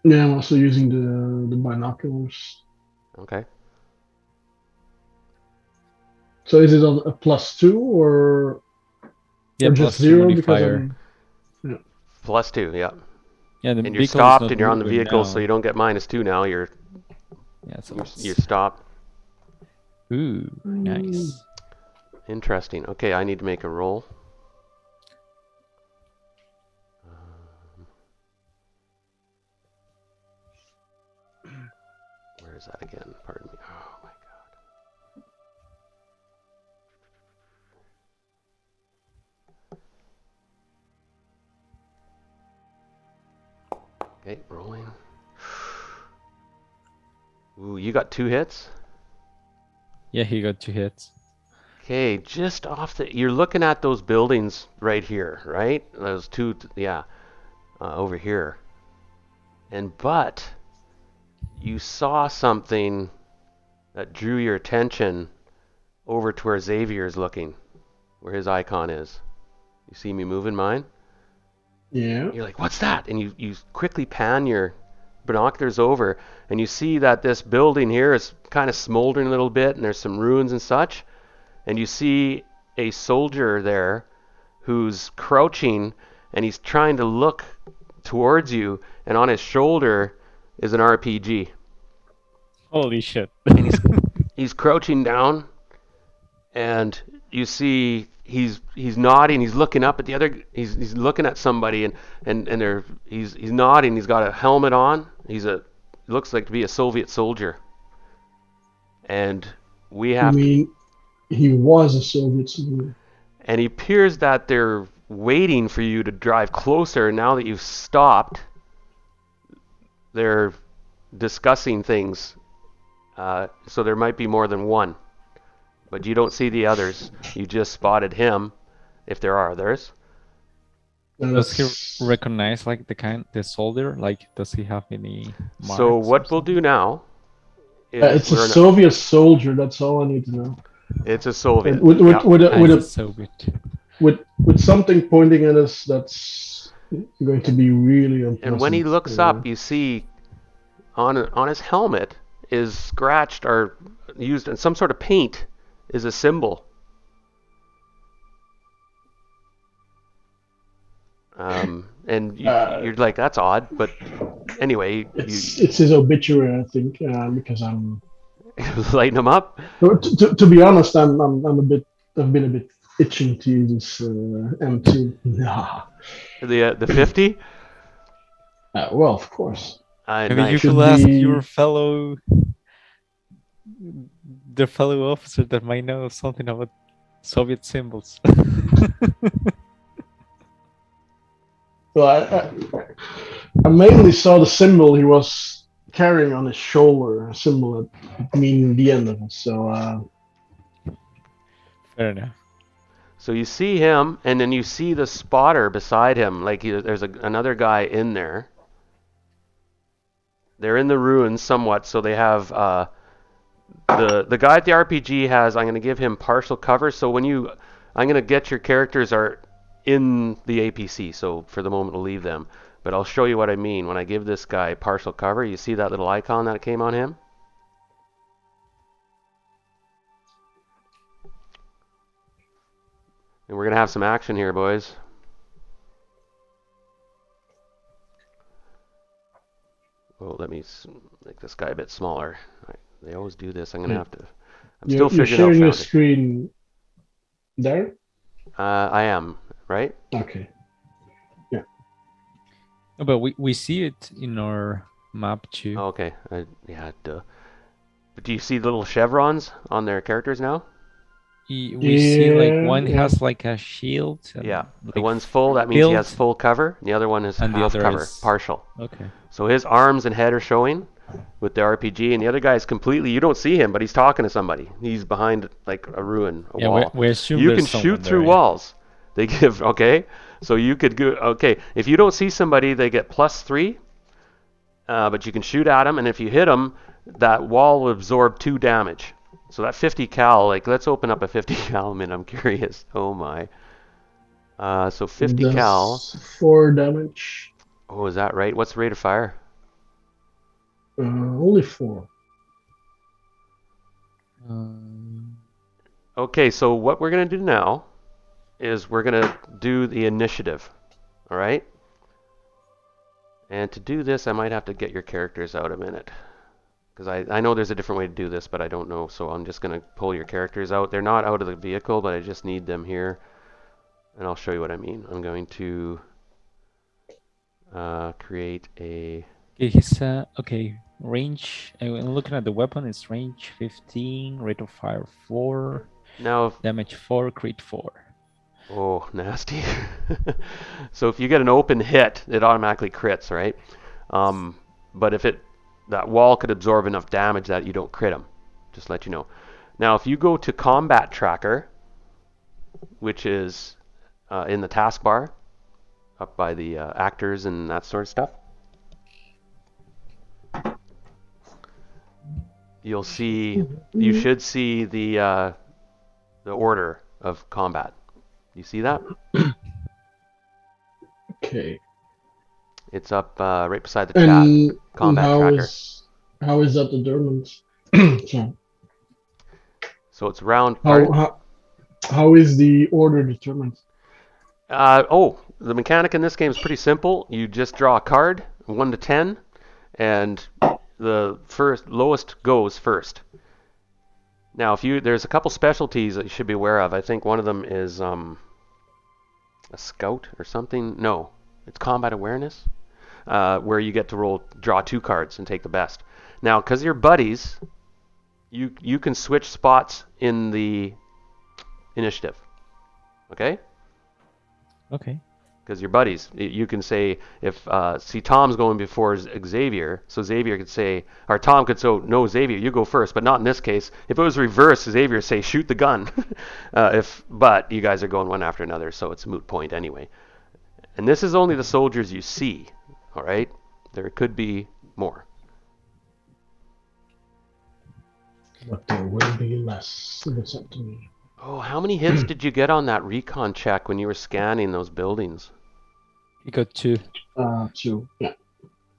Yeah, I'm also using the binoculars. okay. So is it on a +2 Yeah, or just plus two 0 because modifier. I'm yeah. +2, yeah. Yeah, the And you're vehicle is stopped not and you're on the moving vehicle, so now. you don't get -2 now. Yeah, so You're stopped. ooh, nice. Interesting. Okay, I need to make a roll. Where is that again? Pardon me. Oh my god. Okay, rolling. Ooh, you got 2 hits? Yeah, he got 2 hits. Okay, just off the. You're looking at those buildings right here, right? Those two, yeah, over here. But you saw something that drew your attention over to where Xavier's looking, where his icon is. You see me moving mine? Yeah. You're like, what's that? And you quickly pan your binoculars over, and you see that this building here is kind of smoldering a little bit, and there's some ruins and such. And you see a soldier there who's crouching, and he's trying to look towards you, and on his shoulder is an RPG. Holy shit. And he's crouching down, and you see he's nodding, he's looking up at the other, he's looking at somebody, and he's nodding, he's got a helmet on, looks like to be a Soviet soldier. And we You have to, mean he was a Soviet soldier? and it appears that they're waiting for you to drive closer. Now that you've stopped, they're discussing things, so there might be more than one, but you don't see the others. You just spotted him, if there are others. Does he recognize like the soldier? Like, does he have any marks? So what we'll do now is it's a Soviet soldier. That's all I need to know. It's a Soviet. With something pointing at us, that's going to be really unpleasant. And when he looks up, you see on his helmet is scratched or used in some sort of paint is a symbol. And you're like, that's odd, but anyway, it's his obituary, I think, because I'm lighting him up. To be honest, I've been a bit itching to use this M2. Nah. The 50. Well, of course. Maybe nice. you should ask your fellow officer that might know something about Soviet symbols. Well, I mainly saw the symbol he was carrying on his shoulder, a symbol that meaning the end of it. So fair enough. So you see him, and then you see the spotter beside him. Like there's another guy in there. They're in the ruins somewhat, so they have the guy at the RPG has. I'm going to give him partial cover. So I'm going to get your characters are in the APC. So for the moment, we'll leave them. But I'll show you what I mean when I give this guy partial cover. You see that little icon that came on him? And we're going to have some action here, boys. Oh, let me make this guy a bit smaller. They always do this. I'm going to have to... I'm still figuring out... You're sharing your screen there? I am, right? Okay. Yeah. But we see it in our map too. Oh, okay. Yeah, duh. But do you see the little chevrons on their characters now? we see like Yeah, one yeah. has like a shield Yeah, and the like one's full. That means he has built, full cover. And the other one is and the half other cover, is partial. okay. So his arms and head are showing with the RPG, and the other guy is completely. You don't see him, but he's talking to somebody. He's behind like a ruin, a Yeah, wall. we assume You there's can shoot someone through there. Yeah. walls. They give okay. So you could go okay. If you don't see somebody, they get +3. But you can shoot at them, and if you hit them, that wall will absorb 2 damage. So that 50 cal, like let's open up a 50 cal. Man, I'm curious. Oh my. So 50 cal. Does 4 damage. Oh, is that right? What's the rate of fire? Only 4. Okay, so what we're going to do now is we're going to do the initiative. All right? And to do this, I might have to get your characters out a minute. Because I know there's a different way to do this, but I don't know. So I'm just going to pull your characters out. They're not out of the vehicle, but I just need them here. And I'll show you what I mean. I'm going to create a... Okay, he's okay. Range. I'm looking at the weapon. It's range 15, rate of fire 4, Now, damage 4, crit 4. oh, nasty. So if you get an open hit, it automatically crits, right? But if that wall could absorb enough damage that you don't crit them, just to let you know. Now, if you go to Combat Tracker, which is in the taskbar, up by the actors and that sort of stuff, you should see the order of combat. You see that? Okay. It's up right beside the chat. And Combat how Tracker. is that determined? Sorry. So it's round. Pardon? How is the order determined? The mechanic in this game is pretty simple. You just draw a card, 1 to 10, and the lowest goes first. Now, there's a couple specialties that you should be aware of. I think one of them is a scout or something. No, it's combat awareness, where you get to draw 2 cards and take the best. Now, because you're buddies, you can switch spots in the initiative. Okay? Okay. Because you're buddies. You can say, see, Tom's going before Xavier, so Xavier could say, or Tom could say, no, Xavier, you go first, but not in this case. If it was reversed, Xavier would say, shoot the gun. But you guys are going one after another, so it's a moot point anyway. And this is only the soldiers you see, all right? There could be more. But there will be less. It's up to me. Oh, how many hits did you get on that recon check when you were scanning those buildings? He got 2. 2. Yeah.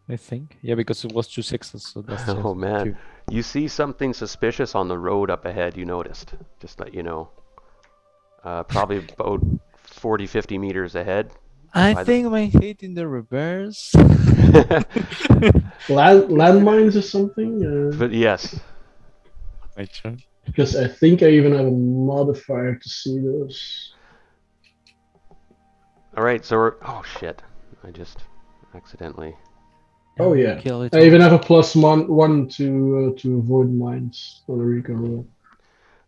I think. Yeah, because it was 2 6s, so that's just Oh man, 2. you see something suspicious on the road up ahead, you noticed. Just let you know. Probably about 40, 50 meters ahead. I think my hit in the reverse. Landmines or something? But yes. My turn. Because I think I even have a modifier to see those. Alright, so oh shit. I just accidentally... Oh yeah. Kill it I even have a +1 to avoid mines on the recon roll.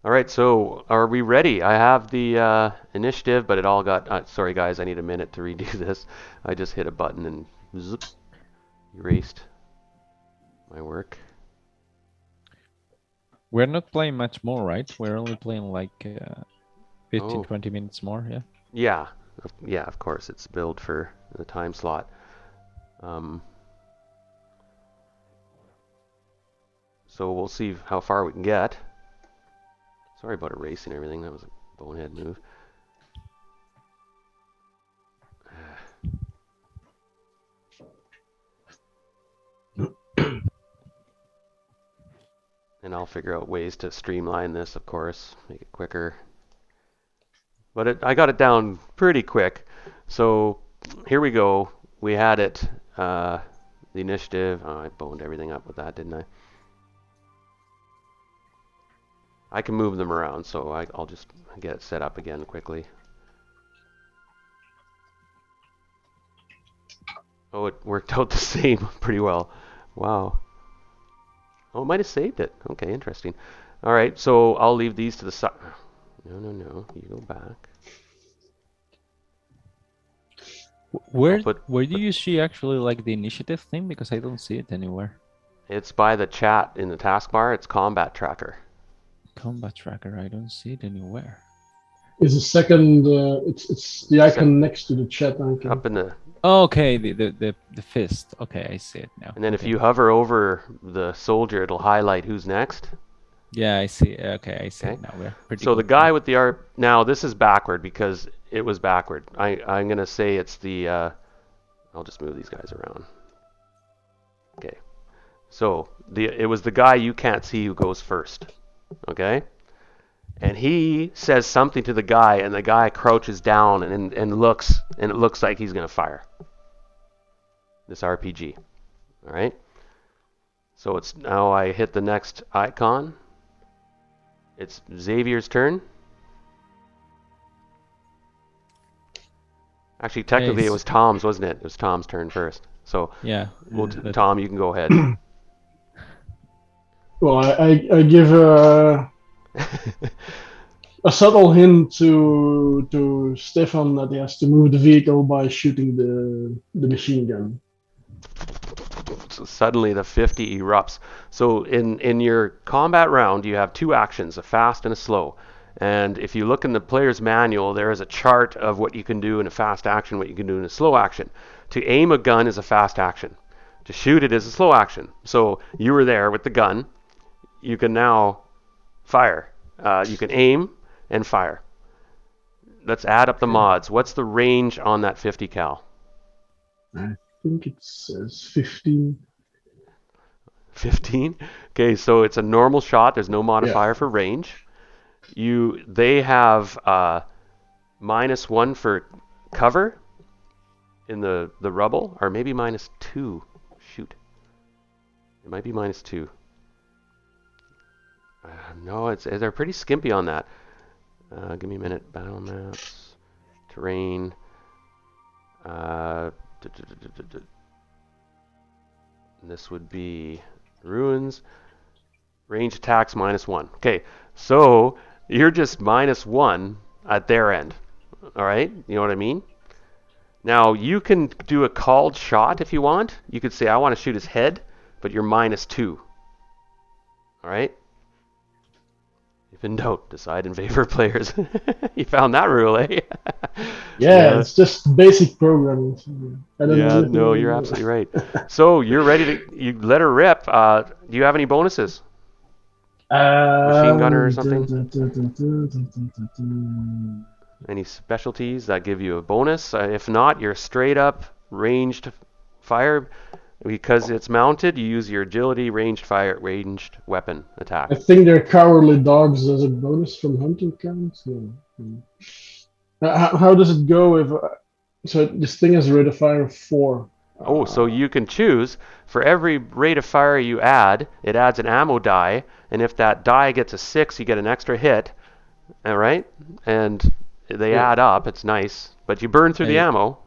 Alright, so are we ready? I have the initiative, but it all got... sorry guys, I need a minute to redo this. I just hit a button and zip, erased my work. We're not playing much more, right? We're only playing like 15, 20 minutes more, yeah? Yeah, of course, it's billed for the time slot. So we'll see how far we can get. Sorry about erasing everything, that was a bonehead move. And I'll figure out ways to streamline this, of course, make it quicker. But I got it down pretty quick. So here we go. We had it, the initiative. Oh, I boned everything up with that, didn't I? I can move them around, so I'll just get it set up again quickly. Oh, it worked out the same pretty well. Wow. Oh, it might have saved it. Okay, interesting. All right, so I'll leave these to the side. No. You go back. Where I'll put. where do you see actually like the initiative thing? Because I don't see it anywhere. It's by the chat in the taskbar. It's combat tracker. Combat tracker, I don't see it anywhere. Is the second. It's the icon next to the chat icon. Up in the. Oh, okay, the fist. Okay, I see it now. And then okay. if you hover over the soldier, it'll highlight who's next. Yeah, I see. Okay, I see Okay. it now. We're pretty So the good. guy with the art. Now this is backward because it was backward. I'm gonna say it's the. I'll just move these guys around. Okay. So it was the guy you can't see who goes first. Okay. And he says something to the guy, and the guy crouches down and looks, and it looks like he's gonna fire. This RPG. All right. So it's now I hit the next icon. It's Xavier's turn. Actually, technically it was Tom's, wasn't it? It was Tom's turn first. So yeah. Tom, you can go ahead. Well, I give a subtle hint to Stefan that he has to move the vehicle by shooting the machine gun. So suddenly the 50 erupts. So in your combat round, you have two actions, a fast and a slow. And if you look in the player's manual, there is a chart of what you can do in a fast action, what you can do in a slow action. To aim a gun is a fast action. To shoot it is a slow action. So you were there with the gun. You can now fire. You can aim and fire. Let's add up the mods. What's the range on that 50 cal? I think it says 15. 15? Okay, so it's a normal shot. There's no modifier for range. They have -1 for cover in the rubble, or maybe -2. Shoot, it might be -2. No, they're pretty skimpy on that. Give me a minute. Battle maps, terrain. This would be ruins. Range attacks -1. Okay, so you're just -1 at their end. All right, you know what I mean? Now you can do a called shot if you want. You could say I want to shoot his head, but you're -2. All right. If in doubt, decide in favor of players. You found that rule, eh? Yeah, it's just basic programming. Yeah, no, you're absolutely right. So you're ready to you let her rip. Do you have any bonuses? Machine gunner or something? Any specialties that give you a bonus? If not, you're straight up ranged fire. Because it's mounted, you use your agility ranged weapon attack. I think they're cowardly dogs as a bonus from hunting counts. How does it go if? So this thing has a rate of fire of 4. Oh, so you can choose for every rate of fire you add, it adds an ammo die, and if that die gets a 6, you get an extra hit. All right, and they add up. It's nice, but you burn through the ammo.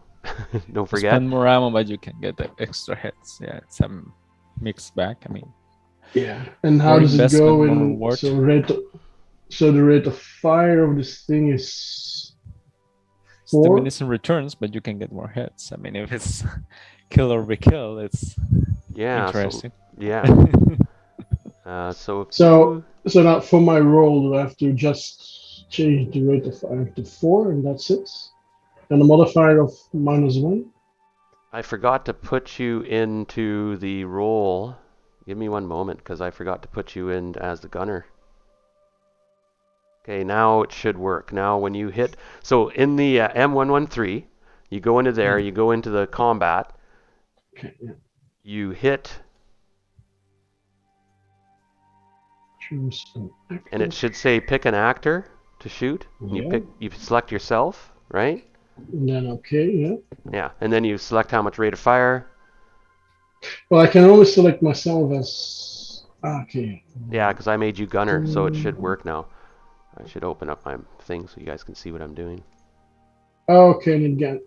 Don't forget. Spend more ammo, but you can get the extra hits. Yeah, it's a mixed bag. I mean. Yeah, and how does it go in? So the rate of fire of this thing is 4. Diminishing returns, but you can get more hits. I mean, if it's kill or be kill, it's interesting. So now for my roll, do I have to just change the rate of fire to 4, and that's it? And a modifier of -1? I forgot to put you into the roll. Give me one moment, because I forgot to put you in as the gunner. Okay, now it should work. Now when you hit... So in the M113, you go into there, you go into the combat. Okay, yeah. You hit... Choose an actor. And it should say pick an actor to shoot. Yeah. You select yourself, right? And then okay, yeah. Yeah, and then you select how much rate of fire. Well, I can only select myself as... Okay. Yeah, because I made you gunner, so it should work now. I should open up my thing so you guys can see what I'm doing. Okay, and again,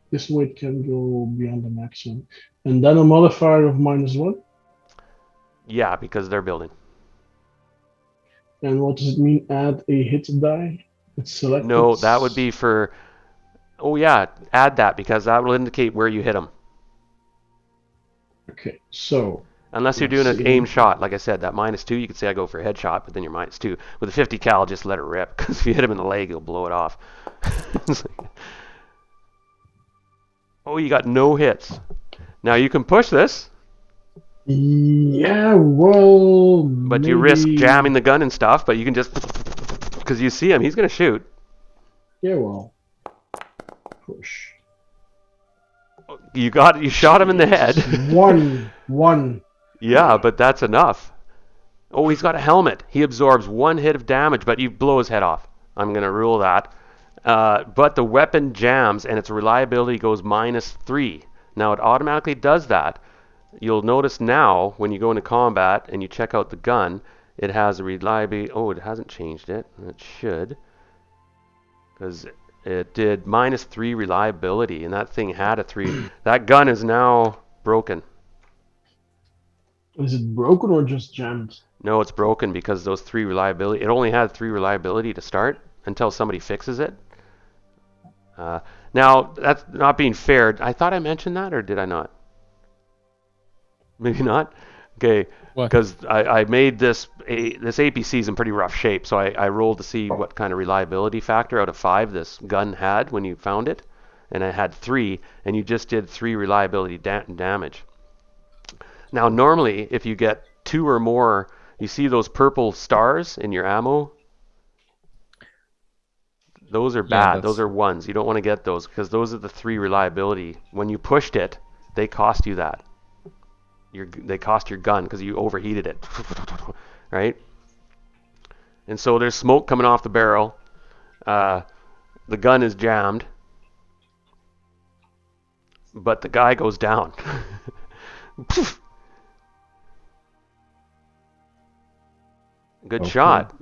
this weight can go beyond the maximum. And then a modifier of -1? Yeah, because they're building. And what does it mean, add a hit die? It's selected. No, that would be for. Oh yeah, add that because that will indicate where you hit him. Okay, so Unless you're doing let's an see. aim shot, like I said, that -2, you could say I go for a headshot, but then you're -2. With a 50 cal, just let it rip because if you hit him in the leg, he'll blow it off. Oh, you got no hits. Now you can push this, Yeah, well, but you risk jamming maybe. the gun and stuff. But you can just because you see him, he's gonna shoot. Yeah, well, push. You shot him in the head. Jesus. One. Yeah, but that's enough. Oh, he's got a helmet. He absorbs 1 hit of damage, but you blow his head off. I'm gonna rule that. But the weapon jams and its reliability goes -3. Now it automatically does that. You'll notice now when you go into combat and you check out the gun, it has a reliability. Oh, it hasn't changed it. It should, because it did -3 reliability, and that thing had a 3. That gun is now broken. Is it broken or just jammed? No, it's broken because those 3 reliability. It only had 3 reliability to start until somebody fixes it. Now that's not being fair. I thought I mentioned that, or did I not? Maybe not. Okay, What? because I made this APC is in pretty rough shape, so I rolled to see what kind of reliability factor out of 5 this gun had when you found it, and it had 3, and you just did 3 reliability damage. Now normally, if you get 2 or more, you see those purple stars in your ammo. Those are Yeah, bad. Those that's are ones. You don't want to get those because those are the 3 reliability. When you pushed it, they cost you that. They cost your gun because you overheated it, right? And so there's smoke coming off the barrel. The gun is jammed, but the guy goes down. Good Okay. shot.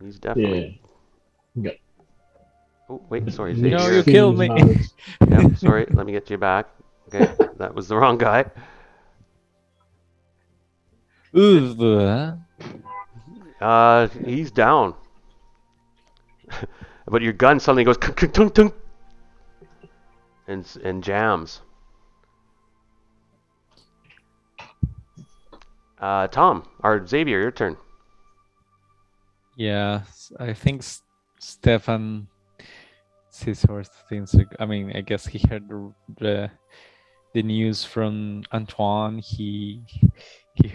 He's definitely. Yeah. Oh wait, sorry, Nick's No, Xavier. you thing killed is me. valid. Yep, sorry. Let me get you back. Okay, that was the wrong guy. Ooh, He's down. But your gun suddenly goes and jams. Tom or Xavier, your turn. yeah, I think Stefan sees horse things. I mean, I guess he heard the news from Antoine. He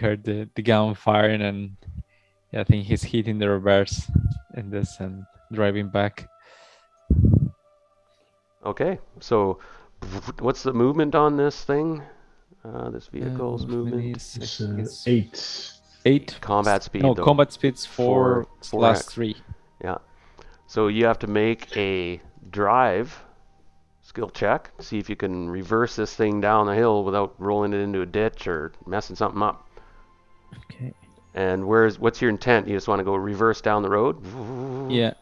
heard the gun firing, and yeah, I think he's hitting the reverse in this and driving back. Okay, so what's the movement on this thing? This vehicle's movement. Is, It's 8. 8. Combat speed, No, though. combat speed's 4 4x. 3. Yeah. So you have to make a drive skill check. See if you can reverse this thing down the hill without rolling it into a ditch or messing something up. Okay. And what's your intent? You just want to go reverse down the road? Yeah.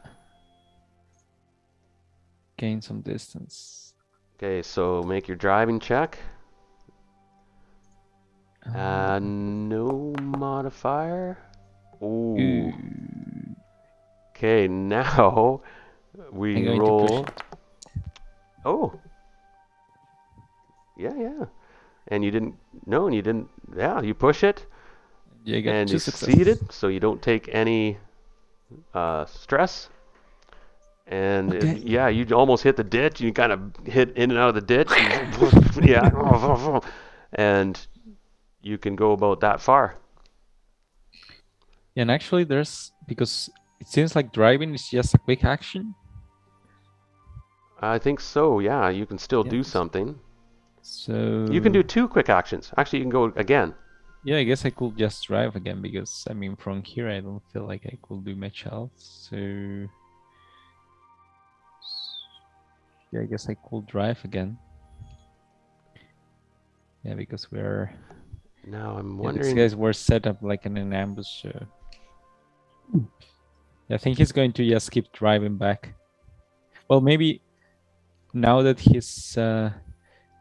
Gain some distance. Okay, so make your driving check. No modifier. Ooh. Okay, now we I'm going roll. to push it. Oh. Yeah. And you didn't. No, and you didn't. Yeah, you push it. You get And 2 you successes. succeeded, so you don't take any stress. And Okay. yeah, you almost hit the ditch. You kind of hit in and out of the ditch. Yeah. And you can go about that far. And actually because it seems like driving is just a quick action. I think so, yeah. You can still do Yes. something. So You can do 2 quick actions. Actually, you can go again. yeah, I guess I could just drive again because I mean from here I don't feel like I could do much else. So yeah, I guess I could drive again. Yeah, because we're Now I'm these wondering. guys were set up like in an ambush. So I think he's going to just keep driving back. Well, maybe now that he's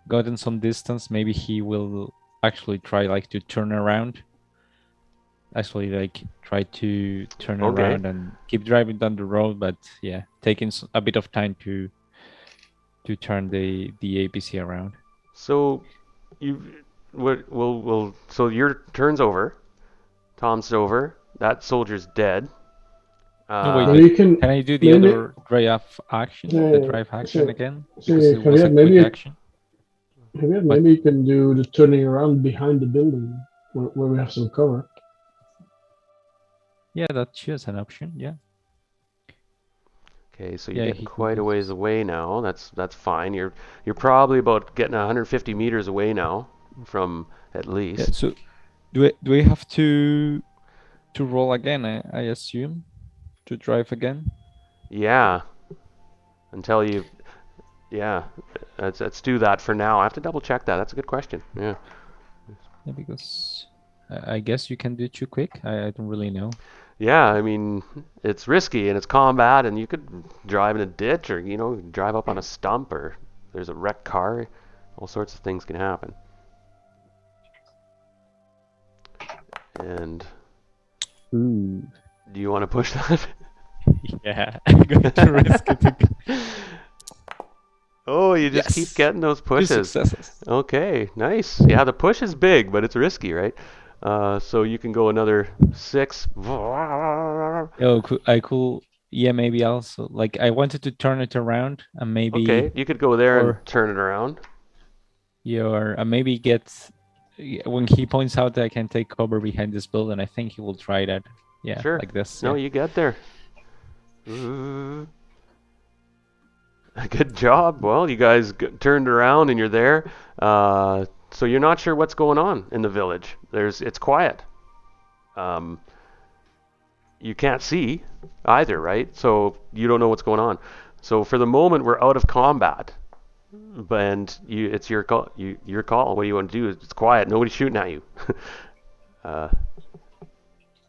gotten some distance, maybe he will actually try like to turn around actually like try to turn Okay. around and keep driving down the road, but yeah, taking a bit of time to turn the APC around. So you so your turn's over. Tom's over. That soldier's dead. No, wait, Maybe but you can can I do the maybe other drive action, the so drive action so again? so Because it was Javier, a quick action. What? maybe you can do the turning around behind the building where we have some cover. Yeah, that's just an option. Yeah. Okay, so you're Yeah, getting he can quite do a ways this. away now. That's fine. You're probably about getting 150 meters away now from at Yeah. least. So do I have to roll again? I assume to drive again. Yeah, until you yeah. Let's do that for now. I have to double check that. That's a good question. Yeah. Yeah, because I guess you can do too quick. I don't really know. Yeah, I mean, it's risky and it's combat, and you could drive in a ditch or, drive up on a stump or there's a wrecked car. All sorts of things can happen. And Ooh. do you want to push that? Yeah, I'm going to risk it. Oh, you just keep Yes! getting those 2 pushes. successes. Okay, nice. Yeah, the push is big, but it's risky, right? So you can go another 6. Oh, I could. Yeah, maybe also. Like, I wanted to turn it around and Okay, maybe, you could go there and or turn it around. maybe get when he points out that I can take cover behind this building. I think he will try that. Yeah, Sure. like this. No, Yeah. you get there. Good job. Well, you guys turned around and you're there. So you're not sure what's going on in the village. It's quiet. Um, you can't see either, right? So you don't know what's going on. So for the moment, we're out of combat, and it's your call. Your call. What do you want to do? It's quiet. Nobody's shooting at you. uh,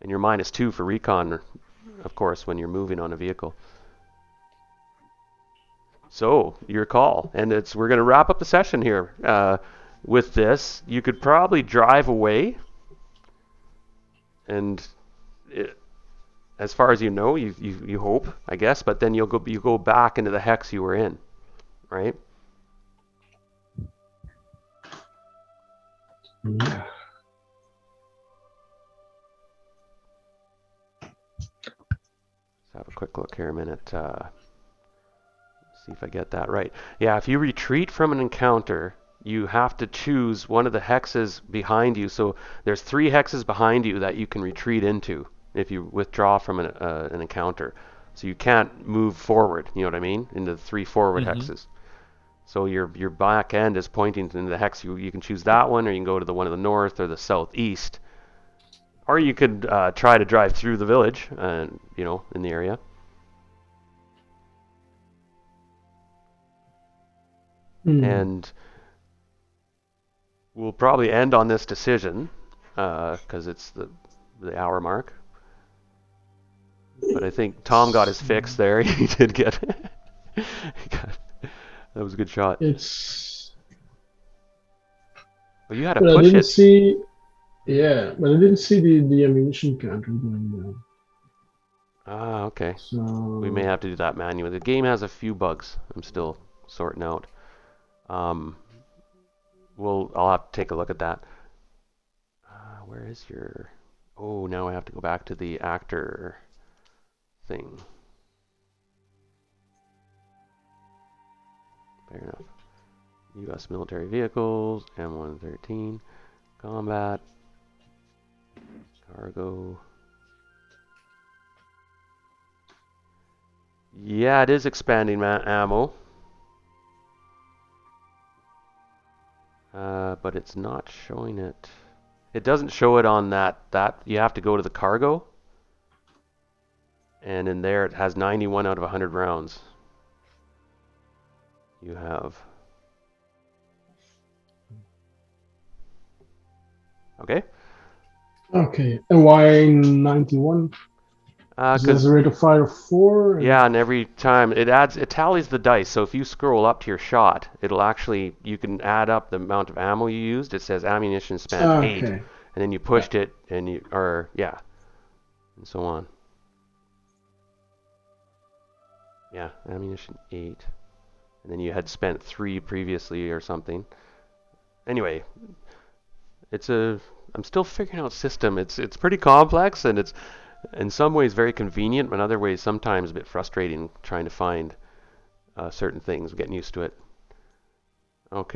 and you're -2 for recon, of course, when you're moving on a vehicle. So your call, and we're going to wrap up the session here. With this, you could probably drive away, and as far as you know, you hope, I guess, but then you go back into the hex you were in, right? Yeah. Let's have a quick look here a minute. See if I get that right. Yeah, if you retreat from an encounter, you have to choose one of the hexes behind you. So there's 3 hexes behind you that you can retreat into if you withdraw from an encounter. So you can't move forward, you know what I mean, into the 3 forward hexes. So your back end is pointing into the hex. You can choose that one, or you can go to the one to the north or the southeast. Or you could try to drive through the village, in the area. And we'll probably end on this decision because it's the hour mark. But I think Tom got his fix there. He did get. That was a good shot. Well, you had to But I push didn't it. see. Yeah, but I didn't see the ammunition counter going down. Ah, okay. So We may have to do that manually. The game has a few bugs I'm still sorting out. I'll have to take a look at that. Where is your... Oh, now I have to go back to the actor thing. Fair enough. U.S. military vehicles, M113, combat, cargo. Yeah, it is expanding ammo. But it's not showing it. It doesn't show it on that. You have to go to the cargo. And in there it has 91 out of 100 rounds. You have. Okay. Okay, and why 91? Is that a rate of fire of 4? Yeah, and every time it tallies the dice. So if you scroll up to your shot, you can add up the amount of ammo you used. It says ammunition spent 8. Okay. and then you Yeah. pushed it, and yeah, and so on. Yeah, ammunition 8, and then you had spent 3 previously or something. Anyway, it's a I'm still figuring out system. It's pretty complex, and it's in some ways very convenient, but in other ways sometimes a bit frustrating trying to find certain things, getting used to it. Okay.